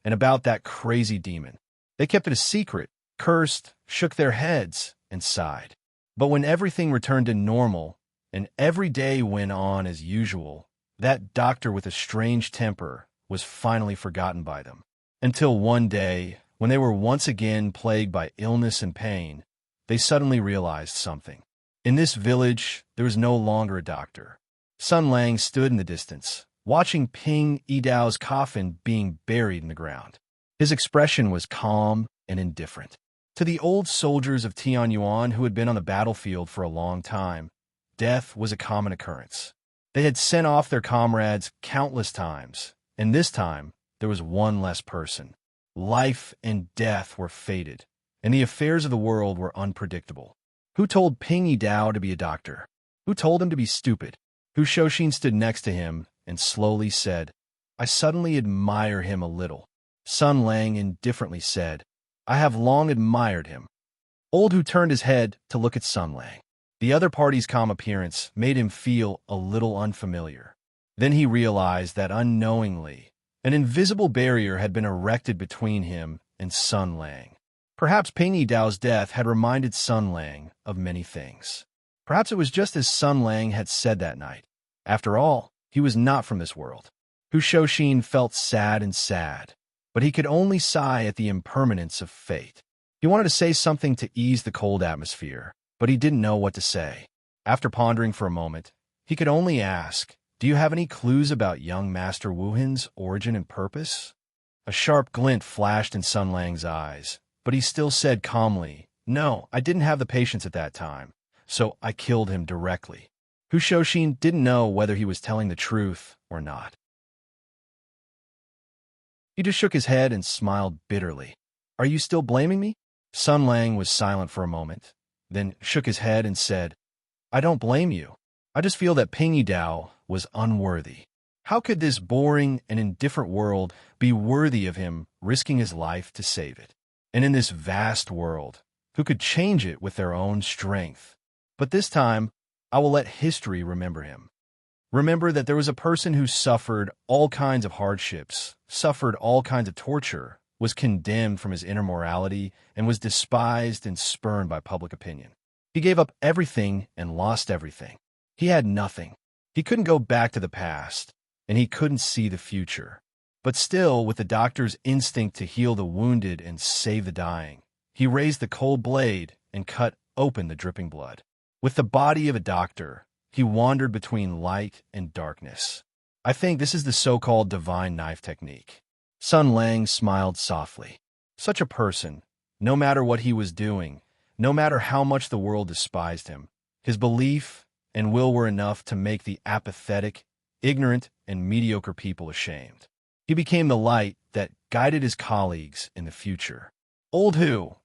and about that crazy demon. They kept it a secret, cursed, shook their heads, and sighed. But when everything returned to normal, and every day went on as usual, that doctor with a strange temper was finally forgotten by them. Until one day, when they were once again plagued by illness and pain, they suddenly realized something. In this village, there was no longer a doctor. Sun Lang stood in the distance, watching Ping Yi-Dao's coffin being buried in the ground. His expression was calm and indifferent. To the old soldiers of Tianyuan who had been on the battlefield for a long time, death was a common occurrence. They had sent off their comrades countless times, and this time there was one less person. Life and death were fated, and the affairs of the world were unpredictable. Who told Ping Yi-Dao to be a doctor? Who told him to be stupid? Hu Shouxin stood next to him and slowly said, "I suddenly admire him a little." Sun Lang indifferently said, "I have long admired him." Old Hu turned his head to look at Sun Lang. The other party's calm appearance made him feel a little unfamiliar. Then he realized that unknowingly, an invisible barrier had been erected between him and Sun Lang. Perhaps Ping Yi-Dao's death had reminded Sun Lang of many things. Perhaps it was just as Sun Lang had said that night. After all, he was not from this world. Hu Shouxin felt sad, but he could only sigh at the impermanence of fate. He wanted to say something to ease the cold atmosphere, but he didn't know what to say. After pondering for a moment, he could only ask, "Do you have any clues about young Master Wuhan's origin and purpose?" A sharp glint flashed in Sun Lang's eyes, but he still said calmly, "No, I didn't have the patience at that time, so I killed him directly." Hu Shouxin didn't know whether he was telling the truth or not. He just shook his head and smiled bitterly. "Are you still blaming me?" Sun Lang was silent for a moment, then shook his head and said, "I don't blame you. I just feel that Ping Yi-Dao was unworthy. How could this boring and indifferent world be worthy of him risking his life to save it? And in this vast world, who could change it with their own strength? But this time, I will let history remember him. Remember that there was a person who suffered all kinds of hardships, suffered all kinds of torture, was condemned from his inner morality, and was despised and spurned by public opinion. He gave up everything and lost everything. He had nothing. He couldn't go back to the past, and he couldn't see the future. But still, with the doctor's instinct to heal the wounded and save the dying, he raised the cold blade and cut open the dripping blood. With the body of a doctor, he wandered between light and darkness. I think this is the so-called divine knife technique. Sun Lang smiled softly. Such a person, no matter what he was doing, no matter how much the world despised him, his belief and will were enough to make the apathetic, ignorant, and mediocre people ashamed. He became the light that guided his colleagues in the future. Old who?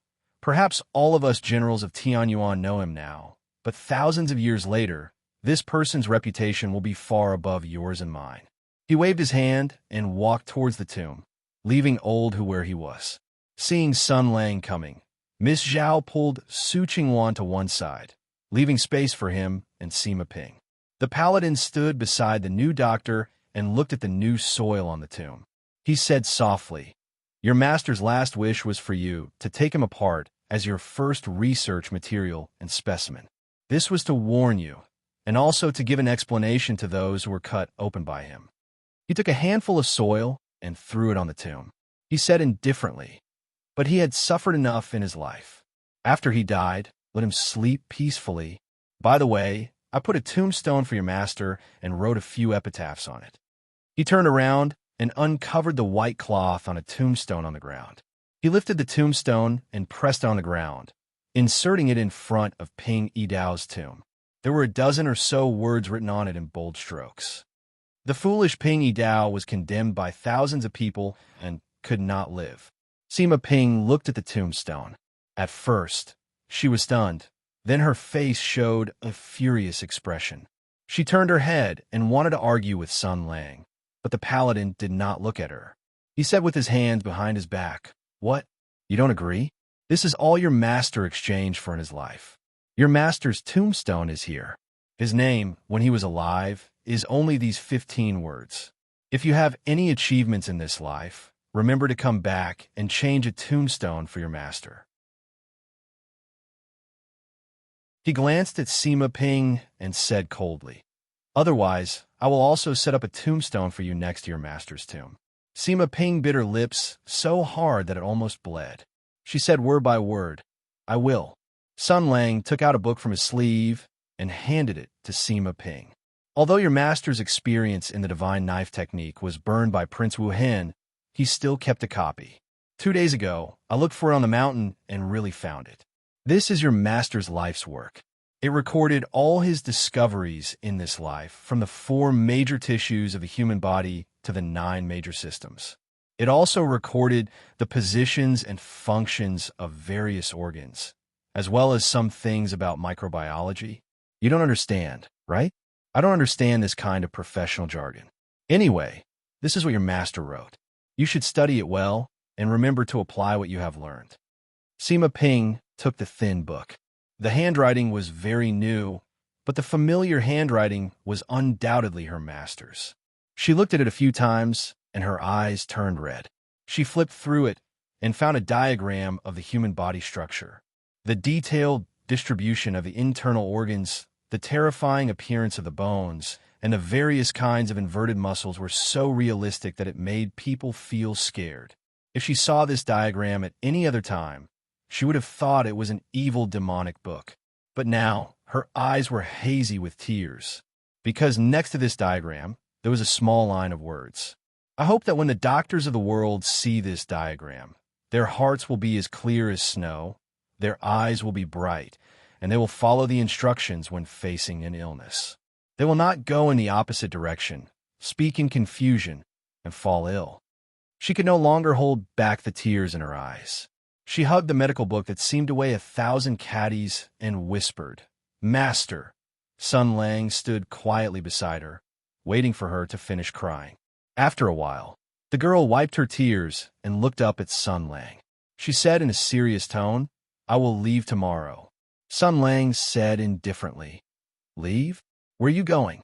Perhaps all of us generals of Tianyuan know him now, but thousands of years later, this person's reputation will be far above yours and mine. He waved his hand and walked towards the tomb, leaving Old who where he was. Seeing Sun Lang coming, Miss Zhao pulled Su Qingwan to one side, leaving space for him and Sima Ping. The paladin stood beside the new doctor and looked at the new soil on the tomb. He said softly, "Your master's last wish was for you to take him apart as your first research material and specimen. This was to warn you, and also to give an explanation to those who were cut open by him." He took a handful of soil and threw it on the tomb. He said indifferently, "But he had suffered enough in his life. After he died, let him sleep peacefully. By the way, I put a tombstone for your master and wrote a few epitaphs on it." He turned around and uncovered the white cloth on a tombstone on the ground. He lifted the tombstone and pressed it on the ground, inserting it in front of Ping Yidao's tomb. There were a dozen or so words written on it in bold strokes. The foolish Ping Yidao was condemned by thousands of people and could not live. Sima Ping looked at the tombstone. At first, she was stunned. Then her face showed a furious expression. She turned her head and wanted to argue with Sun Lang, but the paladin did not look at her. He said with his hands behind his back, "What? You don't agree? This is all your master exchanged for in his life. Your master's tombstone is here. His name, when he was alive, is only these 15 words. If you have any achievements in this life, remember to come back and change a tombstone for your master." He glanced at Sima Ping and said coldly, "Otherwise, I will also set up a tombstone for you next to your master's tomb." Sima Ping bit her lips so hard that it almost bled. She said word by word, "I will." Sun Lang took out a book from his sleeve and handed it to Sima Ping. Although your master's experience in the divine knife technique was burned by Prince Wu Hen, he still kept a copy. 2 days ago, I looked for it on the mountain and really found it. This is your master's life's work. It recorded all his discoveries in this life, from the 4 major tissues of the human body to the 9 major systems. It also recorded the positions and functions of various organs, as well as some things about microbiology. You don't understand, right? I don't understand this kind of professional jargon. Anyway, this is what your master wrote. You should study it well and remember to apply what you have learned. Sima Ping took the thin book. The handwriting was very new, but the familiar handwriting was undoubtedly her master's. She looked at it a few times, and her eyes turned red. She flipped through it and found a diagram of the human body structure. The detailed distribution of the internal organs, the terrifying appearance of the bones, and the various kinds of inverted muscles were so realistic that it made people feel scared. If she saw this diagram at any other time, she would have thought it was an evil demonic book. But now, her eyes were hazy with tears, because next to this diagram, there was a small line of words. I hope that when the doctors of the world see this diagram, their hearts will be as clear as snow, their eyes will be bright, and they will follow the instructions when facing an illness. They will not go in the opposite direction, speak in confusion, and fall ill. She could no longer hold back the tears in her eyes. She hugged the medical book that seemed to weigh 1,000 caddies and whispered, "Master." Sun Lang stood quietly beside her, waiting for her to finish crying. After a while, the girl wiped her tears and looked up at Sun Lang. She said in a serious tone, "I will leave tomorrow." Sun Lang said indifferently, "Leave? Where are you going?"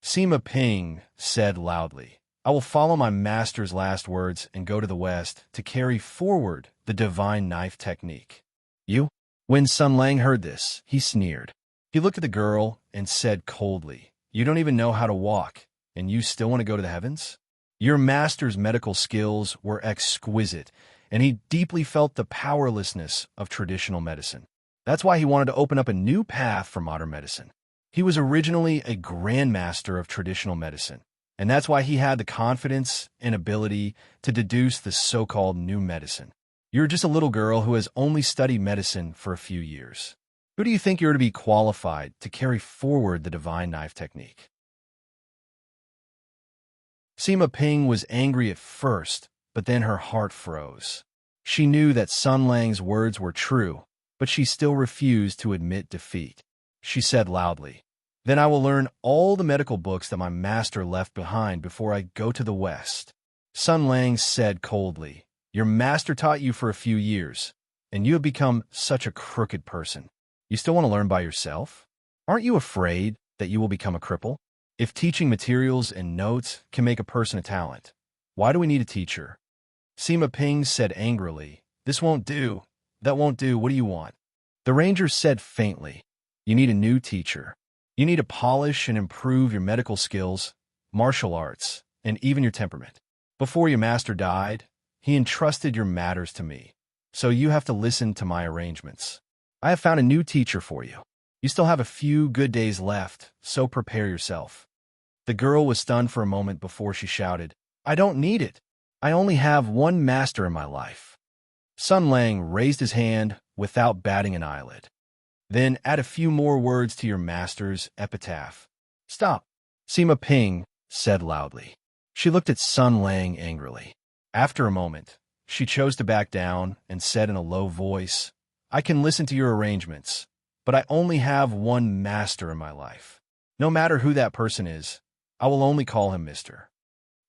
Sima Ping said loudly, "I will follow my master's last words and go to the west to carry forward the divine knife technique." "You?" When Sun Lang heard this, he sneered. He looked at the girl and said coldly, "You don't even know how to walk, and you still want to go to the heavens? Your master's medical skills were exquisite, and he deeply felt the powerlessness of traditional medicine. That's why he wanted to open up a new path for modern medicine. He was originally a grandmaster of traditional medicine, and that's why he had the confidence and ability to deduce the so-called new medicine. You're just a little girl who has only studied medicine for a few years. Who do you think you're to be qualified to carry forward the divine knife technique? Sima Ping was angry at first, but then her heart froze. She knew that Sun Lang's words were true, but she still refused to admit defeat. She said loudly, "Then I will learn all the medical books that my master left behind before I go to the West." Sun Lang said coldly, "Your master taught you for a few years, and you have become such a crooked person. You still want to learn by yourself? Aren't you afraid that you will become a cripple? If teaching materials and notes can make a person a talent, why do we need a teacher?" Sima Ping said angrily, "This won't do. That won't do. What do you want?" The ranger said faintly, "You need a new teacher. You need to polish and improve your medical skills, martial arts, and even your temperament. Before your master died, he entrusted your matters to me, so you have to listen to my arrangements. I have found a new teacher for you. You still have a few good days left, so prepare yourself." The girl was stunned for a moment before she shouted, "I don't need it. I only have one master in my life." Sun Lang raised his hand without batting an eyelid. "Then add a few more words to your master's epitaph." "Stop," Sima Ping said loudly. She looked at Sun Lang angrily. After a moment, she chose to back down and said in a low voice, "I can listen to your arrangements, but I only have one master in my life. No matter who that person is, I will only call him Mr.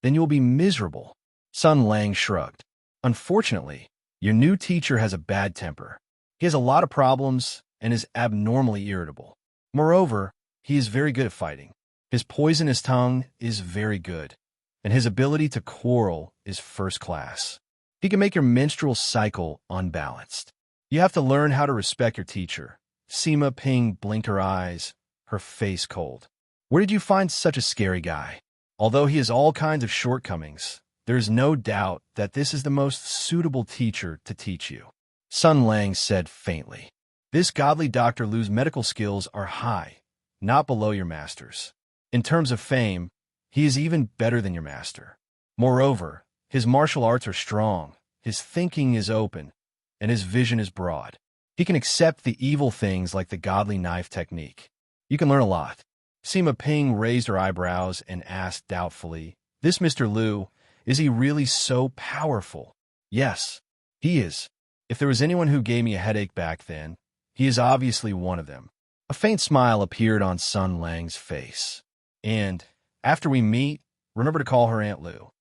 Then you will be miserable." Sun Lang shrugged. "Unfortunately, your new teacher has a bad temper. He has a lot of problems and is abnormally irritable. Moreover, he is very good at fighting. His poisonous tongue is very good, and his ability to quarrel is first class. He can make your menstrual cycle unbalanced. You have to learn how to respect your teacher." Sima Ping blinked her eyes, her face cold. "Where did you find such a scary guy? Although he has all kinds of shortcomings, there is no doubt that this is the most suitable teacher to teach you." Sun Lang said faintly, "This godly Dr. Lu's medical skills are high, not below your master's. In terms of fame, he is even better than your master. Moreover, his martial arts are strong, his thinking is open, and his vision is broad. He can accept the evil things like the godly knife technique. You can learn a lot." Sima Ping raised her eyebrows and asked doubtfully, "This Mr. Lu, is he really so powerful?" "Yes, he is. If there was anyone who gave me a headache back then, he is obviously one of them." A faint smile appeared on Sun Lang's face. "And after we meet, remember to call her Aunt Lu."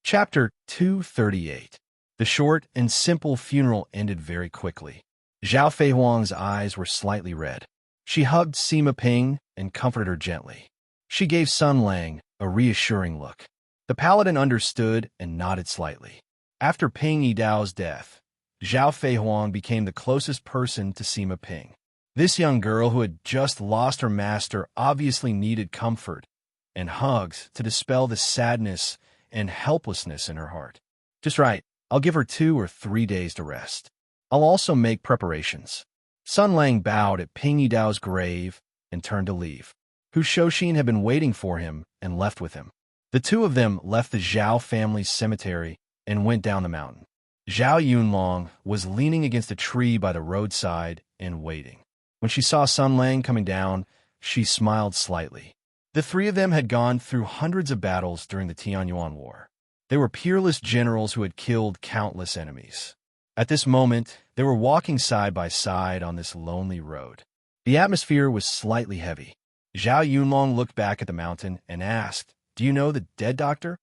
Chapter 238. The short and simple funeral ended very quickly. Zhao Feihuang's eyes were slightly red. She hugged Sima Ping and comforted her gently. She gave Sun Lang a reassuring look. The paladin understood and nodded slightly. After Ping Yidao's death, Zhao Feihuang became the closest person to Sima Ping. This young girl who had just lost her master obviously needed comfort and hugs to dispel the sadness and helplessness in her heart. "Just right. I'll give her 2 or 3 days to rest. I'll also make preparations." Sun Lang bowed at Ping Yidao's grave and turned to leave. Hu Shouxin had been waiting for him and left with him. The two of them left the Zhao family's cemetery and went down the mountain. Zhao Yunlong was leaning against a tree by the roadside and waiting. When she saw Sun Lang coming down, she smiled slightly. The three of them had gone through hundreds of battles during the Tianyuan War. They were peerless generals who had killed countless enemies. At this moment, they were walking side by side on this lonely road. The atmosphere was slightly heavy. Zhao Yunlong looked back at the mountain and asked, "Do you know the dead doctor?"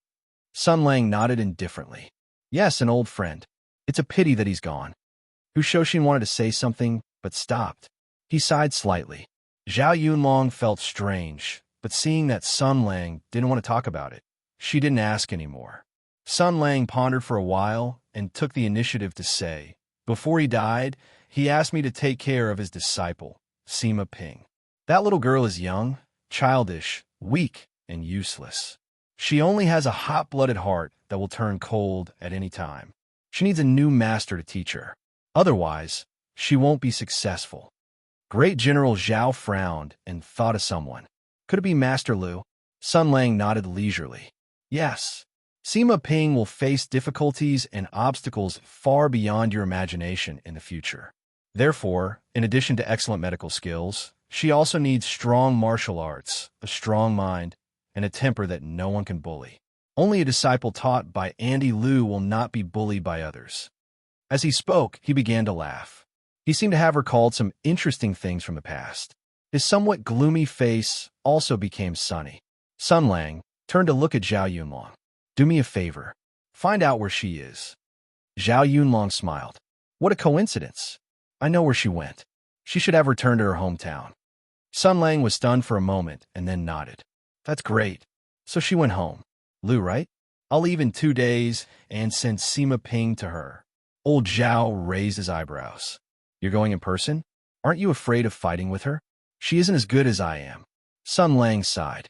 Sun Lang nodded indifferently. "Yes, an old friend. It's a pity that he's gone." Hu Shouxin wanted to say something, but stopped. He sighed slightly. Zhao Yunlong felt strange, but seeing that Sun Lang didn't want to talk about it, she didn't ask anymore. Sun Lang pondered for a while and took the initiative to say, "Before he died, he asked me to take care of his disciple, Sima Ping. That little girl is young, childish, weak, and useless. She only has a hot-blooded heart that will turn cold at any time. She needs a new master to teach her. Otherwise, she won't be successful. Great General Zhao frowned and thought of someone. Could it be Master Lu? Sun Lang nodded leisurely. Yes. Sima Ping will face difficulties and obstacles far beyond your imagination in the future. Therefore, in addition to excellent medical skills, she also needs strong martial arts, a strong mind, and a temper that no one can bully. Only a disciple taught by Andy Liu will not be bullied by others. As he spoke, he began to laugh. He seemed to have recalled some interesting things from the past. His somewhat gloomy face also became sunny. Sun Lang turned to look at Zhao Yunlong. Do me a favor. Find out where she is. Zhao Yunlong smiled. What a coincidence. I know where she went. She should have returned to her hometown. Sun Lang was stunned for a moment and then nodded. That's great. So she went home. Lu, right? I'll leave in 2 days and send Sima Ping to her. Old Zhao raised his eyebrows. You're going in person? Aren't you afraid of fighting with her? She isn't as good as I am. Sun Lang sighed.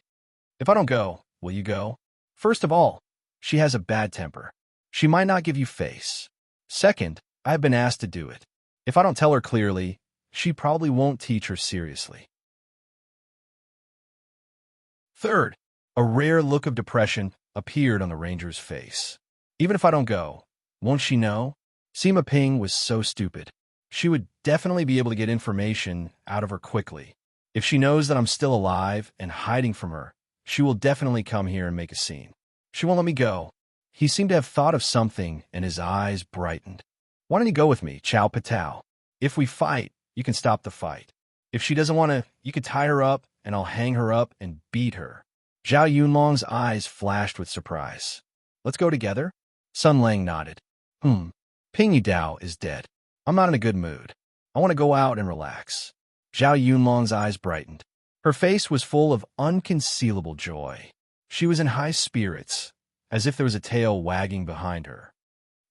If I don't go, will you go? First of all, she has a bad temper. She might not give you face. Second, I've been asked to do it. If I don't tell her clearly, she probably won't teach her seriously. Third, a rare look of depression appeared on the ranger's face. Even if I don't go, won't she know? Sima Ping was so stupid. She would definitely be able to get information out of her quickly. If she knows that I'm still alive and hiding from her, she will definitely come here and make a scene. She won't let me go. He seemed to have thought of something, and his eyes brightened. Why don't you go with me, Chow Patao? If we fight, you can stop the fight. If she doesn't want to, you can tie her up, and I'll hang her up and beat her. Zhao Yunlong's eyes flashed with surprise. Let's go together? Sun Lang nodded. Ping Yudao is dead. I'm not in a good mood. I want to go out and relax. Zhao Yunlong's eyes brightened. Her face was full of unconcealable joy. She was in high spirits, as if there was a tail wagging behind her.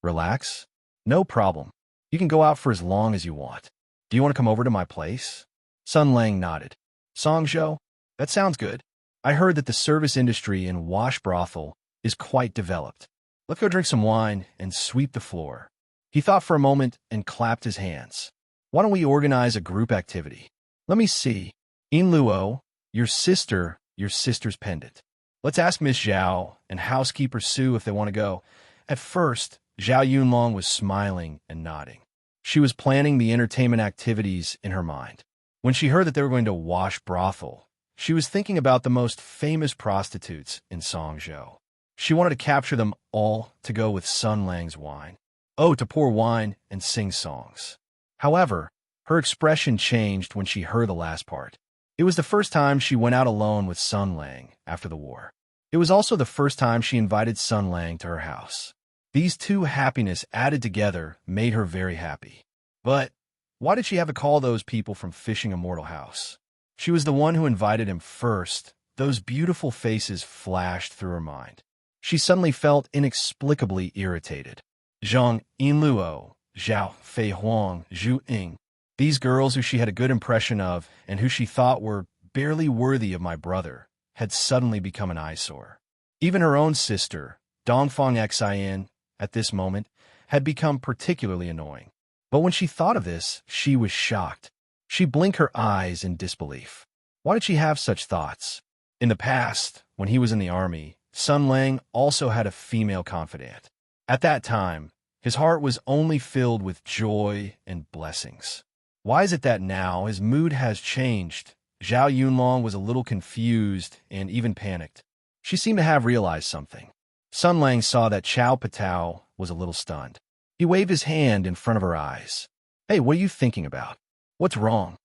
Relax? No problem. You can go out for as long as you want. Do you want to come over to my place? Sun Lang nodded. Songzhou? That sounds good. I heard that the service industry in wash brothel is quite developed. Let's go drink some wine and sweep the floor. He thought for a moment and clapped his hands. Why don't we organize a group activity? Let me see. In Luo, your sister's pendant. Let's ask Miss Zhao and housekeeper Sue if they want to go. At first, Zhao Yunlong was smiling and nodding. She was planning the entertainment activities in her mind. When she heard that they were going to wash brothel, she was thinking about the most famous prostitutes in Songzhou. She wanted to capture them all to go with Sun Lang's wine. Oh, to pour wine and sing songs. However, her expression changed when she heard the last part. It was the first time she went out alone with Sun Lang after the war. It was also the first time she invited Sun Lang to her house. These two happiness added together made her very happy. But why did she have to call those people from Fishing Immortal House? She was the one who invited him first. Those beautiful faces flashed through her mind. She suddenly felt inexplicably irritated. Zhang Yinluo, Zhao Fei Huang, Zhu Ying. These girls who she had a good impression of and who she thought were barely worthy of my brother had suddenly become an eyesore. Even her own sister, Dongfang Xian, at this moment, had become particularly annoying. But when she thought of this, she was shocked. She blinked her eyes in disbelief. Why did she have such thoughts? In the past, when he was in the army, Sun Lang also had a female confidant. At that time, his heart was only filled with joy and blessings. Why is it that now his mood has changed? Zhao Yunlong was a little confused and even panicked. She seemed to have realized something. Sun Lang saw that Chow Patao was a little stunned. He waved his hand in front of her eyes. Hey, what are you thinking about? What's wrong?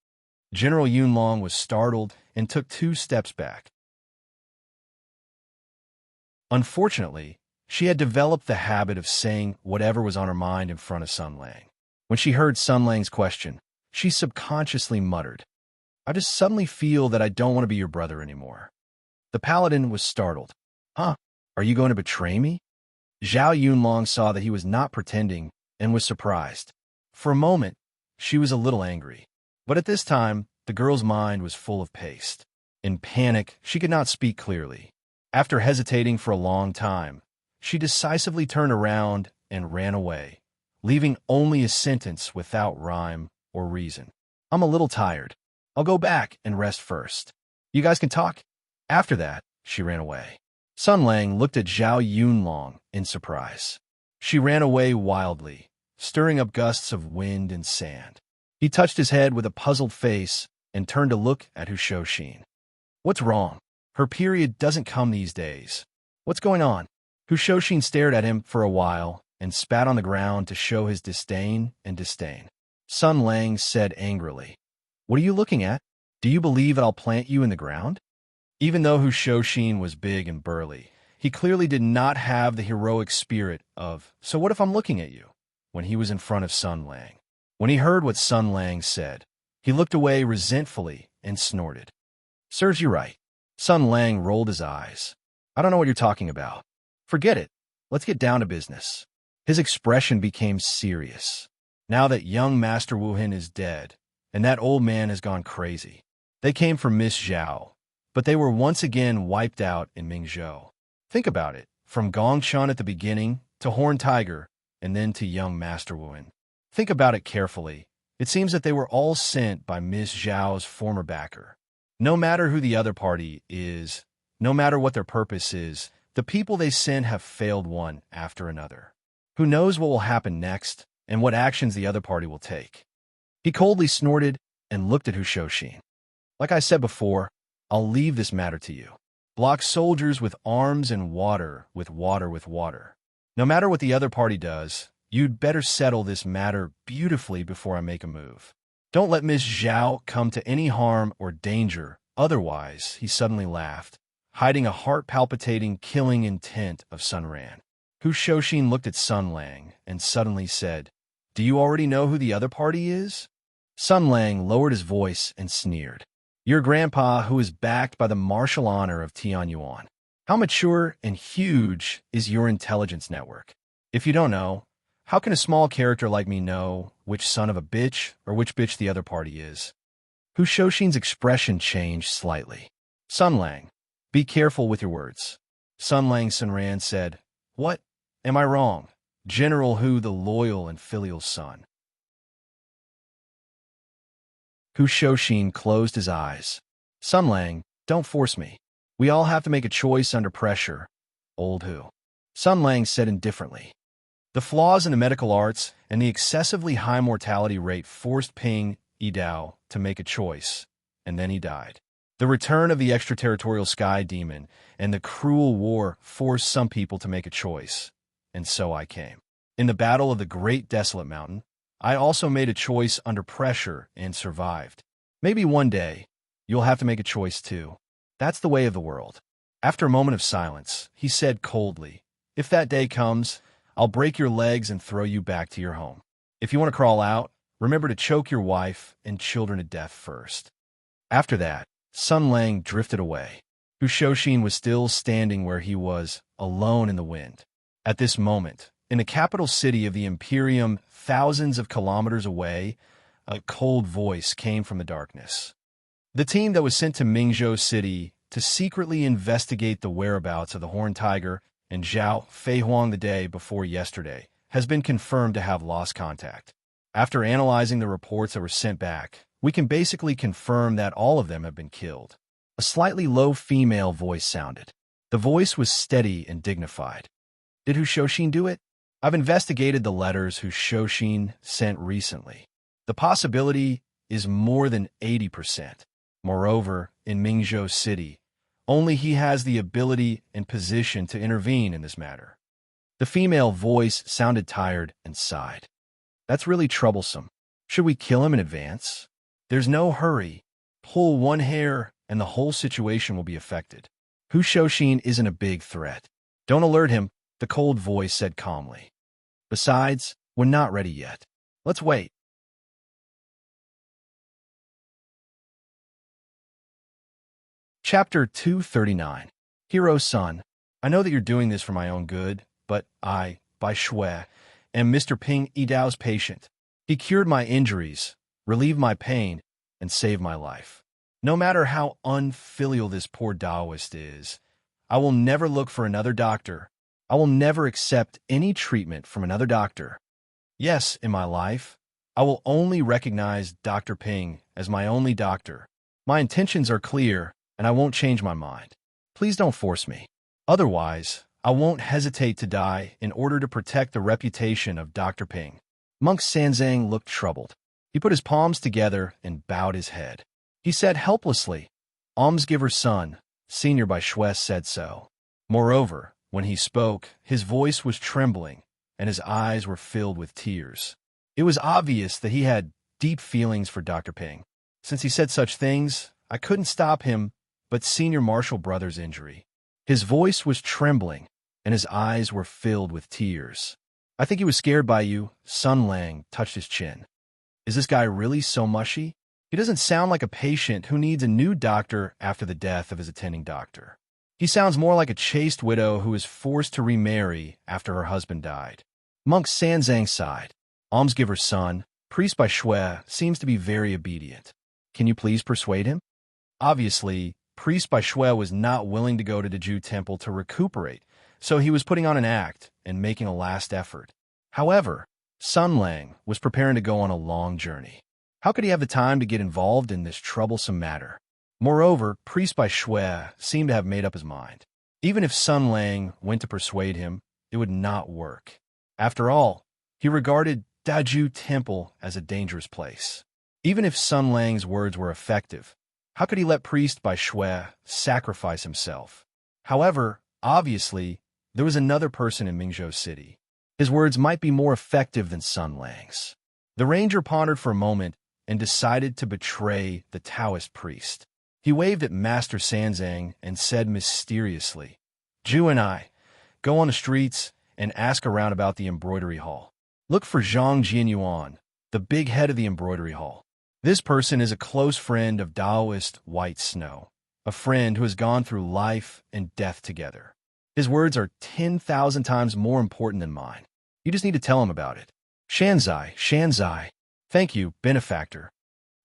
General Yunlong was startled and took 2 steps back. Unfortunately, she had developed the habit of saying whatever was on her mind in front of Sun Lang. When she heard Sun Lang's question, she subconsciously muttered, I just suddenly feel that I don't want to be your brother anymore. The paladin was startled. Huh? Are you going to betray me? Zhao Yunlong saw that he was not pretending and was surprised. For a moment, she was a little angry. But at this time, The girl's mind was full of paste. In panic, she could not speak clearly. After hesitating for a long time, she decisively turned around and ran away, leaving only a sentence without rhyme or reason. I'm a little tired. I'll go back and rest first. You guys can talk? After that, she ran away. Sun Lang looked at Zhao Yunlong in surprise. She ran away wildly, stirring up gusts of wind and sand. He touched his head with a puzzled face and turned to look at Hu Shouxin. What's wrong? Her period doesn't come these days. What's going on? Hu Shouxin stared at him for a while and spat on the ground to show his disdain. Sun Lang said angrily, What are you looking at? Do you believe that I'll plant you in the ground? Even though Hu Shouxin was big and burly, he clearly did not have the heroic spirit of, so what if I'm looking at you, when he was in front of Sun Lang. When he heard what Sun Lang said, he looked away resentfully and snorted. Serves you right. Sun Lang rolled his eyes. I don't know what you're talking about. Forget it. Let's get down to business. His expression became serious. Now that young Master Wu Hin is dead, and that old man has gone crazy. They came from Miss Zhao, but they were once again wiped out in Mingzhou. Think about it, from Gongchun at the beginning, to Horn Tiger, and then to young Master Wu Hin. Think about it carefully. It seems that they were all sent by Miss Zhao's former backer. No matter who the other party is, no matter what their purpose is, the people they send have failed one after another. Who knows what will happen next, and what actions the other party will take? He coldly snorted and looked at Hu Shouxin. Like I said before, I'll leave this matter to you. Block soldiers with arms and water with water. No matter what the other party does, you'd better settle this matter beautifully before I make a move. Don't let Miss Zhao come to any harm or danger, otherwise, he suddenly laughed, hiding a heart-palpitating, killing intent of Sun Ran. Hu Shouxin looked at Sun Lang and suddenly said, Do you already know who the other party is? Sun Lang lowered his voice and sneered. Your grandpa, who is backed by the martial honor of Tianyuan. How mature and huge is your intelligence network? If you don't know, how can a small character like me know which son of a bitch or which bitch the other party is? Hu Shouxin's expression changed slightly. Sun Lang, be careful with your words. Sun Lang Sunran said, What? Am I wrong? General Hu, the loyal and filial son. Hu Shouxin closed his eyes. Sun Lang, don't force me. We all have to make a choice under pressure, old Hu. Sun Lang said indifferently. The flaws in the medical arts and the excessively high mortality rate forced Ping Yidao to make a choice, and then he died. The return of the extraterritorial sky demon and the cruel war forced some people to make a choice, and so I came. In the battle of the Great Desolate Mountain, I also made a choice under pressure and survived. Maybe one day, you'll have to make a choice too. That's the way of the world. After a moment of silence, he said coldly, If that day comes, I'll break your legs and throw you back to your home. If you want to crawl out, remember to choke your wife and children to death first. After that, Sun Lang drifted away. Hu Shouxin was still standing where he was, alone in the wind. At this moment, in the capital city of the Imperium, thousands of kilometers away, a cold voice came from the darkness. The team that was sent to Mingzhou City to secretly investigate the whereabouts of the Horned Tiger and Zhao Feihuang the day before yesterday has been confirmed to have lost contact. After analyzing the reports that were sent back, we can basically confirm that all of them have been killed. A slightly low female voice sounded. The voice was steady and dignified. Did Hu Shouxin do it? I've investigated the letters Hu Shouxin sent recently. The possibility is more than 80%. Moreover, in Mingzhou City, only he has the ability and position to intervene in this matter. The female voice sounded tired and sighed. That's really troublesome. Should we kill him in advance? There's no hurry. Pull one hair and the whole situation will be affected. Hu Shouxin isn't a big threat. Don't alert him, the cold voice said calmly. Besides, we're not ready yet. Let's wait. Chapter 239. Hero Son, I know that you're doing this for my own good, but I, Bai Shui, am Mr. Ping Yidao's patient. He cured my injuries, relieved my pain, and save my life. No matter how unfilial this poor Taoist is, I will never look for another doctor. I will never accept any treatment from another doctor. Yes, in my life, I will only recognize Dr. Ping as my only doctor. My intentions are clear, and I won't change my mind. Please don't force me. Otherwise, I won't hesitate to die in order to protect the reputation of Dr. Ping. Monk Sanzang looked troubled. He put his palms together and bowed his head. He said helplessly, "Almsgiver's son, Senior by Shues said so." Moreover, when he spoke, his voice was trembling, and his eyes were filled with tears. It was obvious that he had deep feelings for Dr. Ping. Since he said such things, I couldn't stop him but Senior Marshal Brother's injury. His voice was trembling, and his eyes were filled with tears. "I think he was scared by you." Sun Lang touched his chin. "Is this guy really so mushy? He doesn't sound like a patient who needs a new doctor after the death of his attending doctor. He sounds more like a chaste widow who is forced to remarry after her husband died." Monk Sanzang sighed. "Almsgiver's son, priest by Shui, seems to be very obedient. Can you please persuade him?" Obviously, priest by Shui was not willing to go to the Jew temple to recuperate, so he was putting on an act and making a last effort. However, Sun Lang was preparing to go on a long journey. How could he have the time to get involved in this troublesome matter? Moreover, priest by Shui seemed to have made up his mind. Even if Sun Lang went to persuade him, it would not work. After all, he regarded Daju Temple as a dangerous place. Even if Sun Lang's words were effective, how could he let priest by Shui sacrifice himself? However, obviously, there was another person in Mingzhou City. His words might be more effective than Sun Lang's. The ranger pondered for a moment and decided to betray the Taoist priest. He waved at Master Sanzang and said mysteriously, "Ju and I, go on the streets and ask around about the embroidery hall. Look for Zhang Jianyuan, the big head of the embroidery hall. This person is a close friend of Taoist White Snow, a friend who has gone through life and death together. His words are 10,000 times more important than mine. You just need to tell him about it." Shanzai, Shanzai. "Thank you, benefactor."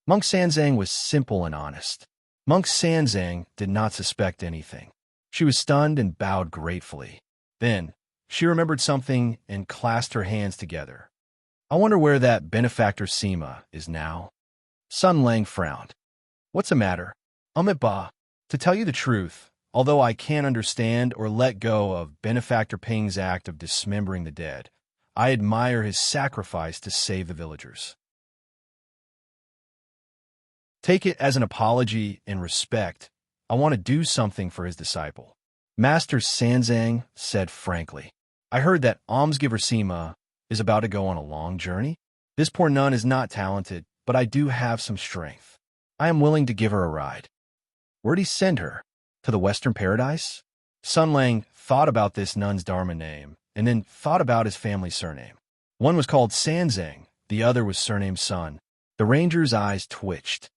Monk Sanzang was simple and honest. Monk Sanzang did not suspect anything. She was stunned and bowed gratefully. Then, she remembered something and clasped her hands together. "I wonder where that benefactor Sima is now." Sun Lang frowned. "What's the matter?" Ba. To tell you the truth, although I can't understand or let go of Benefactor Ping's act of dismembering the dead, I admire his sacrifice to save the villagers. Take it as an apology and respect. I want to do something for his disciple." Master Sanzang said frankly. "I heard that almsgiver Sima is about to go on a long journey. This poor nun is not talented, but I do have some strength. I am willing to give her a ride." "Where'd he send her? To the Western Paradise?" Sun Lang thought about this nun's Dharma name, and then thought about his family surname. One was called Sanzang, the other was surnamed Sun. The ranger's eyes twitched.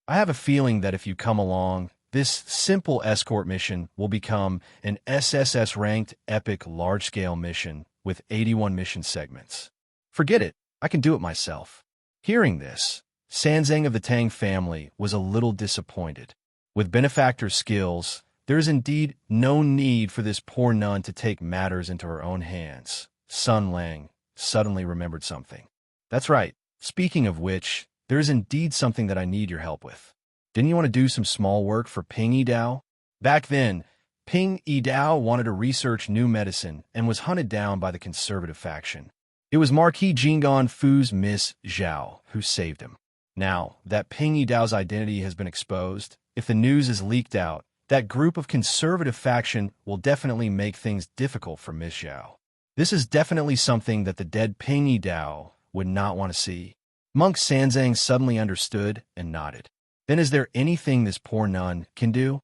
"I have a feeling that if you come along, this simple escort mission will become an SSS-ranked epic large-scale mission with 81 mission segments. Forget it, I can do it myself." Hearing this, Sanzang of the Tang family was a little disappointed. With benefactor's skills, there is indeed no need for this poor nun to take matters into her own hands. Sun Lang suddenly remembered something. "That's right. Speaking of which, there is indeed something that I need your help with. Didn't you want to do some small work for Ping Yidao?" Back then, Ping Yidao wanted to research new medicine and was hunted down by the conservative faction. It was Marquis Jingon Fu's Miss Zhao who saved him. Now that Ping Yidao's identity has been exposed, if the news is leaked out, that group of conservative faction will definitely make things difficult for Miss Zhao. This is definitely something that the dead Ping Yidao would not want to see. Monk Sanzang suddenly understood and nodded. "Then is there anything this poor nun can do?"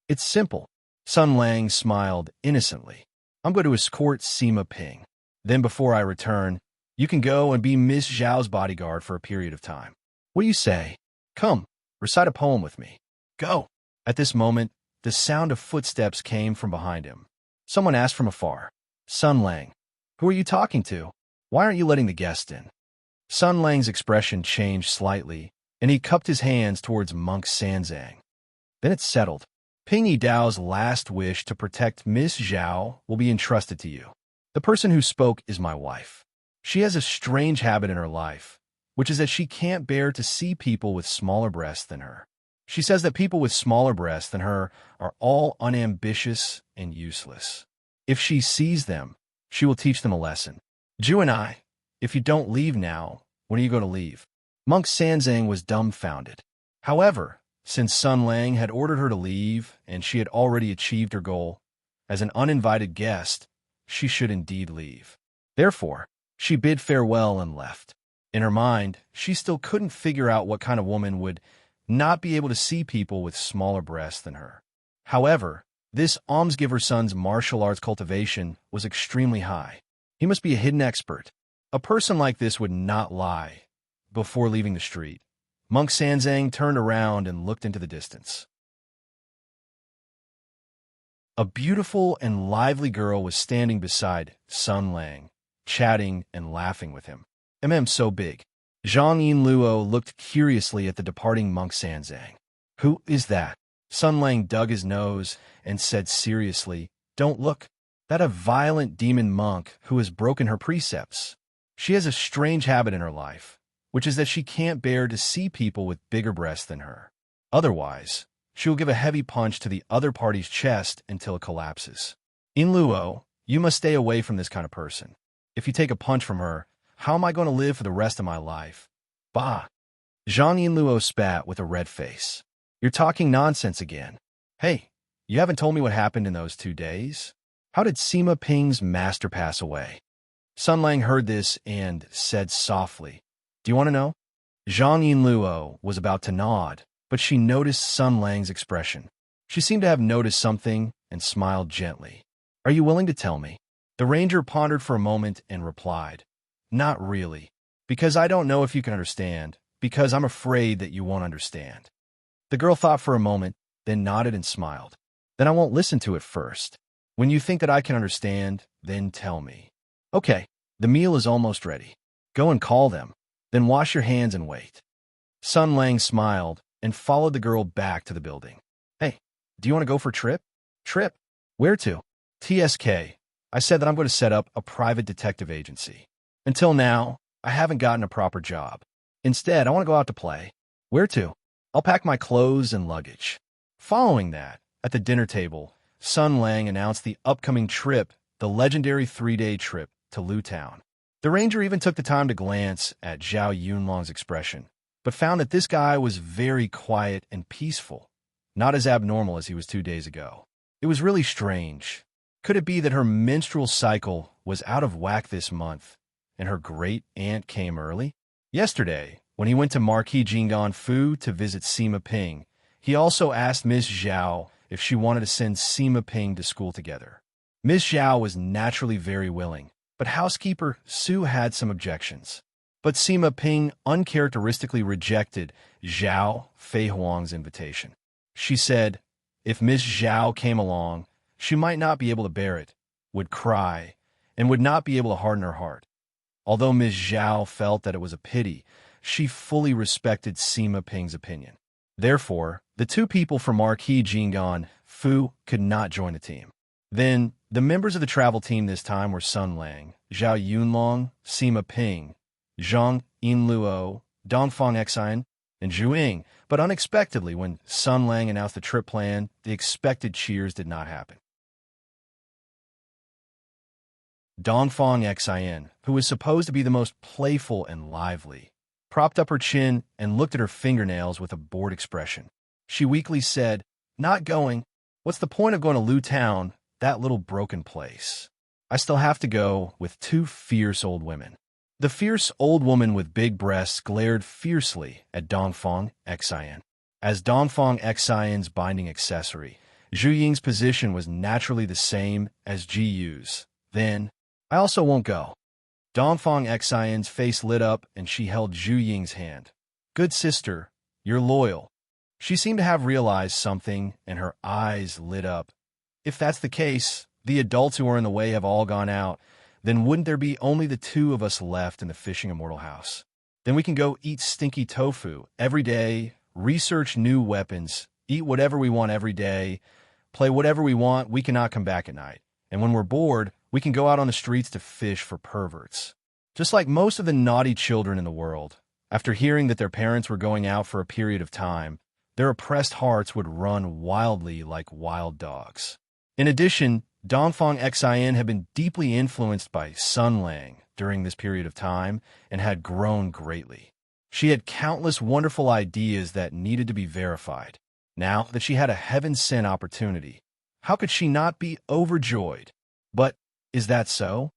"It's simple." Sun Lang smiled innocently. "I'm going to escort Sima Ping. Then before I return, you can go and be Miss Zhao's bodyguard for a period of time. What do you say? Come, recite a poem with me. Go." At this moment, the sound of footsteps came from behind him. Someone asked from afar, "Sun Lang, who are you talking to? Why aren't you letting the guest in?" Sun Lang's expression changed slightly, and he cupped his hands towards Monk Sanzang. Then it settled. Ping Yi Dao's last wish to protect Miss Zhao will be entrusted to you. The person who spoke is my wife. She has a strange habit in her life, which is that she can't bear to see people with smaller breasts than her. She says that people with smaller breasts than her are all unambitious and useless. If she sees them, she will teach them a lesson. Ju and I, if you don't leave now, when are you going to leave? Monk Sanzang was dumbfounded. However, since Sun Lang had ordered her to leave and she had already achieved her goal, as an uninvited guest, she should indeed leave. Therefore, she bid farewell and left. In her mind, she still couldn't figure out what kind of woman would not be able to see people with smaller breasts than her. However, this almsgiver son's martial arts cultivation was extremely high. He must be a hidden expert. A person like this would not lie. Before leaving the street, Monk Sanzang turned around and looked into the distance. A beautiful and lively girl was standing beside Sun Lang, chatting and laughing with him. So big. Zhang Yinluo looked curiously at the departing Monk Sanzang. Who is that? Sun Lang dug his nose and said seriously, Don't look. That a violent demon monk who has broken her precepts. She has a strange habit in her life, which is that she can't bear to see people with bigger breasts than her. Otherwise, she will give a heavy punch to the other party's chest until it collapses. Yinluo, you must stay away from this kind of person. If you take a punch from her, how am I going to live for the rest of my life? Bah! Zhang Yinluo spat with a red face. You're talking nonsense again. Hey, you haven't told me what happened in those 2 days? How did Sima Ping's master pass away? Sun Lang heard this and said softly, Do you want to know? Zhang Yinluo was about to nod, but she noticed Sun Lang's expression. She seemed to have noticed something and smiled gently. Are you willing to tell me? The ranger pondered for a moment and replied, Not really, because I don't know if you can understand, because I'm afraid that you won't understand. The girl thought for a moment, then nodded and smiled. Then I won't listen to it first. When you think that I can understand, then tell me. Okay, the meal is almost ready. Go and call them, then wash your hands and wait. Sun Lang smiled and followed the girl back to the building. Hey, do you want to go for a trip? Trip? Where to? TSK. I said that I'm going to set up a private detective agency. Until now, I haven't gotten a proper job. Instead, I want to go out to play. Where to? I'll pack my clothes and luggage. Following that, at the dinner table, Sun Lang announced the upcoming trip, the legendary 3-day trip to Lu Town. The ranger even took the time to glance at Zhao Yunlong's expression, but found that this guy was very quiet and peaceful, not as abnormal as he was 2 days ago. It was really strange. Could it be that her menstrual cycle was out of whack this month, and her great-aunt came early? Yesterday, when he went to Marquis Jinggan Fu to visit Sima Ping, he also asked Miss Zhao if she wanted to send Sima Ping to school together. Miss Zhao was naturally very willing, but housekeeper Su had some objections. But Sima Ping uncharacteristically rejected Zhao Fei Huang's invitation. She said, if Miss Zhao came along, she might not be able to bear it, would cry, and would not be able to harden her heart. Although Miss Zhao felt that it was a pity, she fully respected Sima Ping's opinion. Therefore, the two people from Marquis Jinggan Fu could not join the team. Then, the members of the travel team this time were Sun Lang, Zhao Yunlong, Sima Ping, Zhang Yinluo, Dongfang Xian, and Zhu Ying. But unexpectedly, when Sun Lang announced the trip plan, the expected cheers did not happen. Dongfang Xian, who was supposed to be the most playful and lively, propped up her chin and looked at her fingernails with a bored expression. She weakly said, Not going. What's the point of going to Lu Town, that little broken place? I still have to go with two fierce old women. The fierce old woman with big breasts glared fiercely at Dongfang Xian. As Dongfang Xian's binding accessory, Zhu Ying's position was naturally the same as Ji Yu's. Then, I also won't go. Dongfang Xian's face lit up and she held Zhu Ying's hand. Good sister, you're loyal. She seemed to have realized something and her eyes lit up. If that's the case, the adults who are in the way have all gone out, then wouldn't there be only the two of us left in the fishing immortal house? Then we can go eat stinky tofu every day, research new weapons, eat whatever we want every day, play whatever we want. We cannot come back at night. And when we're bored, we can go out on the streets to fish for perverts. Just like most of the naughty children in the world, after hearing that their parents were going out for a period of time, their oppressed hearts would run wildly like wild dogs. In addition, Dongfang Xin had been deeply influenced by Sun Lang during this period of time and had grown greatly. She had countless wonderful ideas that needed to be verified. Now that she had a heaven-sent opportunity, how could she not be overjoyed? But is that so?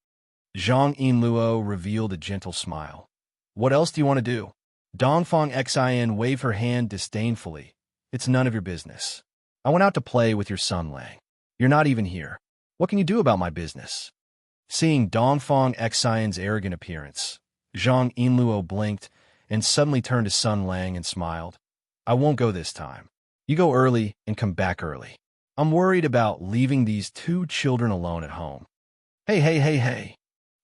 Zhang Yinluo revealed a gentle smile. What else do you want to do? Dongfang Xin waved her hand disdainfully. It's none of your business. I went out to play with your Sun Lang. You're not even here. What can you do about my business? Seeing Dongfang Xin's arrogant appearance, Zhang Yinluo blinked and suddenly turned to Sun Lang and smiled. I won't go this time. You go early and come back early. I'm worried about leaving these two children alone at home. Hey.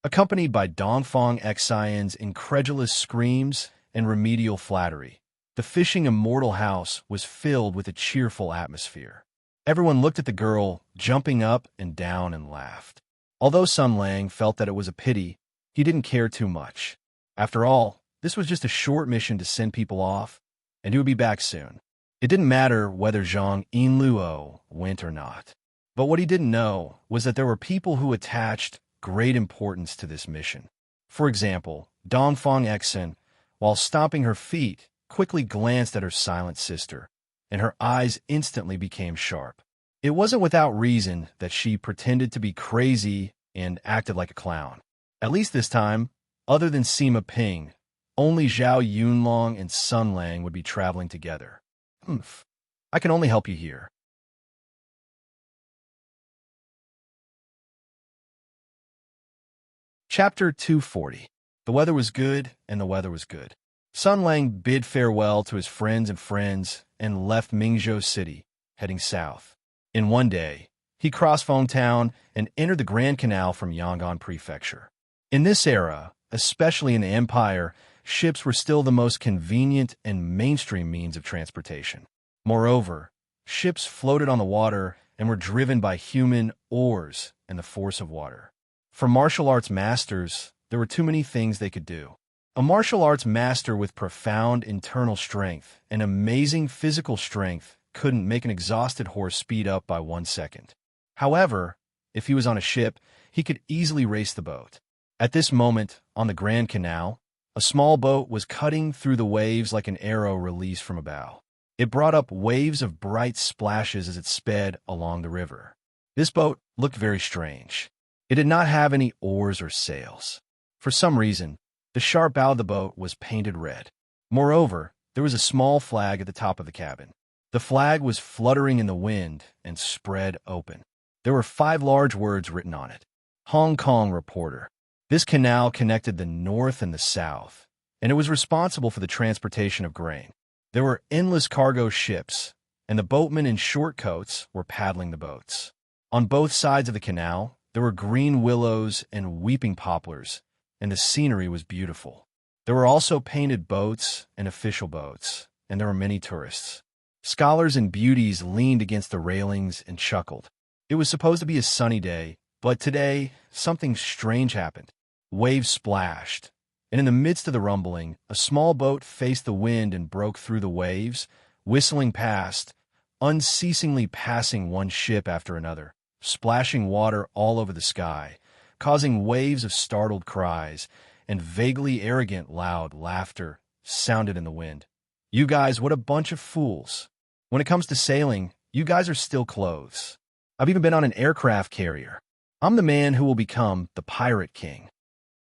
Accompanied by Dongfang Xin's incredulous screams and remedial flattery, the fishing immortal house was filled with a cheerful atmosphere. Everyone looked at the girl, jumping up and down, and laughed. Although Sun Lang felt that it was a pity, he didn't care too much. After all, this was just a short mission to send people off, and he would be back soon. It didn't matter whether Zhang Yinluo went or not. But what he didn't know was that there were people who attached great importance to this mission. For example, Dongfang Xin, while stomping her feet, quickly glanced at her silent sister, and her eyes instantly became sharp. It wasn't without reason that she pretended to be crazy and acted like a clown. At least this time, other than Sima Ping, only Zhao Yunlong and Sun Lang would be traveling together. I can only help you here. Chapter 240. The weather was good, and the weather was good. Sun Lang bid farewell to his friends and left Mingzhou City, heading south. In one day, he crossed Fengtown and entered the Grand Canal from Yangon Prefecture. In this era, especially in the Empire, ships were still the most convenient and mainstream means of transportation. Moreover, ships floated on the water and were driven by human oars and the force of water. For martial arts masters, there were too many things they could do. A martial arts master with profound internal strength and amazing physical strength couldn't make an exhausted horse speed up by 1 second. However, if he was on a ship, he could easily race the boat. At this moment, on the Grand Canal, a small boat was cutting through the waves like an arrow released from a bow. It brought up waves of bright splashes as it sped along the river. This boat looked very strange. It did not have any oars or sails. For some reason, the sharp bow of the boat was painted red. Moreover, there was a small flag at the top of the cabin. The flag was fluttering in the wind and spread open. There were 5 large words written on it. Hong Kong Reporter. This canal connected the north and the south, and it was responsible for the transportation of grain. There were endless cargo ships, and the boatmen in short coats were paddling the boats. On both sides of the canal, there were green willows and weeping poplars, and the scenery was beautiful. There were also painted boats and official boats, and there were many tourists. Scholars and beauties leaned against the railings and chuckled. It was supposed to be a sunny day, but today, something strange happened. Waves splashed, and in the midst of the rumbling, a small boat faced the wind and broke through the waves, whistling past, unceasingly passing one ship after another, splashing water all over the sky, causing waves of startled cries, and vaguely arrogant loud laughter sounded in the wind. You guys, what a bunch of fools. When it comes to sailing, you guys are still clothes. I've even been on an aircraft carrier. I'm the man who will become the pirate king.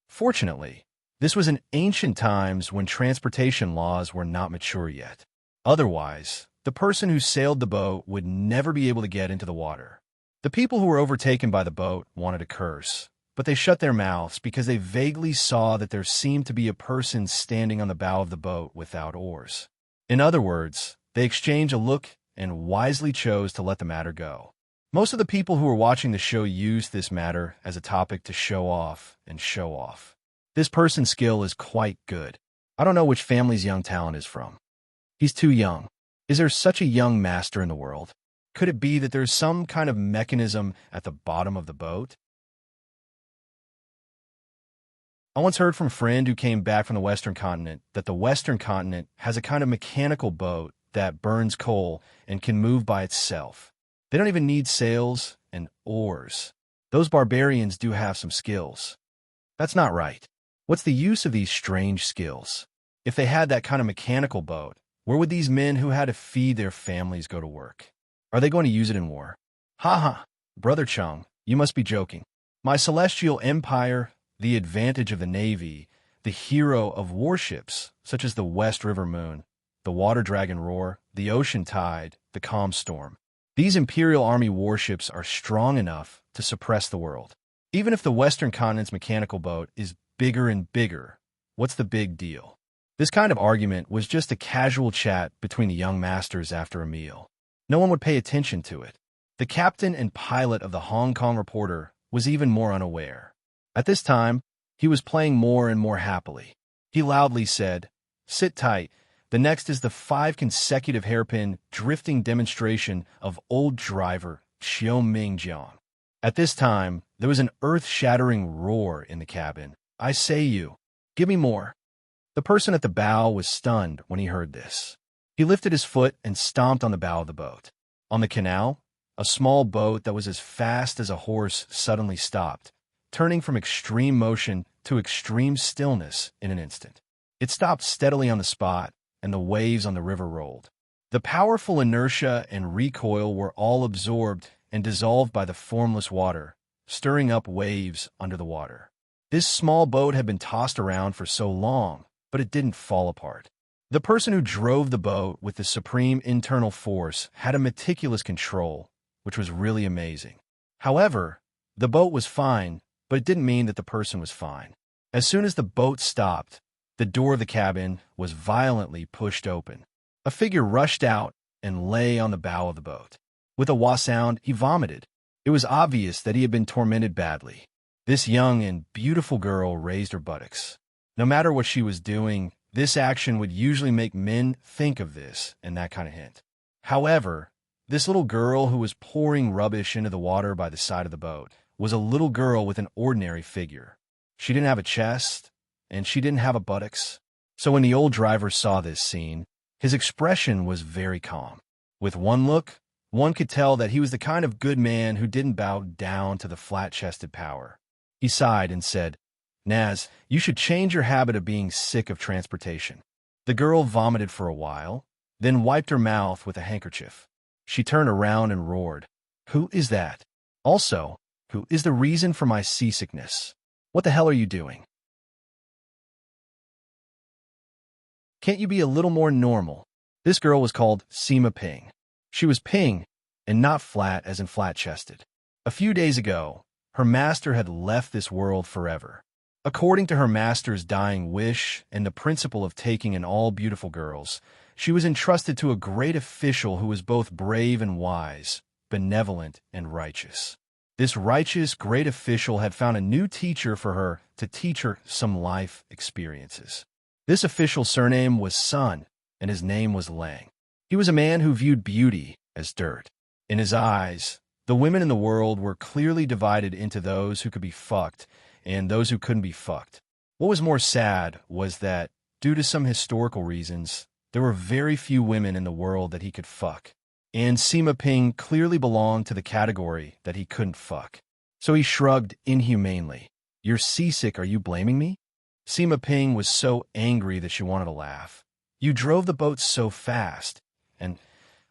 Fortunately, this was in ancient times when transportation laws were not mature yet. Otherwise, the person who sailed the boat would never be able to get into the water. The people who were overtaken by the boat wanted to curse, but they shut their mouths because they vaguely saw that there seemed to be a person standing on the bow of the boat without oars. In other words, they exchanged a look and wisely chose to let the matter go. Most of the people who were watching the show used this matter as a topic to show off and show off. This person's skill is quite good. I don't know which family's young talent is from. He's too young. Is there such a young master in the world? Could it be that there's some kind of mechanism at the bottom of the boat? I once heard from a friend who came back from the Western continent that the Western continent has a kind of mechanical boat that burns coal and can move by itself. They don't even need sails and oars. Those barbarians do have some skills. That's not right. What's the use of these strange skills? If they had that kind of mechanical boat, where would these men who had to feed their families go to work? Are they going to use it in war? Ha ha, Brother Chung, you must be joking. My celestial empire, the advantage of the Navy, the hero of warships, such as the West River Moon, the Water Dragon Roar, the Ocean Tide, the Calm Storm. These Imperial Army warships are strong enough to suppress the world. Even if the Western continent's mechanical boat is bigger and bigger, what's the big deal? This kind of argument was just a casual chat between the young masters after a meal. No one would pay attention to it. The captain and pilot of the Hong Kong Reporter was even more unaware. At this time, he was playing more and more happily. He loudly said, "Sit tight. The next is the 5 consecutive hairpin drifting demonstration of old driver Xiao Ming Jiang." At this time, there was an earth-shattering roar in the cabin. "I say you, give me more." The person at the bow was stunned when he heard this. He lifted his foot and stomped on the bow of the boat. On the canal, a small boat that was as fast as a horse suddenly stopped, turning from extreme motion to extreme stillness in an instant. It stopped steadily on the spot, and the waves on the river rolled. The powerful inertia and recoil were all absorbed and dissolved by the formless water, stirring up waves under the water. This small boat had been tossed around for so long, but it didn't fall apart. The person who drove the boat with the supreme internal force had a meticulous control, which was really amazing. However, the boat was fine, but it didn't mean that the person was fine. As soon as the boat stopped, the door of the cabin was violently pushed open. A figure rushed out and lay on the bow of the boat. With a wah sound, he vomited. It was obvious that he had been tormented badly. This young and beautiful girl raised her buttocks. No matter what she was doing, this action would usually make men think of this and that kind of hint. However, this little girl who was pouring rubbish into the water by the side of the boat was a little girl with an ordinary figure. She didn't have a chest, and she didn't have a buttocks. So when the old driver saw this scene, his expression was very calm. With one look, one could tell that he was the kind of good man who didn't bow down to the flat-chested power. He sighed and said, "Naz, you should change your habit of being sick of transportation." The girl vomited for a while, then wiped her mouth with a handkerchief. She turned around and roared, "Who is that? Also, who is the reason for my seasickness? What the hell are you doing? Can't you be a little more normal?" This girl was called Sima Ping. She was Ping, and not flat as in flat-chested. A few days ago, her master had left this world forever. According to her master's dying wish and the principle of taking in all beautiful girls, she was entrusted to a great official who was both brave and wise, benevolent and righteous. This righteous great official had found a new teacher for her to teach her some life experiences. This official's surname was Sun, and his name was Lang. He was a man who viewed beauty as dirt. In his eyes, the women in the world were clearly divided into those who could be fucked and those who couldn't be fucked. What was more sad was that, due to some historical reasons, there were very few women in the world that he could fuck, and Sima Ping clearly belonged to the category that he couldn't fuck. So he shrugged inhumanely. "You're seasick, are you blaming me?" Sima Ping was so angry that she wanted to laugh. "You drove the boat so fast, and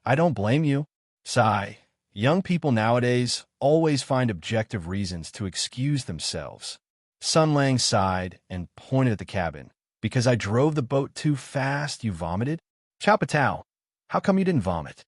I don't blame you." Sigh. Young people nowadays always find objective reasons to excuse themselves. Sun Lang sighed and pointed at the cabin. "Because I drove the boat too fast, you vomited? Chow Patao, how come you didn't vomit?"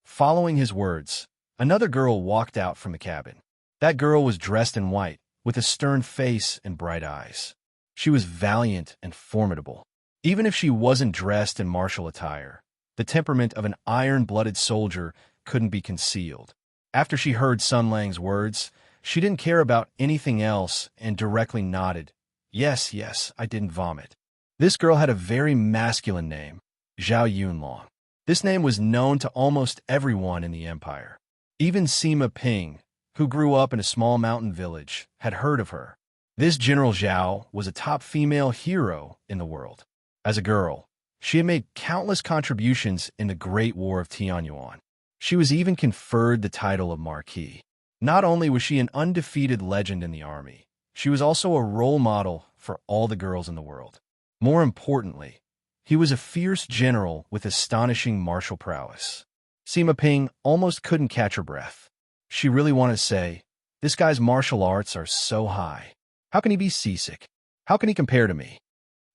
Following his words, another girl walked out from the cabin. That girl was dressed in white, with a stern face and bright eyes. She was valiant and formidable. Even if she wasn't dressed in martial attire, the temperament of an iron-blooded soldier couldn't be concealed. After she heard Sun Lang's words, she didn't care about anything else and directly nodded. Yes, I didn't vomit." This girl had a very masculine name, Zhao Yunlong. This name was known to almost everyone in the empire. Even Sima Ping, who grew up in a small mountain village, had heard of her. This General Zhao was a top female hero in the world. As a girl, she had made countless contributions in the Great War of Tianyuan. She was even conferred the title of Marquis. Not only was she an undefeated legend in the army, she was also a role model for all the girls in the world. More importantly, he was a fierce general with astonishing martial prowess. Sima Ping almost couldn't catch her breath. She really wanted to say, "This guy's martial arts are so high. How can he be seasick? How can he compare to me?"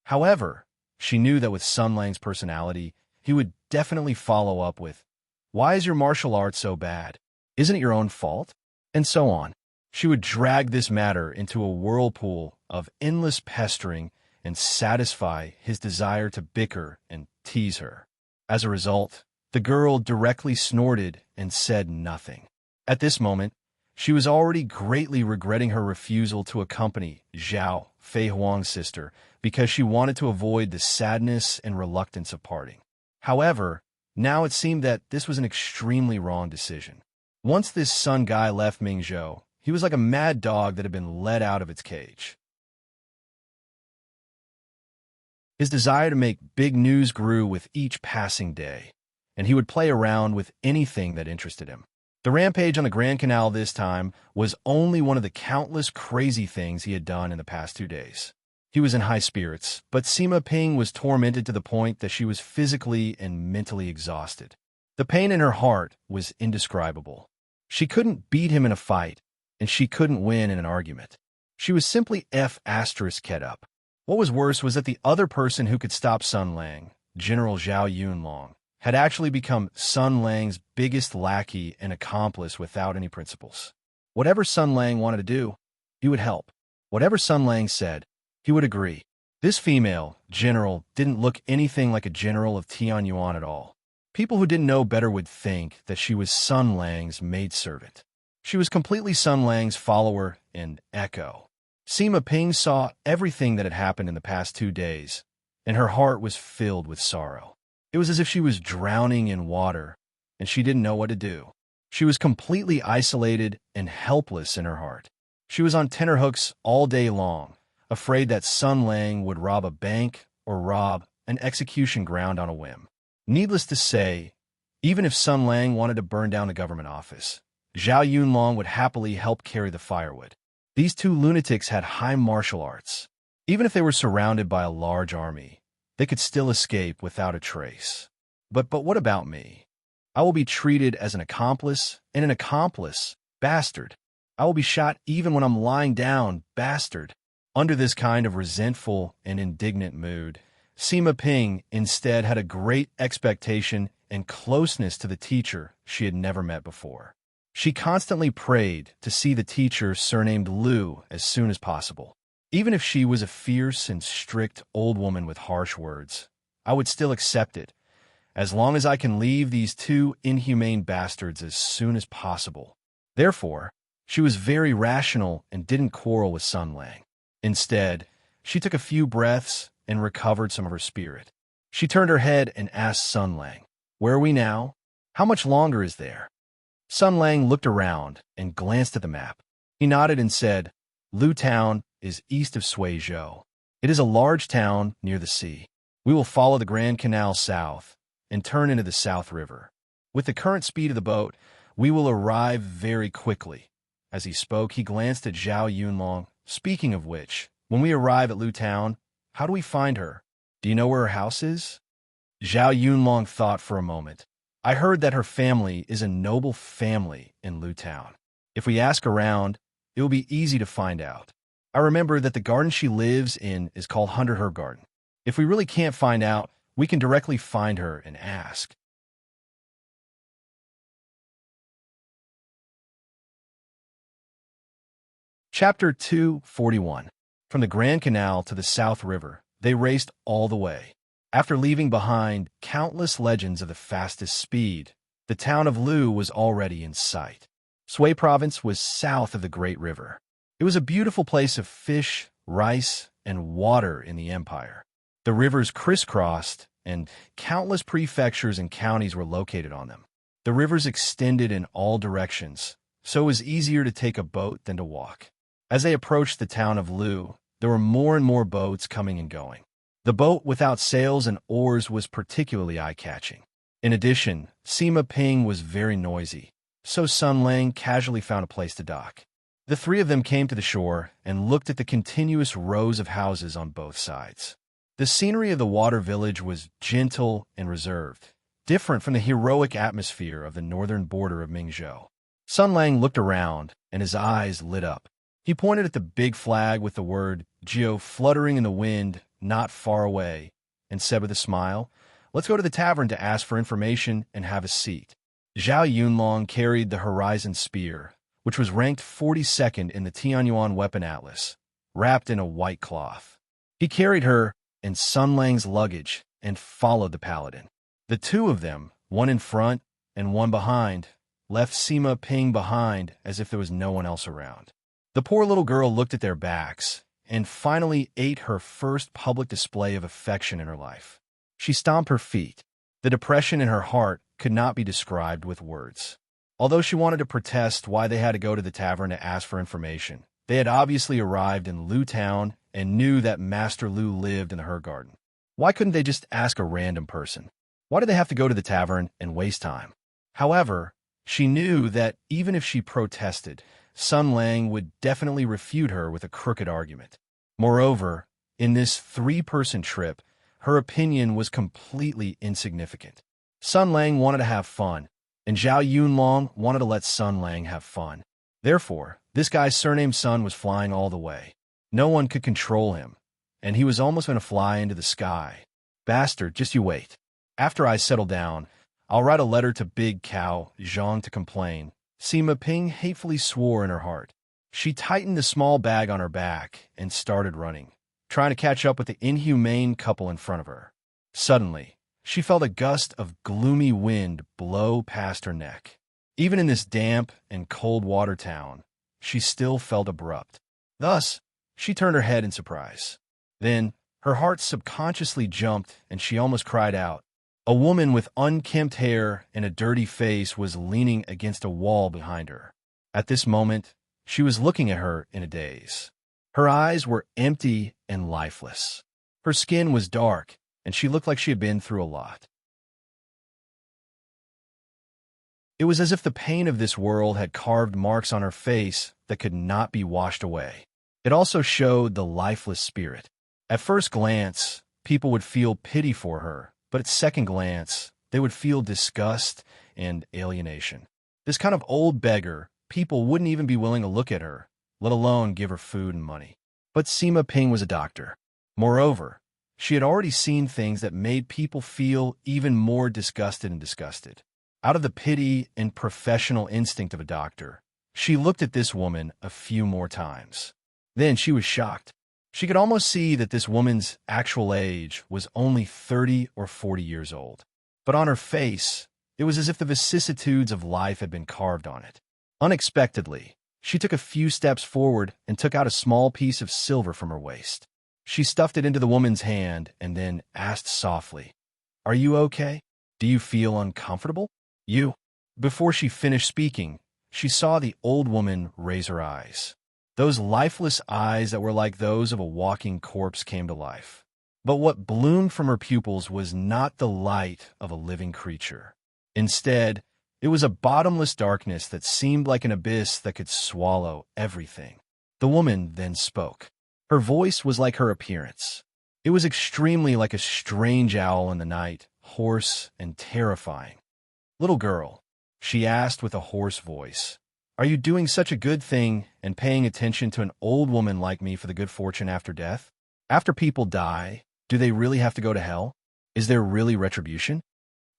However, she knew that with Sun Lang's personality, he would definitely follow up with, "Why is your martial art so bad? Isn't it your own fault?" And so on. She would drag this matter into a whirlpool of endless pestering and satisfy his desire to bicker and tease her. As a result, the girl directly snorted and said nothing. At this moment, she was already greatly regretting her refusal to accompany Zhao, Fei Huang's sister, because she wanted to avoid the sadness and reluctance of parting. However, now it seemed that this was an extremely wrong decision. Once this Sun guy left Mingzhou, he was like a mad dog that had been let out of its cage. His desire to make big news grew with each passing day, and he would play around with anything that interested him. The rampage on the Grand Canal this time was only one of the countless crazy things he had done in the past 2 days. He was in high spirits, but Sima Ping was tormented to the point that she was physically and mentally exhausted. The pain in her heart was indescribable. She couldn't beat him in a fight, and she couldn't win in an argument. She was simply F***ed up. What was worse was that the other person who could stop Sun Lang, General Zhao Yunlong, had actually become Sun Lang's biggest lackey and accomplice without any principles. Whatever Sun Lang wanted to do, he would help. Whatever Sun Lang said, he would agree. This female, general, didn't look anything like a general of Tianyuan at all. People who didn't know better would think that she was Sun Lang's maidservant. She was completely Sun Lang's follower and echo. Sima Ping saw everything that had happened in the past 2 days, and her heart was filled with sorrow. It was as if she was drowning in water, and she didn't know what to do. She was completely isolated and helpless in her heart. She was on tenterhooks all day long, afraid that Sun Lang would rob a bank or rob an execution ground on a whim. Needless to say, even if Sun Lang wanted to burn down a government office, Zhao Yunlong would happily help carry the firewood. These two lunatics had high martial arts. Even if they were surrounded by a large army, they could still escape without a trace. But what about me? I will be treated as an accomplice, and an accomplice, bastard. I will be shot even when I'm lying down, bastard. Under this kind of resentful and indignant mood, Sima Ping instead had a great expectation and closeness to the teacher she had never met before. She constantly prayed to see the teacher surnamed Lu as soon as possible. Even if she was a fierce and strict old woman with harsh words, I would still accept it, as long as I can leave these two inhumane bastards as soon as possible. Therefore, she was very rational and didn't quarrel with Sun Lang. Instead, she took a few breaths and recovered some of her spirit. She turned her head and asked Sun Lang, "Where are we now? How much longer is there?" Sun Lang looked around and glanced at the map. He nodded and said, "Lu Town is east of Suizhou. It is a large town near the sea. We will follow the Grand Canal south and turn into the South River. With the current speed of the boat, we will arrive very quickly." As he spoke, he glanced at Zhao Yunlong. "Speaking of which, when we arrive at Lu Town, how do we find her? Do you know where her house is?" Zhao Yunlong thought for a moment. "I heard that her family is a noble family in Lu Town. If we ask around, it will be easy to find out. I remember that the garden she lives in is called Hunter Her Garden. If we really can't find out, we can directly find her and ask." Chapter 241. From the Grand Canal to the South River, they raced all the way. After leaving behind countless legends of the fastest speed, the town of Lu was already in sight. Sui Province was south of the Great River. It was a beautiful place of fish, rice, and water in the empire. The rivers crisscrossed, and countless prefectures and counties were located on them. The rivers extended in all directions, so it was easier to take a boat than to walk. As they approached the town of Lu, there were more and more boats coming and going. The boat without sails and oars was particularly eye-catching. In addition, Sima Ping was very noisy, so Sun Lang casually found a place to dock. The three of them came to the shore and looked at the continuous rows of houses on both sides. The scenery of the water village was gentle and reserved, different from the heroic atmosphere of the northern border of Mingzhou. Sun Lang looked around, and his eyes lit up. He pointed at the big flag with the word Jiu fluttering in the wind not far away, and said with a smile, "Let's go to the tavern to ask for information and have a seat." Zhao Yunlong carried the Horizon Spear, which was ranked 42nd in the Tianyuan Weapon Atlas, wrapped in a white cloth. He carried her and Sun Lang's luggage and followed the paladin. The two of them, one in front and one behind, left Sima Ping behind as if there was no one else around. The poor little girl looked at their backs and finally ate her first public display of affection in her life. She stomped her feet. The depression in her heart could not be described with words. Although she wanted to protest why they had to go to the tavern to ask for information, they had obviously arrived in Lu Town and knew that Master Lu lived in the Her Garden. Why couldn't they just ask a random person? Why did they have to go to the tavern and waste time? However, she knew that even if she protested, Sun Lang would definitely refute her with a crooked argument. Moreover, in this three-person trip, her opinion was completely insignificant. Sun Lang wanted to have fun, and Zhao Yunlong wanted to let Sun Lang have fun. Therefore, this guy's surnamed Sun was flying all the way. No one could control him, and he was almost going to fly into the sky. Bastard, just you wait. After I settle down, I'll write a letter to Big Cow Zhang to complain. Sima Ping hatefully swore in her heart. She tightened the small bag on her back and started running, trying to catch up with the inhumane couple in front of her. Suddenly, she felt a gust of gloomy wind blow past her neck. Even in this damp and cold water town, she still felt abrupt. Thus, she turned her head in surprise. Then, her heart subconsciously jumped and she almost cried out. A woman with unkempt hair and a dirty face was leaning against a wall behind her. At this moment, she was looking at her in a daze. Her eyes were empty and lifeless. Her skin was dark, and she looked like she had been through a lot. It was as if the pain of this world had carved marks on her face that could not be washed away. It also showed the lifeless spirit. At first glance, people would feel pity for her, but at second glance, they would feel disgust and alienation. This kind of old beggar, people wouldn't even be willing to look at her, let alone give her food and money. But Sima Ping was a doctor. Moreover, she had already seen things that made people feel even more disgusted and disgusted. Out of the pity and professional instinct of a doctor, she looked at this woman a few more times. Then she was shocked. She could almost see that this woman's actual age was only 30 or 40 years old. But on her face, it was as if the vicissitudes of life had been carved on it. Unexpectedly, she took a few steps forward and took out a small piece of silver from her waist. She stuffed it into the woman's hand and then asked softly, "Are you okay? Do you feel uncomfortable?" "You." Before she finished speaking, she saw the old woman raise her eyes. Those lifeless eyes that were like those of a walking corpse came to life. But what bloomed from her pupils was not the light of a living creature. Instead, it was a bottomless darkness that seemed like an abyss that could swallow everything. The woman then spoke. Her voice was like her appearance. It was extremely like a strange owl in the night, hoarse and terrifying. "Little girl," she asked with a hoarse voice, "are you doing such a good thing and paying attention to an old woman like me for the good fortune after death? After people die, do they really have to go to hell? Is there really retribution?"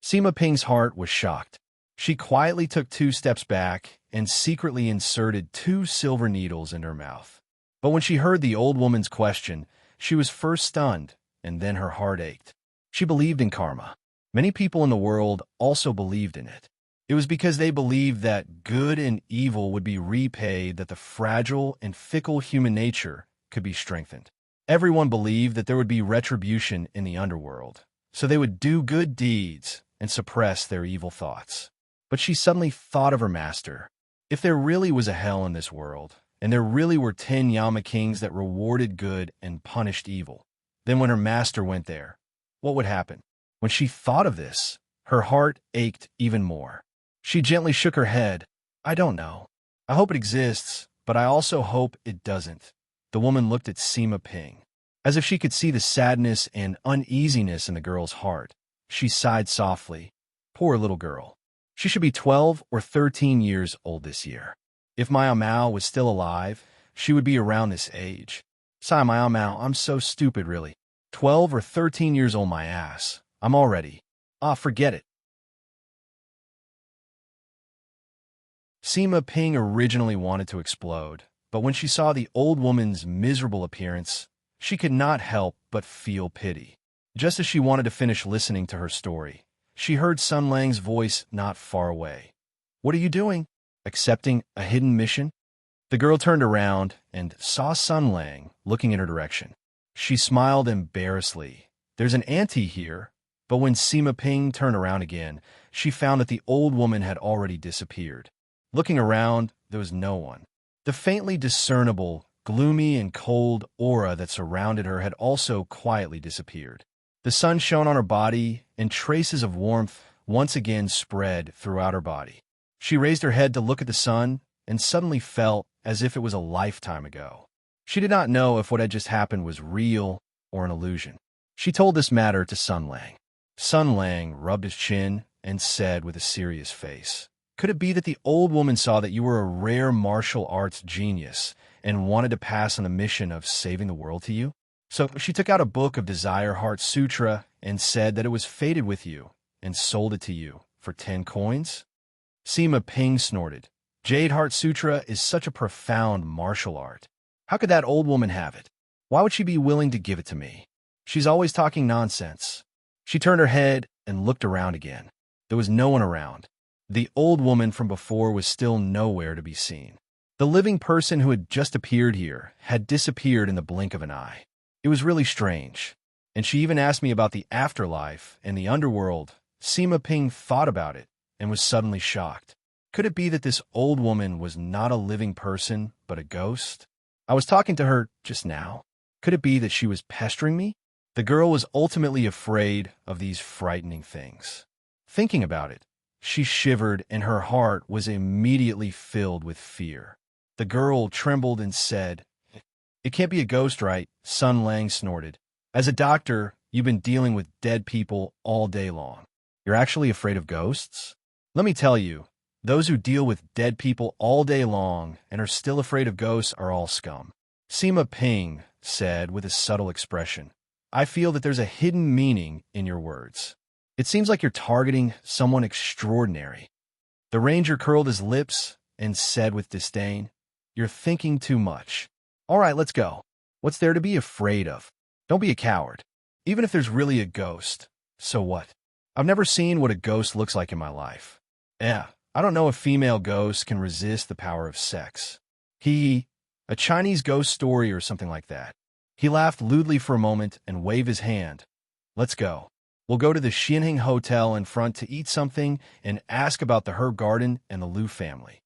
Sima Ping's heart was shocked. She quietly took 2 steps back and secretly inserted 2 silver needles in her mouth. But when she heard the old woman's question, she was first stunned, and then her heart ached. She believed in karma. Many people in the world also believed in it. It was because they believed that good and evil would be repaid that the fragile and fickle human nature could be strengthened. Everyone believed that there would be retribution in the underworld, so they would do good deeds and suppress their evil thoughts. But she suddenly thought of her master. If there really was a hell in this world, and there really were 10 Yama kings that rewarded good and punished evil, then when her master went there, what would happen? When she thought of this, her heart ached even more. She gently shook her head. I don't know. I hope it exists, but I also hope it doesn't. The woman looked at Sima Ping. As if she could see the sadness and uneasiness in the girl's heart, she sighed softly. Poor little girl. She should be 12 or 13 years old this year. If Mao Mao was still alive, she would be around this age. Sigh, Mao Mao, I'm so stupid, really. 12 or 13 years old, my ass. I'm already. Ah, forget it. Sima Ping originally wanted to explode, but when she saw the old woman's miserable appearance, she could not help but feel pity. Just as she wanted to finish listening to her story, she heard Sun Lang's voice not far away. What are you doing? Accepting a hidden mission? The girl turned around and saw Sun Lang looking in her direction. She smiled embarrassedly. There's an auntie here. But when Sima Ping turned around again, she found that the old woman had already disappeared. Looking around, there was no one. The faintly discernible, gloomy and cold aura that surrounded her had also quietly disappeared. The sun shone on her body, and traces of warmth once again spread throughout her body. She raised her head to look at the sun, and suddenly felt as if it was a lifetime ago. She did not know if what had just happened was real or an illusion. She told this matter to Sun Lang. Sun Lang rubbed his chin and said with a serious face, Could it be that the old woman saw that you were a rare martial arts genius and wanted to pass on the mission of saving the world to you? So she took out a book of Desire Heart Sutra and said that it was fated with you and sold it to you for 10 coins? Sima Ping snorted. Jade Heart Sutra is such a profound martial art. How could that old woman have it? Why would she be willing to give it to me? She's always talking nonsense. She turned her head and looked around again. There was no one around. The old woman from before was still nowhere to be seen. The living person who had just appeared here had disappeared in the blink of an eye. It was really strange. And she even asked me about the afterlife and the underworld. Sima Ping thought about it and was suddenly shocked. Could it be that this old woman was not a living person, but a ghost? I was talking to her just now. Could it be that she was pestering me? The girl was ultimately afraid of these frightening things. Thinking about it, she shivered and her heart was immediately filled with fear. The girl trembled and said, It can't be a ghost, right? Sun Lang snorted. As a doctor, you've been dealing with dead people all day long. You're actually afraid of ghosts? Let me tell you, those who deal with dead people all day long and are still afraid of ghosts are all scum. Sima Ping said with a subtle expression, I feel that there's a hidden meaning in your words. It seems like you're targeting someone extraordinary. The ranger curled his lips and said with disdain, You're thinking too much. All right, let's go. What's there to be afraid of? Don't be a coward. Even if there's really a ghost, so what? I've never seen what a ghost looks like in my life. I don't know if female ghosts can resist the power of sex. A Chinese ghost story or something like that. He laughed lewdly for a moment and waved his hand. Let's go. We'll go to the Xianheng Hotel in front to eat something and ask about the herb garden and the Liu family.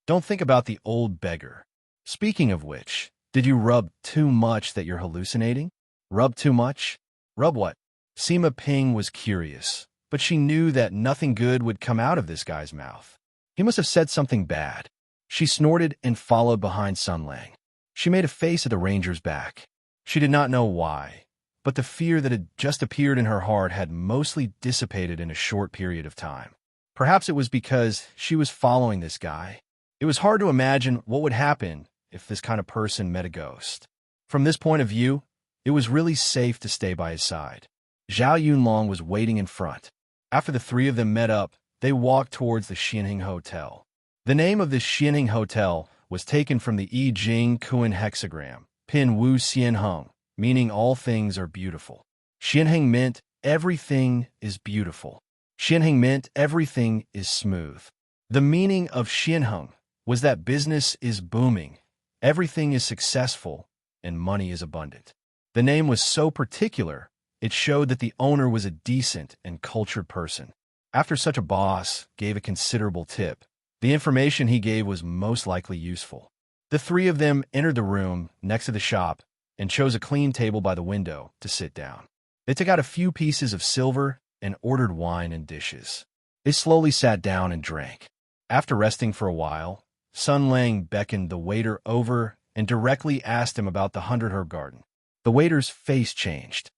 Don't think about the old beggar. Speaking of which, did you rub too much that you're hallucinating? Rub too much? Rub what? Sima Ping was curious, but she knew that nothing good would come out of this guy's mouth. He must have said something bad. She snorted and followed behind Sun Lang. She made a face at the ranger's back. She did not know why, but the fear that had just appeared in her heart had mostly dissipated in a short period of time. Perhaps it was because she was following this guy. It was hard to imagine what would happen if this kind of person met a ghost. From this point of view, it was really safe to stay by his side. Zhao Yunlong was waiting in front. After the three of them met up, they walked towards the Xianheng Hotel. The name of this Xianheng Hotel was taken from the I Ching Kuan hexagram, Pin Wu Xianheng, meaning all things are beautiful. Xianheng meant everything is beautiful. Xianheng meant everything is smooth. The meaning of Xianheng was that business is booming, Everything is successful, and money is abundant. The name was so particular, it showed that the owner was a decent and cultured person. After such a boss gave a considerable tip, the information he gave was most likely useful. The three of them entered the room next to the shop and chose a clean table by the window to sit down. They took out a few pieces of silver and ordered wine and dishes. They slowly sat down and drank. After resting for a while, Sun Lang beckoned the waiter over and directly asked him about the 100-herb garden. The waiter's face changed.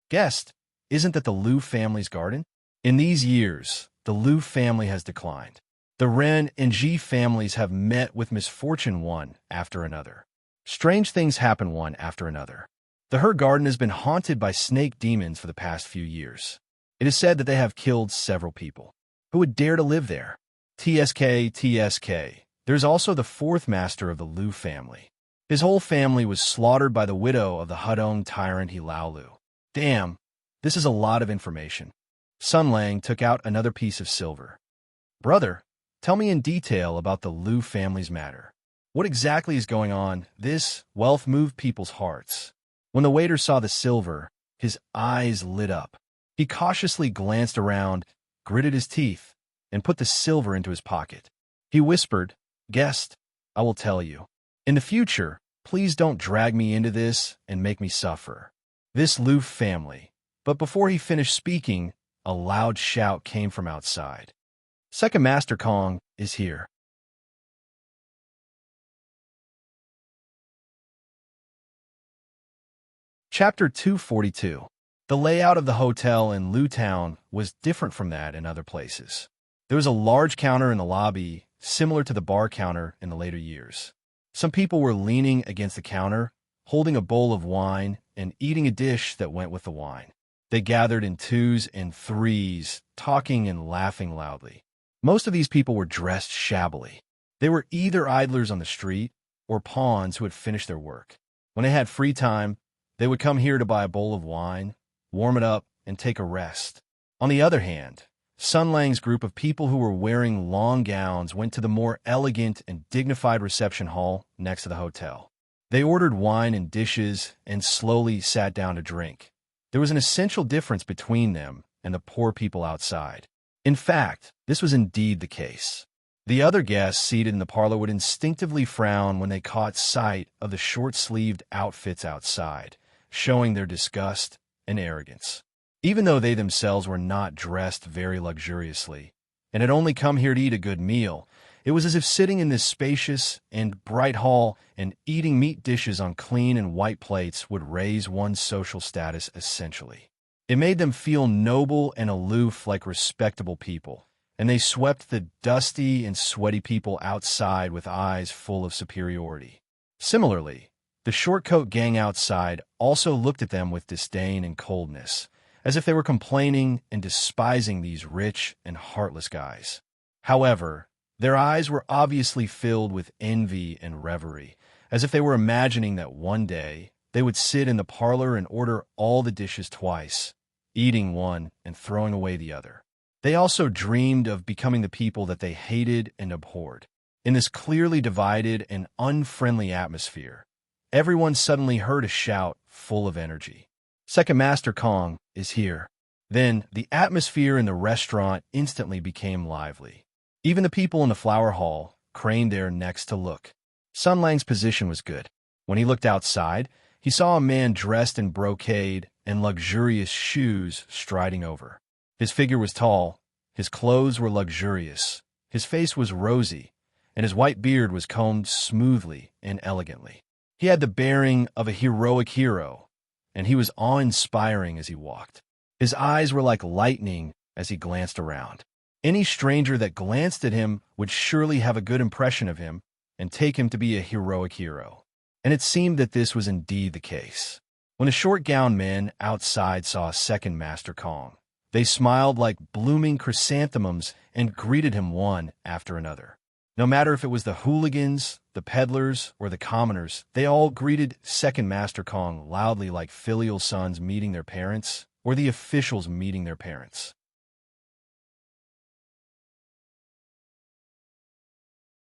"Guest, isn't that the Liu family's garden?" In these years, the Liu family has declined. The Ren and Ji families have met with misfortune one after another. Strange things happen one after another. The Her garden has been haunted by snake demons for the past few years. It is said that they have killed several people. Who would dare to live there? TSK. There's also the fourth master of the Liu family. His whole family was slaughtered by the widow of the Hudong tyrant Hilaolu. Damn, this is a lot of information. Sun Lang took out another piece of silver. "Brother, tell me in detail about the Liu family's matter. What exactly is going on?" This wealth moved people's hearts. When the waiter saw the silver, his eyes lit up. He cautiously glanced around, gritted his teeth, and put the silver into his pocket. He whispered, "Guest, I will tell you. In the future, please don't drag me into this and make me suffer. This Liu family." But before he finished speaking, a loud shout came from outside. "Second Master Kong is here." Chapter 242. The layout of the hotel in Liu Town was different from that in other places. There was a large counter in the lobby, similar to the bar counter in the later years. Some people were leaning against the counter, holding a bowl of wine and eating a dish that went with the wine. They gathered in twos and threes, talking and laughing loudly. Most of these people were dressed shabbily. They were either idlers on the street or pawns who had finished their work. When they had free time, they would come here to buy a bowl of wine, warm it up, and take a rest. On the other hand, Sun Lang's group of people who were wearing long gowns went to the more elegant and dignified reception hall next to the hotel. They ordered wine and dishes and slowly sat down to drink. There was an essential difference between them and the poor people outside. In fact, this was indeed the case. The other guests seated in the parlor would instinctively frown when they caught sight of the short-sleeved outfits outside, showing their disgust and arrogance. Even though they themselves were not dressed very luxuriously and had only come here to eat a good meal, it was as if sitting in this spacious and bright hall and eating meat dishes on clean and white plates would raise one's social status essentially. It made them feel noble and aloof like respectable people, and they swept the dusty and sweaty people outside with eyes full of superiority. Similarly, the short-coat gang outside also looked at them with disdain and coldness, as if they were complaining and despising these rich and heartless guys. However, their eyes were obviously filled with envy and reverie, as if they were imagining that one day they would sit in the parlor and order all the dishes twice, eating one and throwing away the other. They also dreamed of becoming the people that they hated and abhorred. In this clearly divided and unfriendly atmosphere, everyone suddenly heard a shout full of energy. "Second Master Kong is here." Then the atmosphere in the restaurant instantly became lively. Even the people in the flower hall craned their necks to look. Sun Lang's position was good. When he looked outside, he saw a man dressed in brocade and luxurious shoes striding over. His figure was tall, his clothes were luxurious, his face was rosy, and his white beard was combed smoothly and elegantly. He had the bearing of a heroic hero, and he was awe-inspiring as he walked. His eyes were like lightning as he glanced around. Any stranger that glanced at him would surely have a good impression of him and take him to be a heroic hero. And it seemed that this was indeed the case. When the short-gowned men outside saw a second Master Kong, they smiled like blooming chrysanthemums and greeted him one after another. No matter if it was the hooligans, the peddlers, or the commoners, they all greeted second Master Kong loudly like filial sons meeting their parents, or the officials meeting their parents.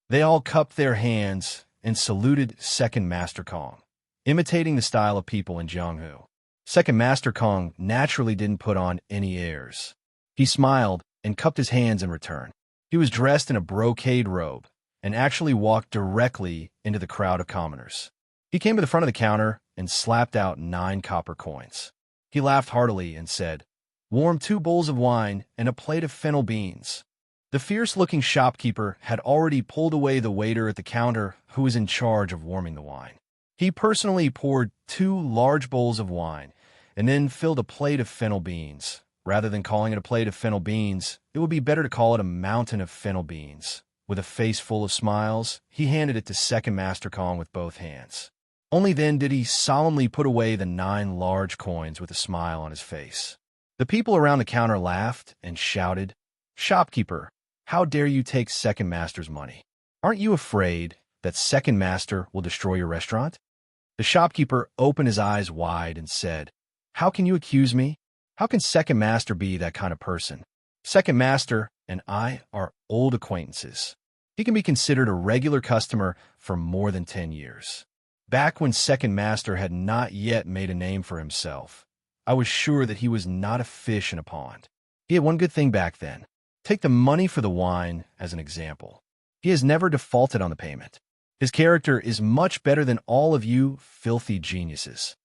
They all cupped their hands and saluted Second Master Kong, imitating the style of people in Jianghu. Second Master Kong naturally didn't put on any airs. He smiled and cupped his hands in return. He was dressed in a brocade robe and actually walked directly into the crowd of commoners. He came to the front of the counter and slapped out 9 copper coins. He laughed heartily and said, "Warm 2 bowls of wine and a plate of fennel beans." The fierce-looking shopkeeper had already pulled away the waiter at the counter who was in charge of warming the wine. He personally poured 2 large bowls of wine and then filled a plate of fennel beans. Rather than calling it a plate of fennel beans, it would be better to call it a mountain of fennel beans. With a face full of smiles, he handed it to Second Master Kong with both hands. Only then did he solemnly put away the 9 large coins with a smile on his face. The people around the counter laughed and shouted, "Shopkeeper, how dare you take Second Master's money? Aren't you afraid that Second Master will destroy your restaurant?" The shopkeeper opened his eyes wide and said, "How can you accuse me? How can Second Master be that kind of person? Second Master and I are old acquaintances. He can be considered a regular customer for more than 10 years. Back when Second Master had not yet made a name for himself, I was sure that he was not a fish in a pond. He had one good thing back then. Take the money for the wine as an example. He has never defaulted on the payment. His character is much better than all of you filthy geniuses."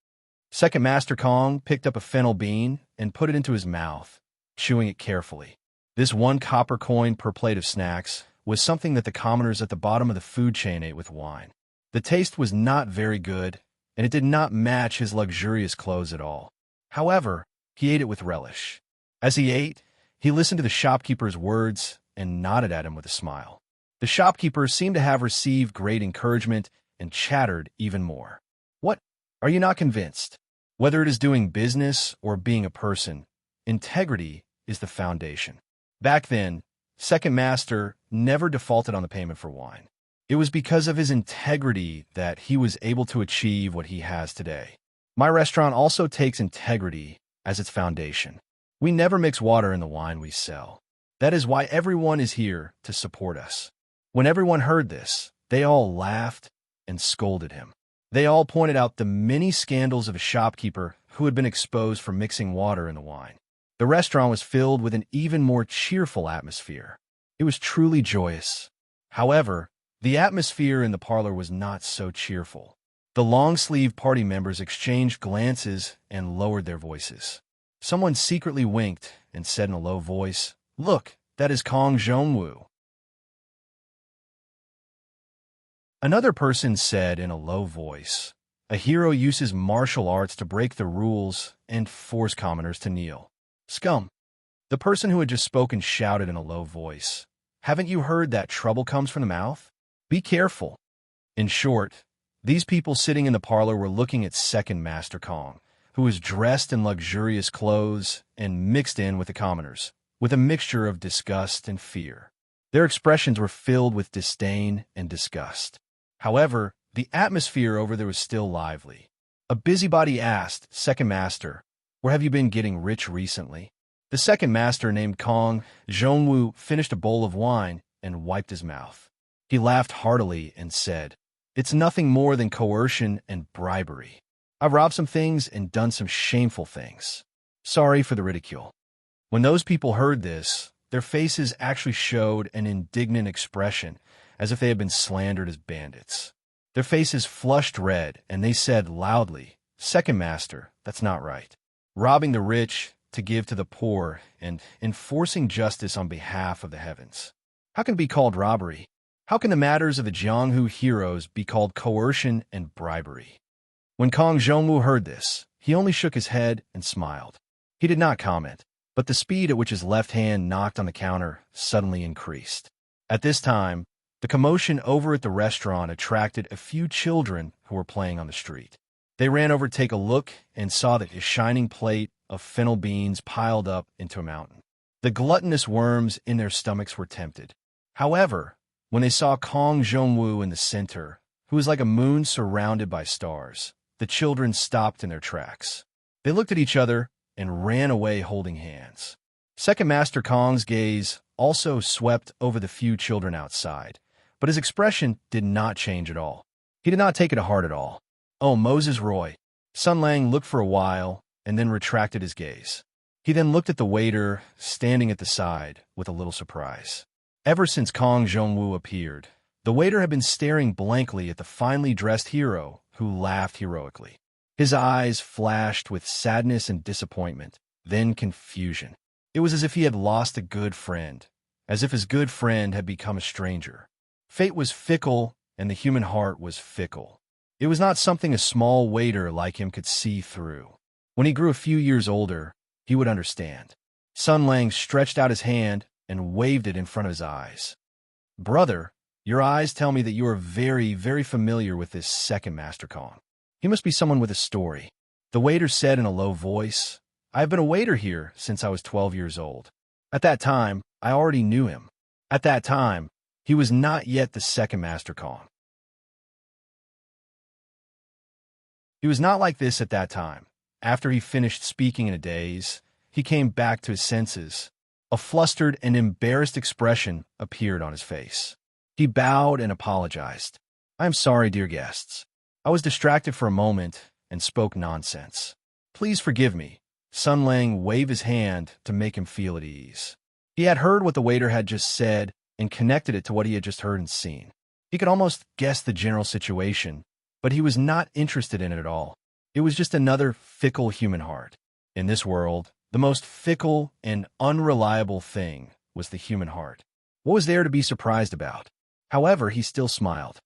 Second Master Kong picked up a fennel bean and put it into his mouth, chewing it carefully. This 1 copper coin per plate of snacks was something that the commoners at the bottom of the food chain ate with wine. The taste was not very good, and it did not match his luxurious clothes at all. However, he ate it with relish. As he ate, he listened to the shopkeeper's words and nodded at him with a smile. The shopkeeper seemed to have received great encouragement and chattered even more. "What? Are you not convinced? Whether it is doing business or being a person, integrity is the foundation." Back then, Second Master never defaulted on the payment for wine. It was because of his integrity that he was able to achieve what he has today. My restaurant also takes integrity as its foundation. We never mix water in the wine we sell. That is why everyone is here to support us. When everyone heard this, they all laughed and scolded him. They all pointed out the many scandals of a shopkeeper who had been exposed for mixing water in the wine. The restaurant was filled with an even more cheerful atmosphere. It was truly joyous. However, the atmosphere in the parlor was not so cheerful. The long-sleeved party members exchanged glances and lowered their voices. Someone secretly winked and said in a low voice, "Look, that is Kong Zhongwu." Another person said in a low voice, "A hero uses martial arts to break the rules and force commoners to kneel. Scum." The person who had just spoken shouted in a low voice, "Haven't you heard that trouble comes from the mouth? Be careful." In short, these people sitting in the parlor were looking at Second Master Kong, who was dressed in luxurious clothes and mixed in with the commoners, with a mixture of disgust and fear. Their expressions were filled with disdain and disgust. However, the atmosphere over there was still lively. A busybody asked, "Second Master, where have you been getting rich recently?" The Second Master, named Kong Zhongwu, finished a bowl of wine and wiped his mouth. He laughed heartily and said, "It's nothing more than coercion and bribery. I've robbed some things and done some shameful things. Sorry for the ridicule." When those people heard this, their faces actually showed an indignant expression, as if they had been slandered as bandits. Their faces flushed red, and they said loudly, "Second Master, that's not right. Robbing the rich to give to the poor and enforcing justice on behalf of the heavens. How can it be called robbery? How can the matters of the Jianghu heroes be called coercion and bribery?" When Kong Zhongwu heard this, he only shook his head and smiled. He did not comment, but the speed at which his left hand knocked on the counter suddenly increased. At this time, the commotion over at the restaurant attracted a few children who were playing on the street. They ran over to take a look and saw that his shining plate of fennel beans piled up into a mountain. The gluttonous worms in their stomachs were tempted. However, when they saw Kong Zhongwu in the center, who was like a moon surrounded by stars, the children stopped in their tracks. They looked at each other and ran away holding hands. Second Master Kong's gaze also swept over the few children outside, but his expression did not change at all. He did not take it to heart at all. "Oh, Moses Roy." Sun Lang looked for a while and then retracted his gaze. He then looked at the waiter standing at the side with a little surprise. Ever since Kong Zhongwu appeared, the waiter had been staring blankly at the finely dressed hero who laughed heroically. His eyes flashed with sadness and disappointment, then confusion. It was as if he had lost a good friend, as if his good friend had become a stranger. Fate was fickle, and the human heart was fickle. It was not something a small waiter like him could see through. When he grew a few years older, he would understand. Sun Lang stretched out his hand and waved it in front of his eyes. "Brother, your eyes tell me that you are very, very familiar with this second Master Kong. He must be someone with a story." The waiter said in a low voice, "I have been a waiter here since I was 12 years old. At that time, I already knew him. At that time, he was not yet the second Master Kong. He was not like this at that time. After he finished speaking in a daze, he came back to his senses. A flustered and embarrassed expression appeared on his face. He bowed and apologized. "I am sorry, dear guests. I was distracted for a moment and spoke nonsense. Please forgive me." Sun Lang waved his hand to make him feel at ease. He had heard what the waiter had just said and connected it to what he had just heard and seen. He could almost guess the general situation, but he was not interested in it at all. It was just another fickle human heart. In this world, the most fickle and unreliable thing was the human heart. What was there to be surprised about? However, he still smiled.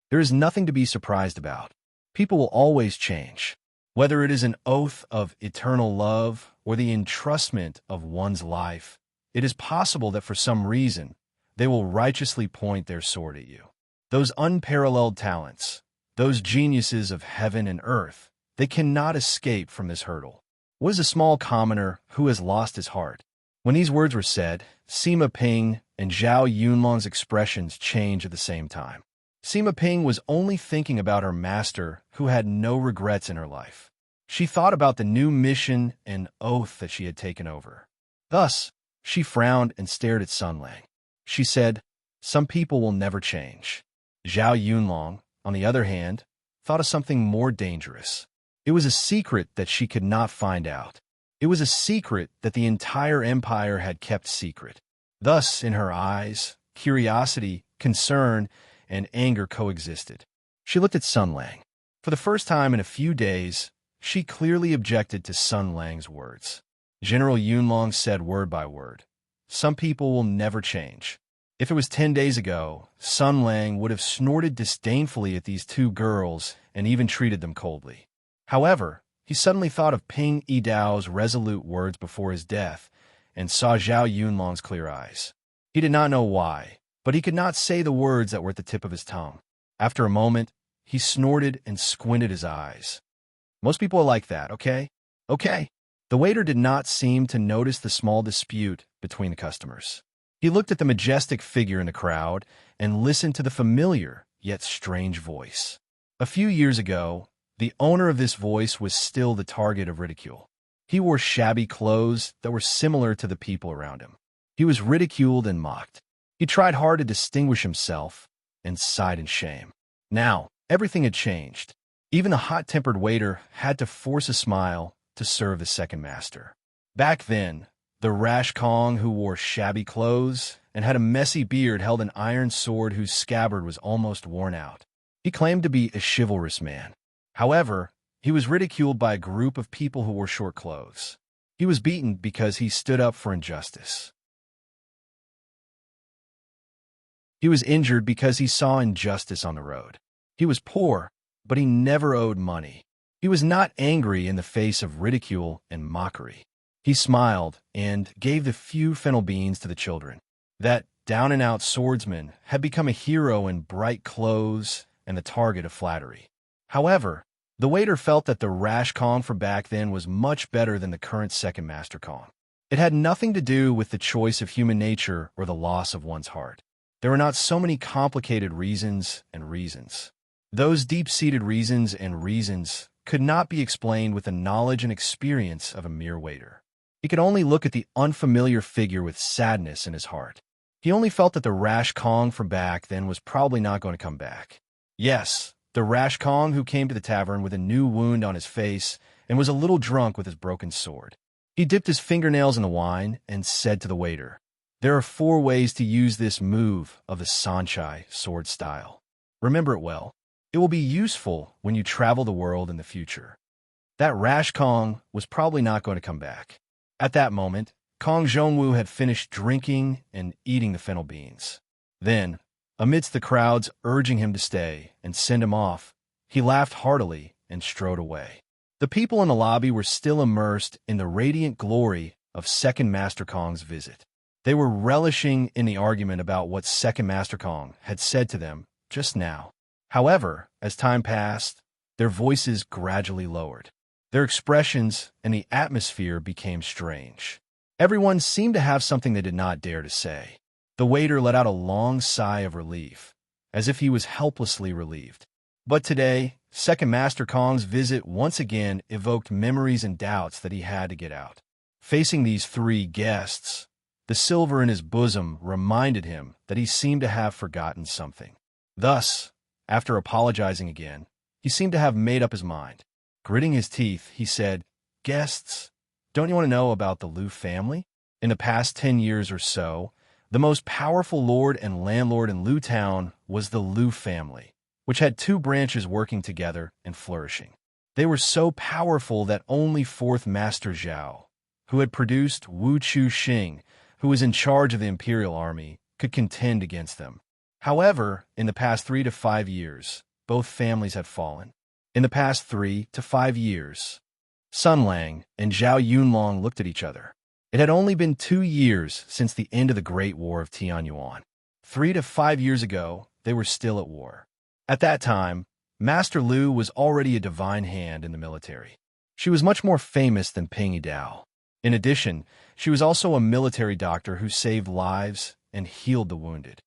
There is nothing to be surprised about. People will always change. Whether it is an oath of eternal love or the entrustment of one's life, it is possible that for some reason, they will righteously point their sword at you. Those unparalleled talents, those geniuses of heaven and earth, they cannot escape from this hurdle. What is a small commoner who has lost his heart? When these words were said, Sima Ping and Zhao Yunlong's expressions changed at the same time. Sima Ping was only thinking about her master who had no regrets in her life. She thought about the new mission and oath that she had taken over. Thus, she frowned and stared at Sun Lang. She said, "Some people will never change." Zhao Yunlong, on the other hand, thought of something more dangerous. It was a secret that she could not find out. It was a secret that the entire empire had kept secret. Thus, in her eyes, curiosity, concern, and anger coexisted. She looked at Sun Lang. For the first time in a few days, she clearly objected to Sun Lang's words. General Yunlong said word by word, "Some people will never change." If it was 10 days ago, Sun Lang would have snorted disdainfully at these two girls and even treated them coldly. However, he suddenly thought of Ping Yidao's resolute words before his death and saw Zhao Yunlong's clear eyes. He did not know why, but he could not say the words that were at the tip of his tongue. After a moment, he snorted and squinted his eyes. "Most people are like that, okay? Okay." The waiter did not seem to notice the small dispute between the customers. He looked at the majestic figure in the crowd and listened to the familiar yet strange voice. A few years ago, the owner of this voice was still the target of ridicule. He wore shabby clothes that were similar to the people around him. He was ridiculed and mocked. He tried hard to distinguish himself and sighed in shame. Now, everything had changed. Even the hot-tempered waiter had to force a smile to serve the second master. Back then, the rash Kong who wore shabby clothes and had a messy beard held an iron sword whose scabbard was almost worn out. He claimed to be a chivalrous man. However, he was ridiculed by a group of people who wore short clothes. He was beaten because he stood up for injustice. He was injured because he saw injustice on the road. He was poor, but he never owed money. He was not angry in the face of ridicule and mockery. He smiled and gave the few fennel beans to the children. That down-and-out swordsman had become a hero in bright clothes and the target of flattery. However, the waiter felt that the rash Kong from back then was much better than the current second Master Kong. It had nothing to do with the choice of human nature or the loss of one's heart. There were not so many complicated reasons and reasons. Those deep-seated reasons and reasons could not be explained with the knowledge and experience of a mere waiter. He could only look at the unfamiliar figure with sadness in his heart. He only felt that the rash Kong from back then was probably not going to come back. Yes, the rash Kong who came to the tavern with a new wound on his face and was a little drunk with his broken sword. He dipped his fingernails in the wine and said to the waiter, "There are 4 ways to use this move of the Sanchai sword style. Remember it well. It will be useful when you travel the world in the future." That rash Kong was probably not going to come back. At that moment, Kong Zhongwu had finished drinking and eating the fennel beans. Then, amidst the crowds urging him to stay and send him off, he laughed heartily and strode away. The people in the lobby were still immersed in the radiant glory of Second Master Kong's visit. They were relishing in the argument about what Second Master Kong had said to them just now. However, as time passed, their voices gradually lowered. Their expressions and the atmosphere became strange. Everyone seemed to have something they did not dare to say. The waiter let out a long sigh of relief, as if he was helplessly relieved. But today, Second Master Kong's visit once again evoked memories and doubts that he had to get out. Facing these 3 guests, the silver in his bosom reminded him that he seemed to have forgotten something. Thus, after apologizing again, he seemed to have made up his mind. Gritting his teeth, he said, "Guests, don't you want to know about the Liu family? In the past 10 years or so, the most powerful lord and landlord in Liu Town was the Liu family, which had 2 branches working together and flourishing. They were so powerful that only 4th Master Zhao, who had produced Wu Chu Xing, who was in charge of the imperial army, could contend against them. However, in the past 3 to 5 years, both families had fallen. In the past 3 to 5 years, Sun Lang and Zhao Yunlong looked at each other. It had only been 2 years since the end of the Great War of Tianyuan. 3 to 5 years ago, they were still at war. At that time, Master Liu was already a divine hand in the military. She was much more famous than Ping Yidao. In addition, she was also a military doctor who saved lives and healed the wounded.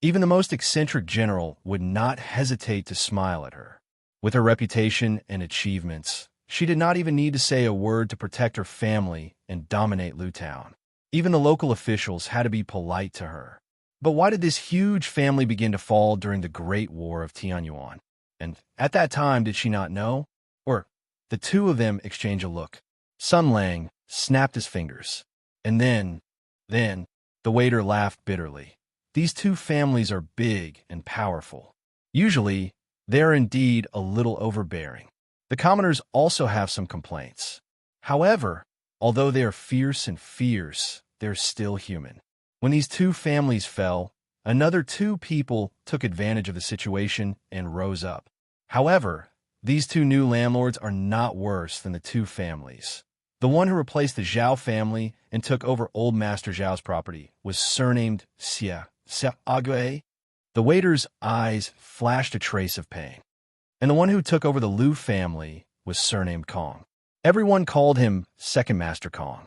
Even the most eccentric general would not hesitate to smile at her. With her reputation and achievements, she did not even need to say a word to protect her family and dominate Liu Town. Even the local officials had to be polite to her. But why did this huge family begin to fall during the Great War of Tianyuan? And at that time, did she not know? Or the 2 of them exchanged a look. Sun Lang snapped his fingers. And then, the waiter laughed bitterly. These 2 families are big and powerful. Usually, they are indeed a little overbearing. The commoners also have some complaints. However, although they are fierce, they're still human. When these 2 families fell, another 2 people took advantage of the situation and rose up. However, these 2 new landlords are not worse than the 2 families. The one who replaced the Zhao family and took over old Master Zhao's property was surnamed Xia Ague. The waiter's eyes flashed a trace of pain. And the one who took over the Liu family was surnamed Kong. Everyone called him Second Master Kong.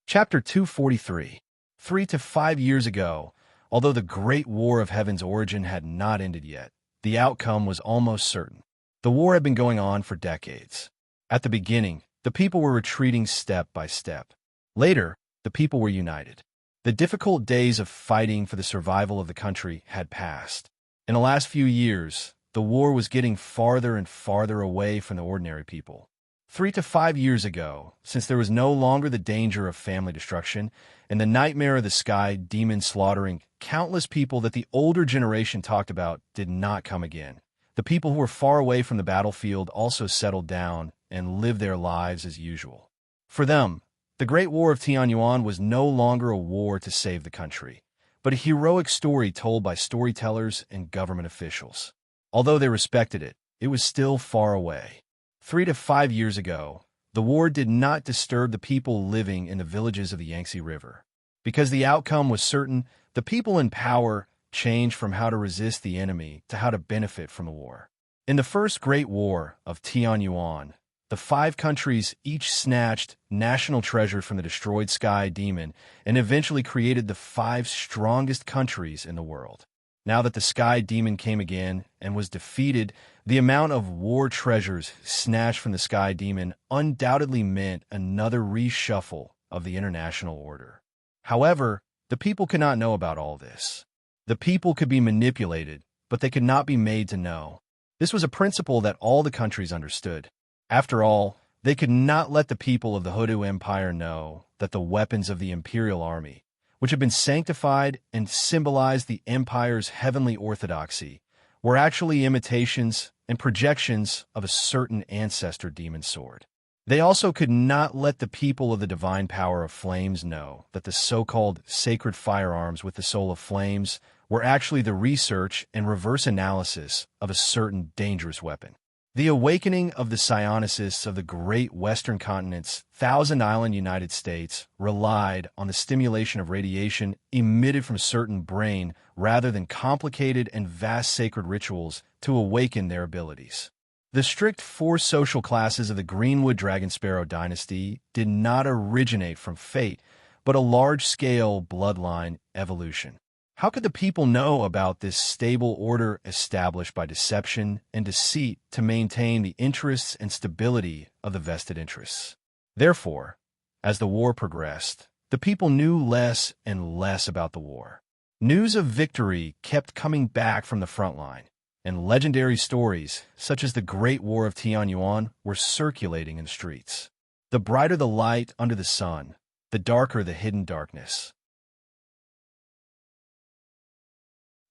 Chapter 243. 3 to 5 years ago, although the Great War of Heaven's origin had not ended yet, the outcome was almost certain. The war had been going on for decades. At the beginning, the people were retreating step by step. Later, the people were united. The difficult days of fighting for the survival of the country had passed. In the last few years, the war was getting farther and farther away from the ordinary people. 3 to 5 years ago, since there was no longer the danger of family destruction and the nightmare of the sky demon slaughtering countless people that the older generation talked about did not come again. The people who were far away from the battlefield also settled down and lived their lives as usual. For them, the Great War of Tianyuan was no longer a war to save the country, but a heroic story told by storytellers and government officials. Although they respected it, it was still far away. 3 to 5 years ago, the war did not disturb the people living in the villages of the Yangtze River. Because the outcome was certain, the people in power changed from how to resist the enemy to how to benefit from the war. In the First Great War of Tianyuan, the 5 countries each snatched national treasure from the destroyed sky demon and eventually created the 5 strongest countries in the world. Now that the sky demon came again and was defeated, the amount of war treasures snatched from the sky demon undoubtedly meant another reshuffle of the international order. However, the people could not know about all this. The people could be manipulated, but they could not be made to know. This was a principle that all the countries understood. After all, they could not let the people of the Hodu Empire know that the weapons of the imperial army, which had been sanctified and symbolized the empire's heavenly orthodoxy, were actually imitations and projections of a certain ancestor demon sword. They also could not let the people of the divine power of flames know that the so-called sacred firearms with the soul of flames were actually the research and reverse analysis of a certain dangerous weapon. The awakening of the psionists of the great western continent's thousand-island United States relied on the stimulation of radiation emitted from certain brain rather than complicated and vast sacred rituals to awaken their abilities. The strict four social classes of the Greenwood Dragonsparrow dynasty did not originate from fate, but a large-scale bloodline evolution. How could the people know about this stable order established by deception and deceit to maintain the interests and stability of the vested interests? Therefore, as the war progressed, the people knew less and less about the war. News of victory kept coming back from the front line, and legendary stories, such as the Great War of Tianyuan, were circulating in the streets. The brighter the light under the sun, the darker the hidden darkness.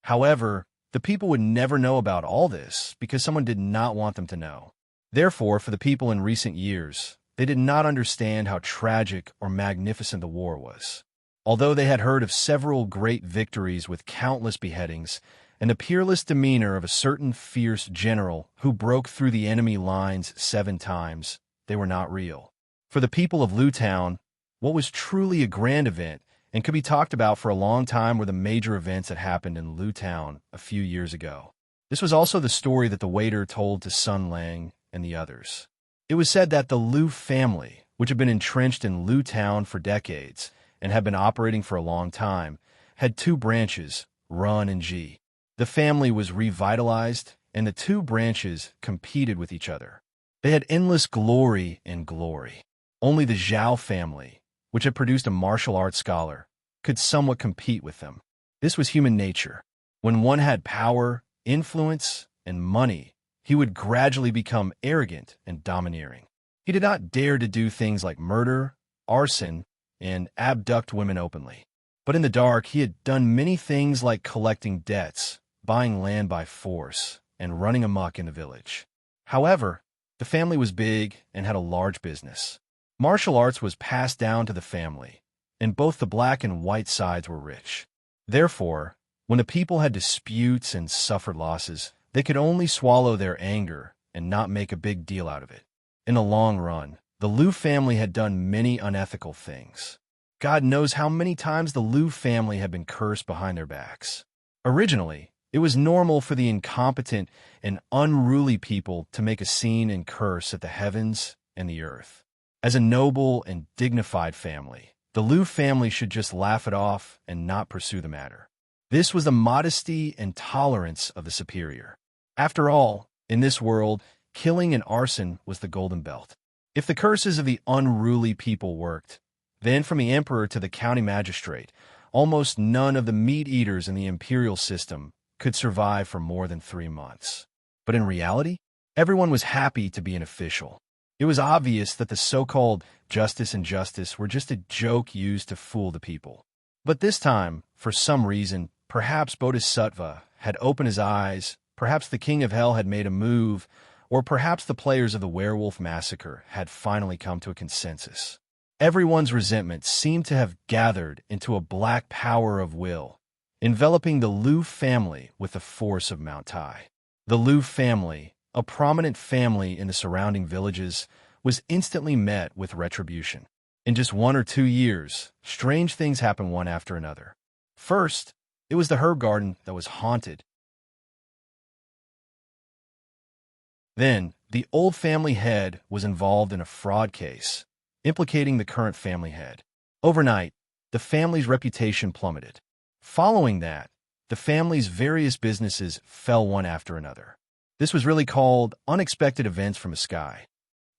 However, the people would never know about all this because someone did not want them to know. Therefore, for the people in recent years, they did not understand how tragic or magnificent the war was. Although they had heard of several great victories with countless beheadings and the peerless demeanor of a certain fierce general who broke through the enemy lines 7 times, they were not real. For the people of Lewtown, what was truly a grand event and could be talked about for a long time were the major events that happened in Lewtown a few years ago. This was also the story that the waiter told to Sun Lang and the others. It was said that the Liu family, which had been entrenched in Lewtown for decades and had been operating for a long time, had 2 branches, Run and Ji. The family was revitalized, and the 2 branches competed with each other. They had endless glory and glory. Only the Zhao family, which had produced a martial arts scholar, could somewhat compete with them. This was human nature. When one had power, influence, and money, he would gradually become arrogant and domineering. He did not dare to do things like murder, arson, and abduct women openly. But in the dark, he had done many things like collecting debts, buying land by force, and running amok in the village. However, the family was big and had a large business. Martial arts was passed down to the family, and both the black and white sides were rich. Therefore, when the people had disputes and suffered losses, they could only swallow their anger and not make a big deal out of it. In the long run, the Liu family had done many unethical things. God knows how many times the Liu family had been cursed behind their backs. Originally, it was normal for the incompetent and unruly people to make a scene and curse at the heavens and the earth. As a noble and dignified family, the Liu family should just laugh it off and not pursue the matter. This was the modesty and tolerance of the superior. After all, in this world, killing and arson was the golden belt. If the curses of the unruly people worked, then from the emperor to the county magistrate, almost none of the meat-eaters in the imperial system could survive for more than 3 months. But in reality, everyone was happy to be an official. It was obvious that the so-called justice and justice were just a joke used to fool the people. But this time, for some reason, perhaps Bodhisattva had opened his eyes, perhaps the king of hell had made a move, or perhaps the players of the werewolf massacre had finally come to a consensus. Everyone's resentment seemed to have gathered into a black power of will, enveloping the Liu family with the force of Mount Tai. The Liu family, a prominent family in the surrounding villages, was instantly met with retribution. In just 1 or 2 years, strange things happened one after another. First, it was the herb garden that was haunted. Then, the old family head was involved in a fraud case, implicating the current family head. Overnight, the family's reputation plummeted. Following that, the family's various businesses fell one after another. This was really called unexpected events from the sky.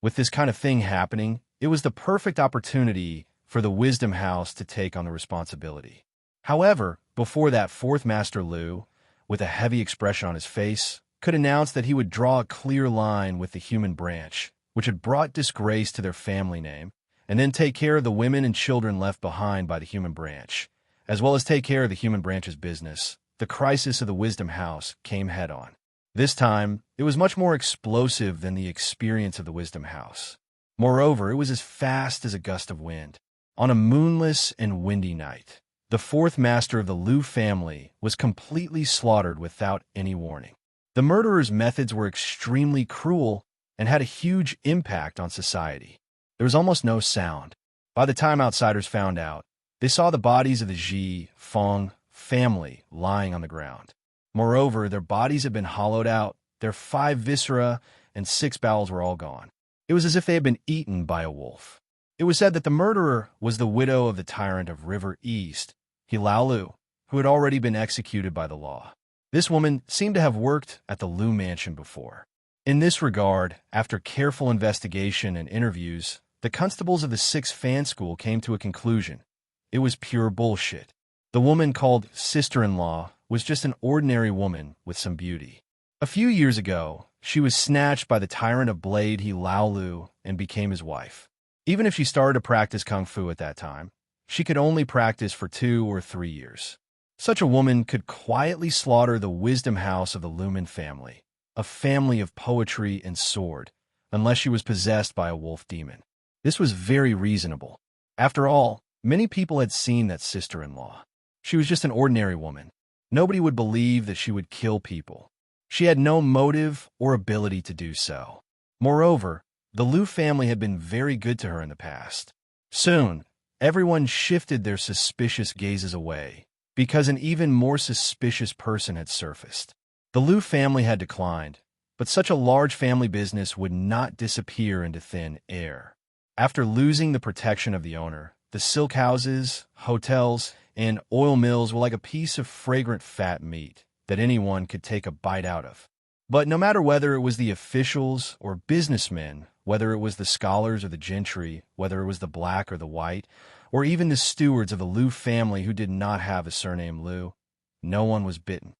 With this kind of thing happening, it was the perfect opportunity for the Wisdom House to take on the responsibility. However, before that, fourth Master Lu, with a heavy expression on his face, could announce that he would draw a clear line with the human branch, which had brought disgrace to their family name, and then take care of the women and children left behind by the human branch, as well as take care of the human branch's business. The crisis of the Wisdom House came head-on. This time, it was much more explosive than the experience of the Wisdom House. Moreover, it was as fast as a gust of wind. On a moonless and windy night, the fourth master of the Lu family was completely slaughtered without any warning. The murderer's methods were extremely cruel and had a huge impact on society. There was almost no sound. By the time outsiders found out, they saw the bodies of the Ji, Feng family lying on the ground. Moreover, their bodies had been hollowed out, their 5 viscera and 6 bowels were all gone. It was as if they had been eaten by a wolf. It was said that the murderer was the widow of the tyrant of River East, Hilaolu, who had already been executed by the law. This woman seemed to have worked at the Lu mansion before. In this regard, after careful investigation and interviews, the constables of the 6th Fan School came to a conclusion. It was pure bullshit. The woman called sister-in-law was just an ordinary woman with some beauty. A few years ago, she was snatched by the tyrant of Blade Hilaolu and became his wife. Even if she started to practice kung fu at that time, she could only practice for 2 or 3 years. Such a woman could quietly slaughter the Wisdom House of the Lumen family, a family of poetry and sword, unless she was possessed by a wolf demon. This was very reasonable. After all, many people had seen that sister-in-law. She was just an ordinary woman. Nobody would believe that she would kill people. She had no motive or ability to do so. Moreover, the Lu family had been very good to her in the past. Soon, everyone shifted their suspicious gazes away, because an even more suspicious person had surfaced. The Lu family had declined, but such a large family business would not disappear into thin air. After losing the protection of the owner, the silk houses, hotels, and oil mills were like a piece of fragrant fat meat that anyone could take a bite out of. But no matter whether it was the officials or businessmen, whether it was the scholars or the gentry, whether it was the black or the white, or even the stewards of the Lu family who did not have a surname Lu, no one was bitten.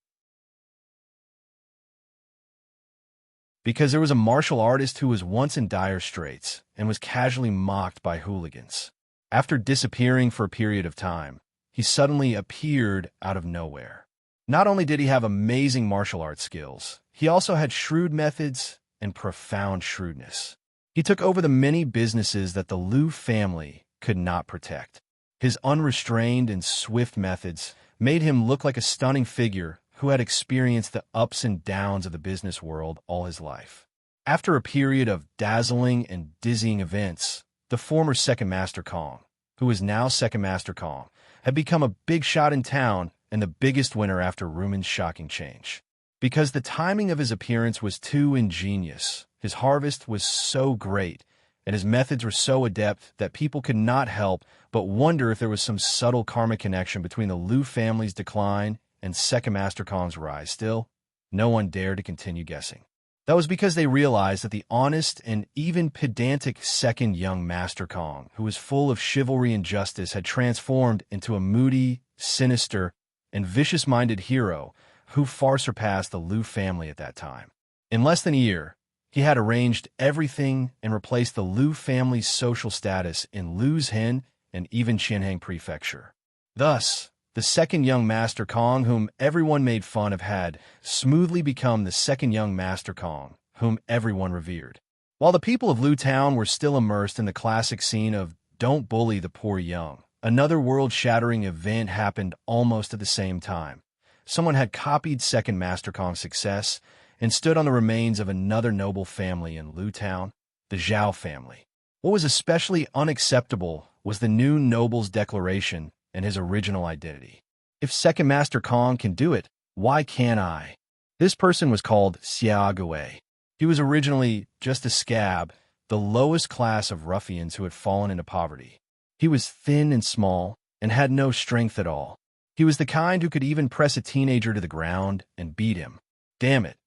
Because there was a martial artist who was once in dire straits and was casually mocked by hooligans. After disappearing for a period of time, he suddenly appeared out of nowhere. Not only did he have amazing martial arts skills, he also had shrewd methods and profound shrewdness. He took over the many businesses that the Lu family could not protect. His unrestrained and swift methods made him look like a stunning figure who had experienced the ups and downs of the business world all his life. After a period of dazzling and dizzying events, the former Second Master Kong, who is now Second Master Kong, had become a big shot in town and the biggest winner after Rumen's shocking change. Because the timing of his appearance was too ingenious, his harvest was so great, and his methods were so adept that people could not help but wonder if there was some subtle karmic connection between the Lu family's decline and Second Master Kong's rise. Still, no one dared to continue guessing. That was because they realized that the honest and even pedantic second young Master Kong, who was full of chivalry and justice, had transformed into a moody, sinister, and vicious-minded hero who far surpassed the Lu family at that time. In less than a year, he had arranged everything and replaced the Lu family's social status in Lu's Hen and even Qianhang Prefecture. Thus, the second young Master Kong, whom everyone made fun of, had smoothly become the second young Master Kong, whom everyone revered. While the people of Lu Town were still immersed in the classic scene of "Don't bully the poor young," another world-shattering event happened almost at the same time. Someone had copied Second Master Kong's success and stood on the remains of another noble family in Lu Town, the Zhao family. What was especially unacceptable was the new noble's declaration and his original identity. If Second Master Kong can do it, why can't I? This person was called Xiaogui. He was originally just a scab, the lowest class of ruffians who had fallen into poverty. He was thin and small and had no strength at all. He was the kind who could even press a teenager to the ground and beat him. Damn it.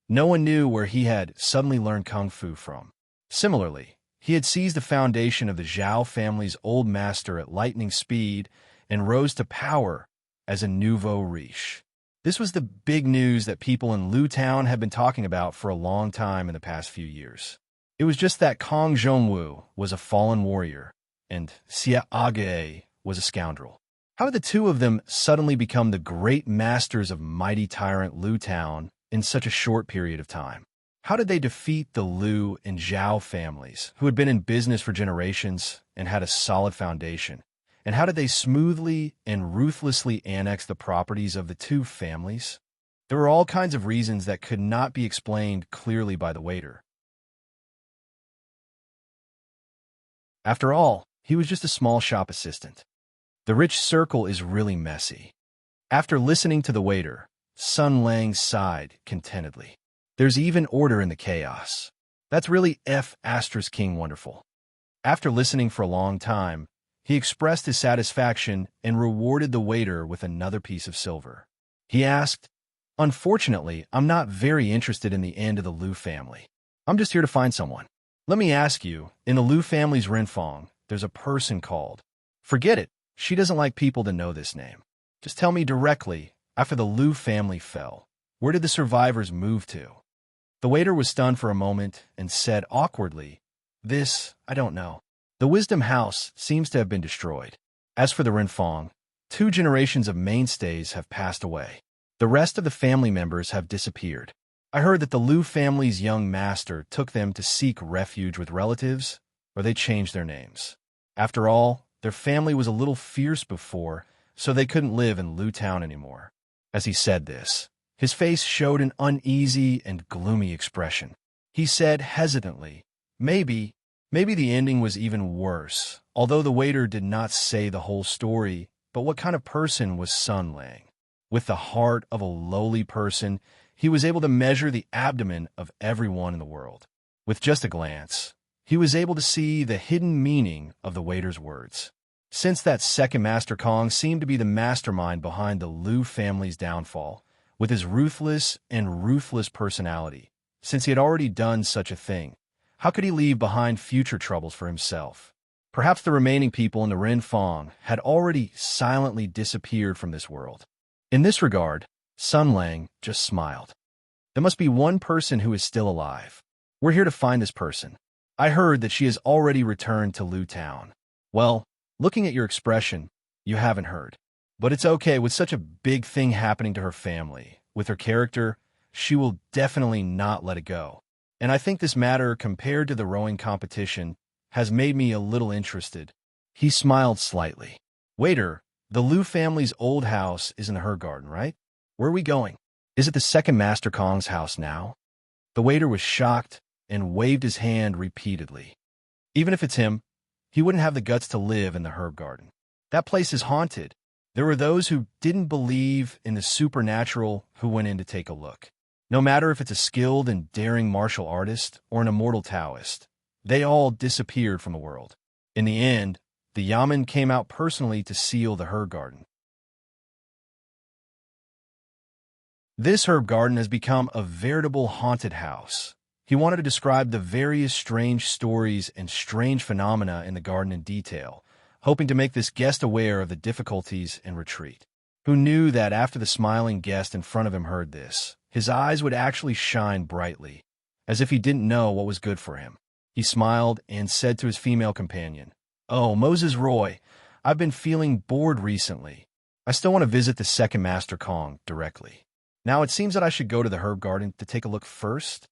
No one knew where he had suddenly learned kung fu from. Similarly, he had seized the foundation of the Zhao family's old master at lightning speed and rose to power as a nouveau riche. This was the big news that people in Lu Town had been talking about for a long time in the past few years. It was just that Kong Zhongwu was a fallen warrior, and Xia Age was a scoundrel. How did the two of them suddenly become the great masters of mighty tyrant Lu Town in such a short period of time? How did they defeat the Liu and Zhao families, who had been in business for generations and had a solid foundation? And how did they smoothly and ruthlessly annex the properties of the two families? There were all kinds of reasons that could not be explained clearly by the waiter. After all, he was just a small shop assistant. The rich circle is really messy. After listening to the waiter, Sun Lang sighed contentedly. There's even order in the chaos. That's really King wonderful. After listening for a long time, he expressed his satisfaction and rewarded the waiter with another piece of silver. He asked, "Unfortunately, I'm not very interested in the end of the Liu family. I'm just here to find someone. Let me ask you, in the Liu family's Renfong, there's a person called..." "Forget it. She doesn't like people to know this name. Just tell me directly, after the Liu family fell, where did the survivors move to?" The waiter was stunned for a moment and said awkwardly, I don't know. The Wisdom House seems to have been destroyed. As for the Renfong, 2 generations of mainstays have passed away. The rest of the family members have disappeared. I heard that the Liu family's young master took them to seek refuge with relatives, or they changed their names. After all, their family was a little fierce before, so they couldn't live in Liu Town anymore. As he said this, his face showed an uneasy and gloomy expression. He said hesitantly, Maybe the ending was even worse, although the waiter did not say the whole story. But what kind of person was Sun Lang? With the heart of a lowly person, he was able to measure the abdomen of everyone in the world. With just a glance, he was able to see the hidden meaning of the waiter's words. Since that second Master Kong seemed to be the mastermind behind the Liu family's downfall, with his ruthless personality, since he had already done such a thing, how could he leave behind future troubles for himself? Perhaps the remaining people in the Renfong had already silently disappeared from this world. In this regard, Sun Lang just smiled. There must be one person who is still alive. We're here to find this person. I heard that she has already returned to Liu Town. Well, looking at your expression, you haven't heard. But it's okay, with such a big thing happening to her family. With her character, she will definitely not let it go. And I think this matter, compared to the rowing competition, has made me a little interested. He smiled slightly. Waiter, the Liu family's old house is in the herb garden, right? Where are we going? Is it the second Master Kong's house now? The waiter was shocked and waved his hand repeatedly. Even if it's him, he wouldn't have the guts to live in the herb garden. That place is haunted. There were those who didn't believe in the supernatural who went in to take a look. No matter if it's a skilled and daring martial artist or an immortal Taoist, they all disappeared from the world. In the end, the Yamen came out personally to seal the herb garden. This herb garden has become a veritable haunted house. He wanted to describe the various strange stories and strange phenomena in the garden in detail, hoping to make this guest aware of the difficulties in retreat. Who knew that after the smiling guest in front of him heard this, his eyes would actually shine brightly, as if he didn't know what was good for him. He smiled and said to his female companion, "Oh, Moses Roy, I've been feeling bored recently. I still want to visit the second Master Kong directly. Now it seems that I should go to the herb garden to take a look first."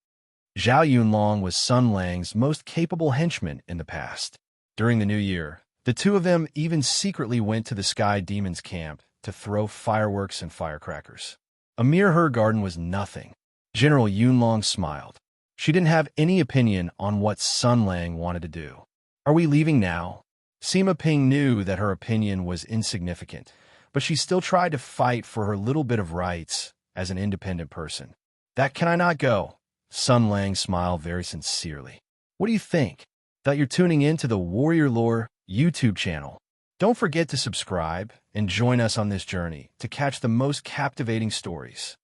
Zhao Yunlong was Sun Lang's most capable henchman in the past. During the New Year, the two of them even secretly went to the Sky Demon's camp to throw fireworks and firecrackers. A mere herb garden was nothing. General Yunlong smiled. She didn't have any opinion on what Sun Lang wanted to do. "Are we leaving now?" Sima Ping knew that her opinion was insignificant, but she still tried to fight for her little bit of rights as an independent person. "That can I not go?" Sun Lang smiled very sincerely. "What do you think? That you're tuning in to the Warrior Lore YouTube channel. Don't forget to subscribe and join us on this journey to catch the most captivating stories.